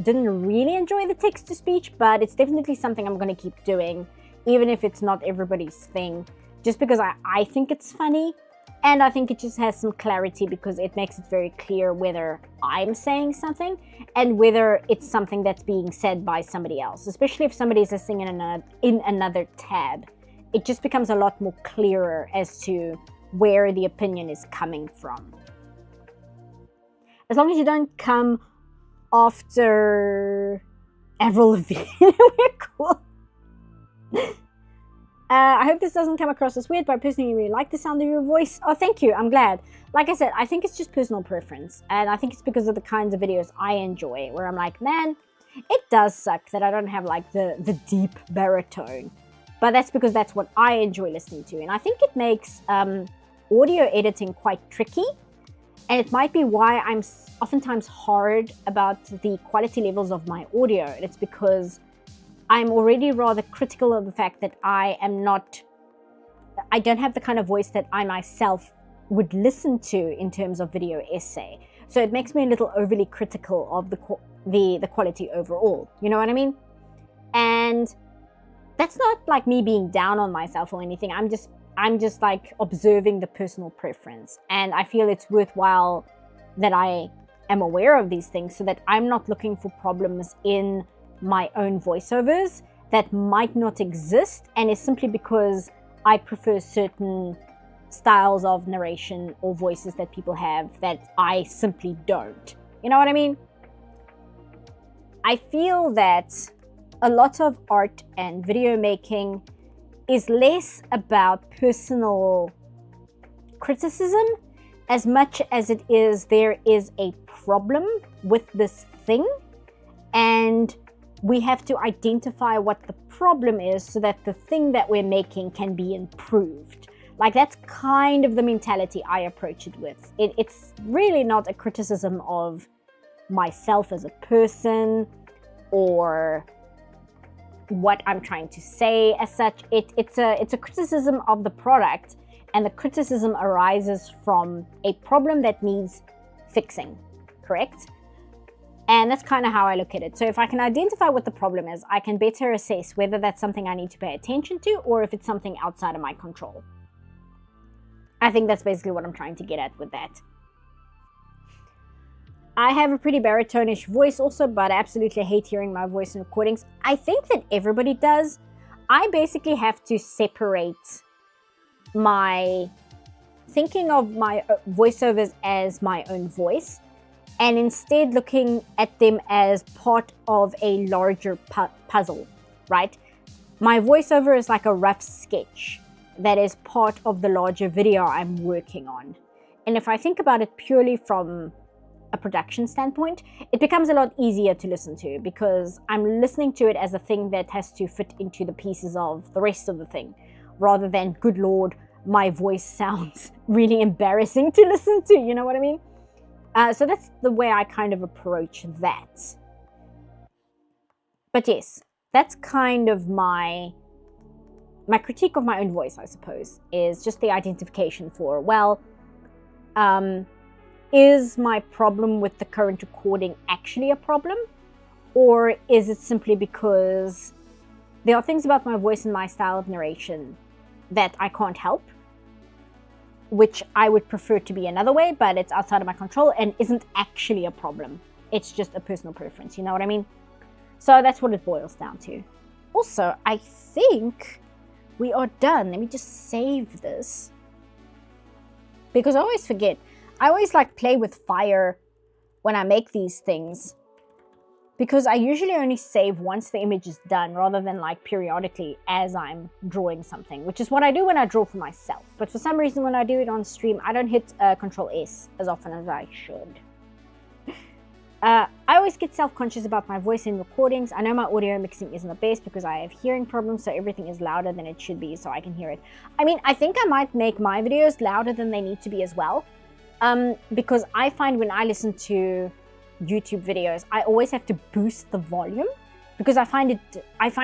didn't really enjoy the text-to-speech, but it's definitely something I'm going to keep doing, even if it's not everybody's thing, just because I think it's funny, and I think it just has some clarity because it makes it very clear whether I'm saying something and whether it's something that's being said by somebody else, especially if somebody's listening in another tab. It just becomes a lot more clearer as to where the opinion is coming from. As long as you don't come after Avril Lavigne, we're cool. I hope this doesn't come across as weird, but I personally really like the sound of your voice. Oh, thank you. I'm glad. Like I said, I think it's just personal preference. And I think it's because of the kinds of videos I enjoy, where I'm like, man, it does suck that I don't have like the deep baritone. But that's because that's what I enjoy listening to. And I think it makes audio editing quite tricky. And it might be why I'm oftentimes hard about the quality levels of my audio. And it's because I'm already rather critical of the fact that I don't have the kind of voice that I myself would listen to in terms of video essay. So it makes me a little overly critical of the quality overall. You know what I mean? And that's not like me being down on myself or anything. I'm just like observing the personal preference. And I feel it's worthwhile that I am aware of these things so that I'm not looking for problems in my own voiceovers that might not exist, and it's simply because I prefer certain styles of narration or voices that people have that I simply don't. You know what I mean? I feel that a lot of art and video making is less about personal criticism as much as it is there is a problem with this thing, and we have to identify what the problem is so that the thing that we're making can be improved. Like, that's kind of the mentality I approach it with. It's really not a criticism of myself as a person or what I'm trying to say as such. It's a criticism of the product, and the criticism arises from a problem that needs fixing, correct? And that's kind of how I look at it. So if I can identify what the problem is, I can better assess whether that's something I need to pay attention to or if it's something outside of my control. I think that's basically what I'm trying to get at with that. I have a pretty baritone-ish voice also, but I absolutely hate hearing my voice in recordings. I think that everybody does. I basically have to separate my thinking of my voiceovers as my own voice, and instead looking at them as part of a larger puzzle, right? My voiceover is like a rough sketch that is part of the larger video I'm working on. And if I think about it purely from a production standpoint, it becomes a lot easier to listen to because I'm listening to it as a thing that has to fit into the pieces of the rest of the thing, rather than, good Lord, my voice sounds really embarrassing to listen to, you know what I mean? So that's the way I kind of approach that. But yes, that's kind of my critique of my own voice, I suppose, is just the identification for, well, is my problem with the current recording actually a problem? Or is it simply because there are things about my voice and my style of narration that I can't help, which I would prefer to be another way, but it's outside of my control and isn't actually a problem. It's just a personal preference, you know what I mean? So that's what it boils down to. Also, I think we are done. Let me just save this. Because I always forget. I always like play with fire when I make these things. Because I usually only save once the image is done rather than like periodically as I'm drawing something, which is what I do when I draw for myself. But for some reason when I do it on stream, I don't hit Control S as often as I should. I always get self-conscious about my voice in recordings. I know my audio mixing isn't the best because I have hearing problems, so everything is louder than it should be so I can hear it. I mean, I think I might make my videos louder than they need to be as well. Because I find when I listen to YouTube videos, I always have to boost the volume because I find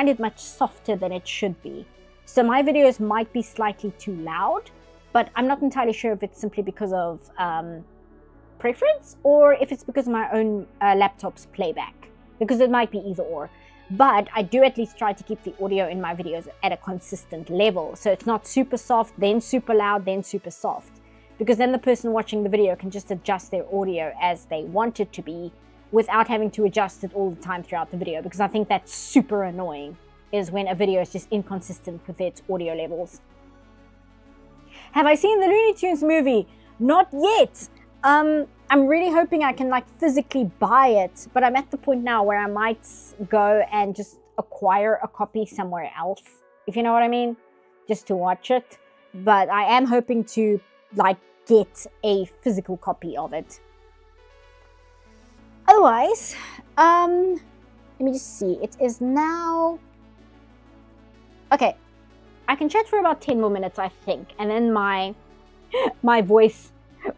it much softer than it should be. So my videos might be slightly too loud, but I'm not entirely sure if it's simply because of preference or if it's because of my own laptop's playback, because it might be either or. But I do at least try to keep the audio in my videos at a consistent level, so it's not super soft, then super loud, then super soft, because then the person watching the video can just adjust their audio as they want it to be without having to adjust it all the time throughout the video, because I think that's super annoying, is when a video is just inconsistent with its audio levels. Have I seen the Looney Tunes movie? Not yet. I'm really hoping I can like physically buy it, but I'm at the point now where I might go and just acquire a copy somewhere else, if you know what I mean, just to watch it. But I am hoping to like get a physical copy of it. Otherwise, let me just see. It is now... Okay, I can chat for about 10 more minutes, I think, and then my voice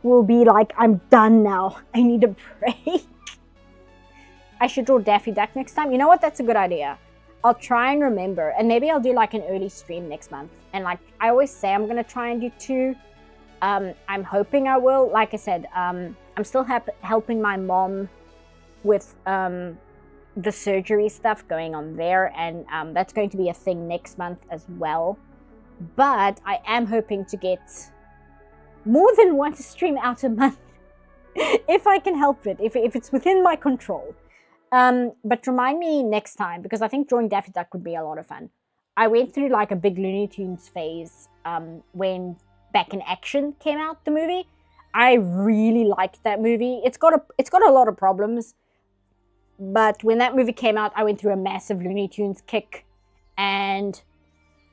will be like, I'm done now. I need a break. I should draw Daffy Duck next time. You know what? That's a good idea. I'll try and remember, and maybe I'll do like an early stream next month. And like I always say, I'm gonna try and do 2. I'm hoping I will. Like I said, I'm still helping my mom with the surgery stuff going on there, and that's going to be a thing next month as well. But I am hoping to get more than one stream out a month if I can help it, if it's within my control. But remind me next time, because I think drawing Daffy Duck would be a lot of fun. I went through like a big Looney Tunes phase when Back in Action came out, the movie. I really liked that movie. It's got a lot of problems, but when that movie came out, I went through a massive Looney Tunes kick, and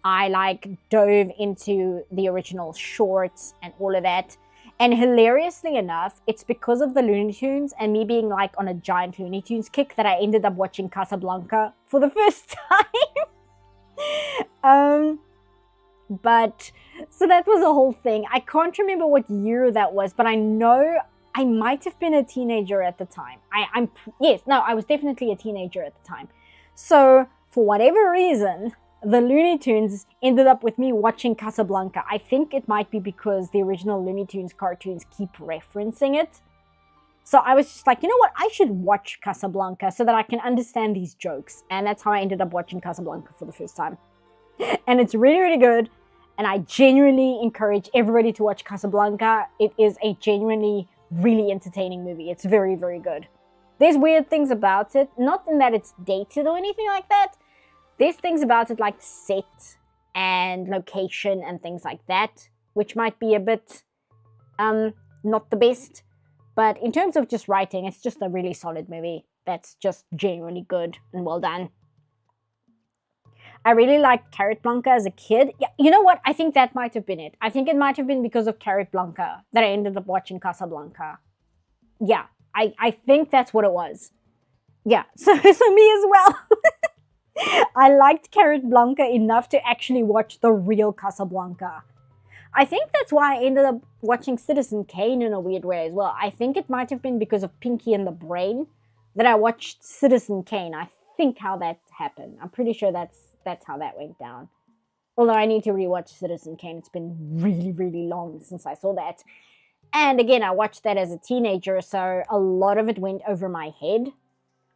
I like dove into the original shorts and all of that. And hilariously enough, it's because of the Looney Tunes and me being like on a giant Looney Tunes kick that I ended up watching Casablanca for the first time. But so that was a whole thing. I can't remember what year that was, but I know I might have been a teenager at the time. I was definitely a teenager at the time. So for whatever reason, the Looney Tunes ended up with me watching Casablanca. I think it might be because the original Looney Tunes cartoons keep referencing it. So I was just like, you know what? I should watch Casablanca so that I can understand these jokes. And that's how I ended up watching Casablanca for the first time. And it's really, really good. And I genuinely encourage everybody to watch Casablanca. It is a genuinely really entertaining movie. It's very, very good. There's weird things about it. Not in that it's dated or anything like that. There's things about it like set and location and things like that, which might be a bit not the best. But in terms of just writing, it's just a really solid movie that's just genuinely good and well done. I really liked Carrot Blanca as a kid. Yeah, you know what? I think that might have been it. I think it might have been because of Carrot Blanca that I ended up watching Casablanca. Yeah, I think that's what it was. Yeah, so me as well. I liked Carrot Blanca enough to actually watch the real Casablanca. I think that's why I ended up watching Citizen Kane in a weird way as well. I think it might have been because of Pinky and the Brain that I watched Citizen Kane. I think how that happened. I'm pretty sure that's how that went down. Although I need to rewatch Citizen Kane. It's been really, really long since I saw that. And again, I watched that as a teenager, so a lot of it went over my head.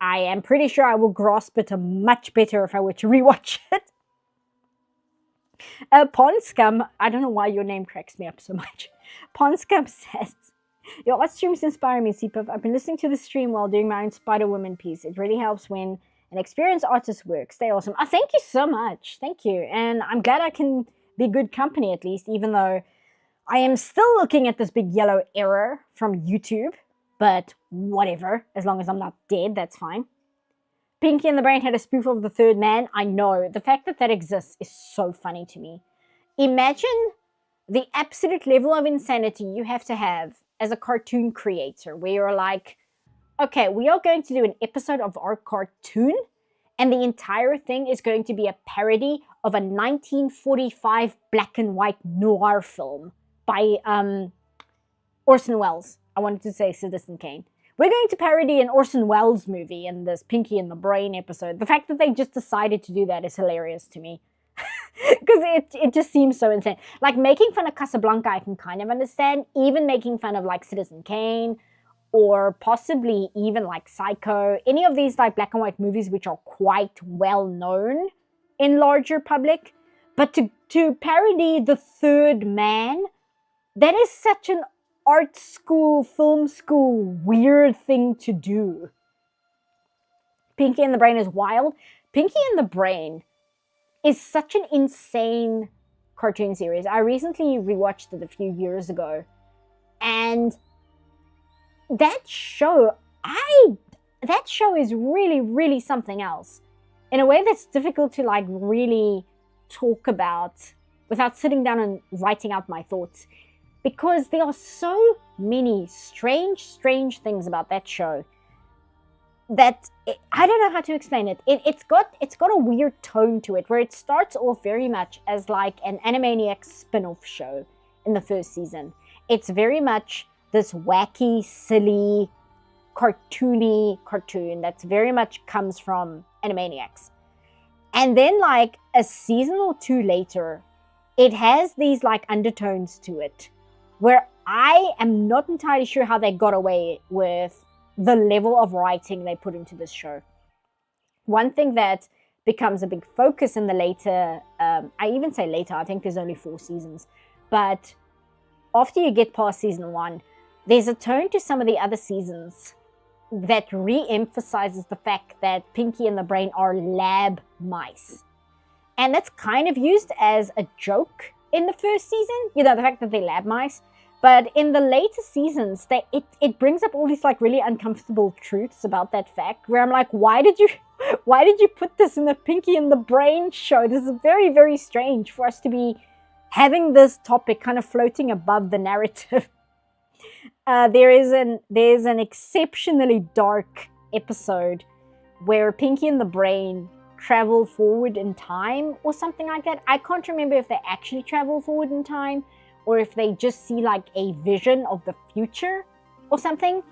I am pretty sure I will grasp it much better if I were to rewatch it. Pond Scum, I don't know why your name cracks me up so much. Pond Scum says, your art streams inspire me, CPUF. I've been listening to the stream while doing my own Spider-Woman piece. It really helps when and experienced artists' works. They're awesome. Oh, thank you so much. Thank you. And I'm glad I can be good company at least, even though I am still looking at this big yellow error from YouTube. But whatever, as long as I'm not dead, that's fine. Pinky and the Brain had a spoof of The Third Man. I know. The fact that that exists is so funny to me. Imagine the absolute level of insanity you have to have as a cartoon creator, where you're like, okay, we are going to do an episode of our cartoon, and the entire thing is going to be a parody of a 1945 black and white noir film by Orson Welles. I wanted to say Citizen Kane. We're going to parody an Orson Welles movie in this Pinky and the Brain episode. The fact that they just decided to do that is hilarious to me. Because it just seems so insane. Like, making fun of Casablanca, I can kind of understand. Even making fun of, like, Citizen Kane, or possibly even, like, Psycho. Any of these, like, black and white movies which are quite well known in larger public. But to parody The Third Man, that is such an art school, film school, weird thing to do. Pinky and the Brain is wild. Pinky and the Brain is such an insane cartoon series. I recently rewatched it a few years ago, and that show is really, really something else in a way that's difficult to like really talk about without sitting down and writing out my thoughts, because there are so many strange things about that show that I don't know how to explain it. It's got a weird tone to it, where it starts off very much as like an Animaniacs spin-off show in the first season. It's very much this wacky, silly, cartoony cartoon that's very much comes from Animaniacs. And then like a season or two later, it has these like undertones to it, where I am not entirely sure how they got away with the level of writing they put into this show. One thing that becomes a big focus in the later, I even say later, I think there's only 4 seasons, but after you get past season 1, there's a tone to some of the other seasons that re-emphasizes the fact that Pinky and the Brain are lab mice. And that's kind of used as a joke in the first season, you know, the fact that they're lab mice. But in the later seasons, it brings up all these like really uncomfortable truths about that fact, where I'm like, why did you put this in the Pinky and the Brain show? This is very, very strange for us to be having this topic kind of floating above the narrative. There's an exceptionally dark episode where Pinky and the Brain travel forward in time or something like that. I can't remember if they actually travel forward in time, or if they just see like a vision of the future or something.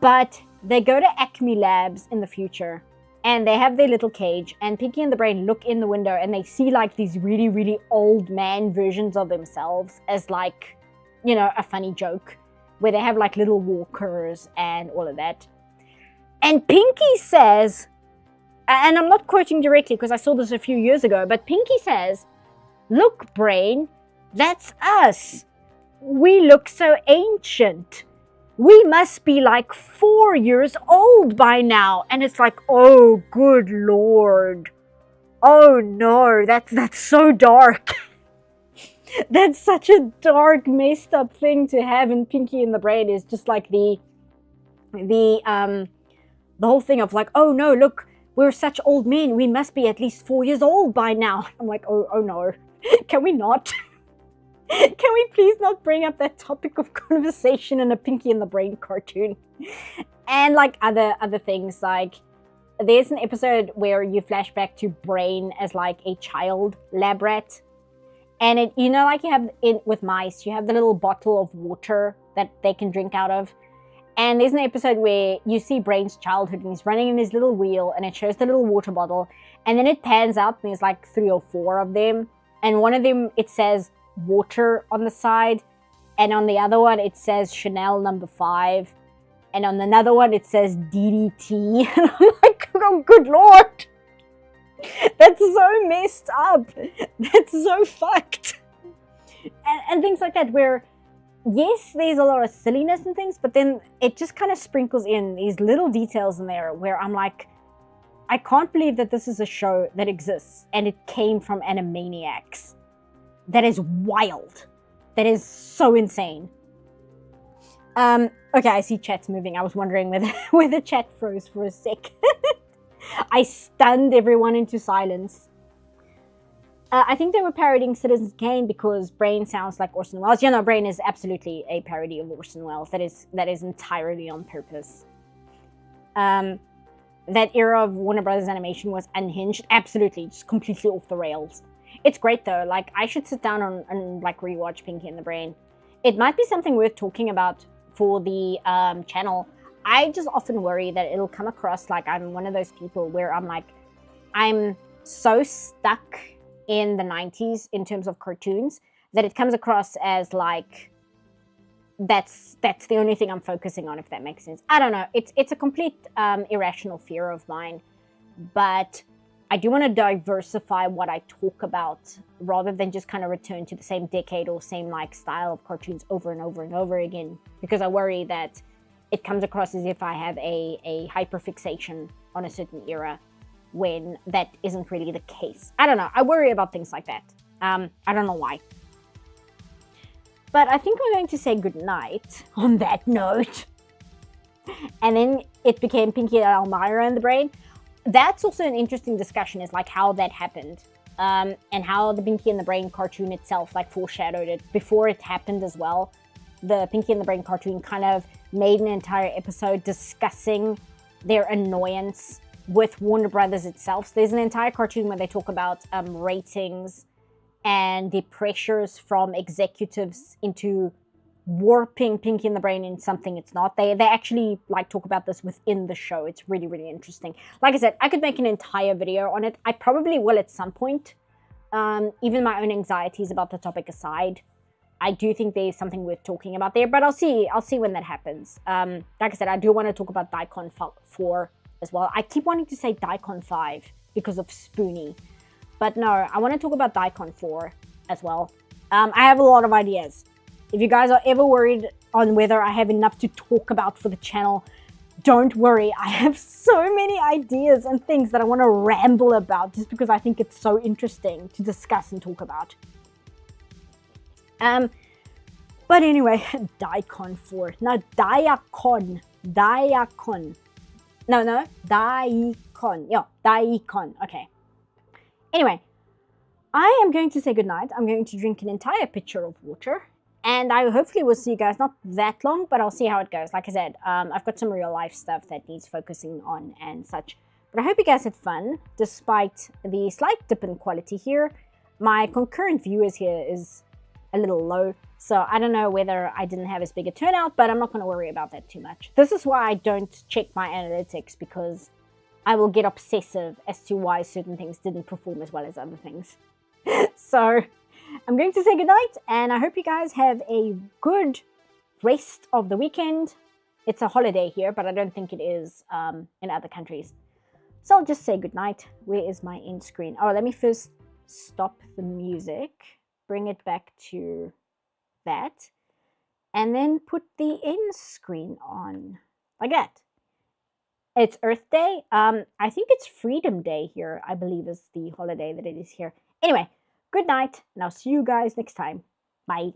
But they go to Acme Labs in the future, and they have their little cage, and Pinky and the Brain look in the window and they see like these really, really old man versions of themselves as like, you know, a funny joke, where they have like little walkers and all of that. And Pinky says, and I'm not quoting directly because I saw this a few years ago, but Pinky says, "Look, Brain, that's us. We look so ancient. We must be like 4 years old by now." And it's like, oh, good Lord. Oh no, that's so dark. That's such a dark, messed up thing to have in Pinky and the Brain, is just like the whole thing of like, oh no, look, we're such old men. We must be at least 4 years old by now. I'm like, oh no. Can we not? Can we please not bring up that topic of conversation in a Pinky and the Brain cartoon? And like other things, like there's an episode where you flash back to Brain as like a child lab rat. And it, you know, like you have with mice, you have the little bottle of water that they can drink out of. And there's an episode where you see Brain's childhood, and he's running in his little wheel, and it shows the little water bottle. And then it pans out, and there's like 3 or 4 of them. And one of them, it says water on the side, and on the other one it says Chanel number 5, and on another one it says DDT. And I'm like, oh good Lord, that's so messed up, that's so fucked. And things like that, where yes, there's a lot of silliness and things, but then it just kind of sprinkles in these little details in there where I'm like, I can't believe that this is a show that exists and it came from Animaniacs. That is wild. That is so insane. Okay, I see chat's moving. I was wondering whether the chat froze for a sec. I stunned everyone into silence. I think they were parodying Citizen Kane because Brain sounds like Orson Welles. Yeah, no, Brain is absolutely a parody of Orson Welles. That is entirely on purpose. That era of Warner Brothers animation was unhinged. Absolutely, just completely off the rails. It's great though. Like, I should sit down and like rewatch Pinky and the Brain. It might be something worth talking about for the channel. I just often worry that it'll come across like I'm one of those people where I'm so stuck in the 90s in terms of cartoons that it comes across as like that's the only thing I'm focusing on, if that makes sense. I don't know. It's a complete irrational fear of mine, but I do want to diversify what I talk about rather than just kind of return to the same decade or same like style of cartoons over and over and over again, because I worry that it comes across as if I have a hyperfixation on a certain era when that isn't really the case. I don't know. I worry about things like that. I don't know why. But I think we're going to say goodnight on that note. And then it became Pinky and Elmira and the Brain. That's also an interesting discussion, is like how that happened. And how the Pinky and the Brain cartoon itself like foreshadowed it before it happened as well. The Pinky and the Brain cartoon kind of made an entire episode discussing their annoyance with Warner Brothers itself. So there's an entire cartoon where they talk about ratings and the pressures from executives into warping Pinky and the Brain in something it's not. They actually like talk about this within the show. It's really, really interesting. Like I said, I could make an entire video on it. I probably will at some point. Even my own anxieties about the topic aside, I do think there's something worth talking about there, but I'll see when that happens. Like I said, I do want to talk about Daikon 4 as well. I keep wanting to say Daikon 5 because of Spoonie, but no, I want to talk about Daikon 4 as well. I have a lot of ideas. If you guys are ever worried on whether I have enough to talk about for the channel, don't worry. I have so many ideas and things that I want to ramble about just because I think it's so interesting to discuss and talk about. But anyway, Daikon 4. No, Daikon. No, Daikon. Yeah, Daikon. Okay. Anyway, I am going to say goodnight. I'm going to drink an entire pitcher of water. And I hopefully will see you guys not that long, but I'll see how it goes. Like I said, I've got some real life stuff that needs focusing on and such. But I hope you guys had fun, despite the slight dip in quality here. My concurrent viewers here is a little low, so I don't know whether I didn't have as big a turnout, but I'm not going to worry about that too much. This is why I don't check my analytics, because I will get obsessive as to why certain things didn't perform as well as other things. So I'm going to say goodnight, and I hope you guys have a good rest of the weekend. It's a holiday here, but I don't think it is in other countries. So I'll just say goodnight. Where is my end screen? Oh, let me first stop the music, bring it back to that, and then put the end screen on, like that. It's Earth Day. I think it's Freedom Day here, I believe is the holiday that it is here. Anyway, good night, and I'll see you guys next time. Bye.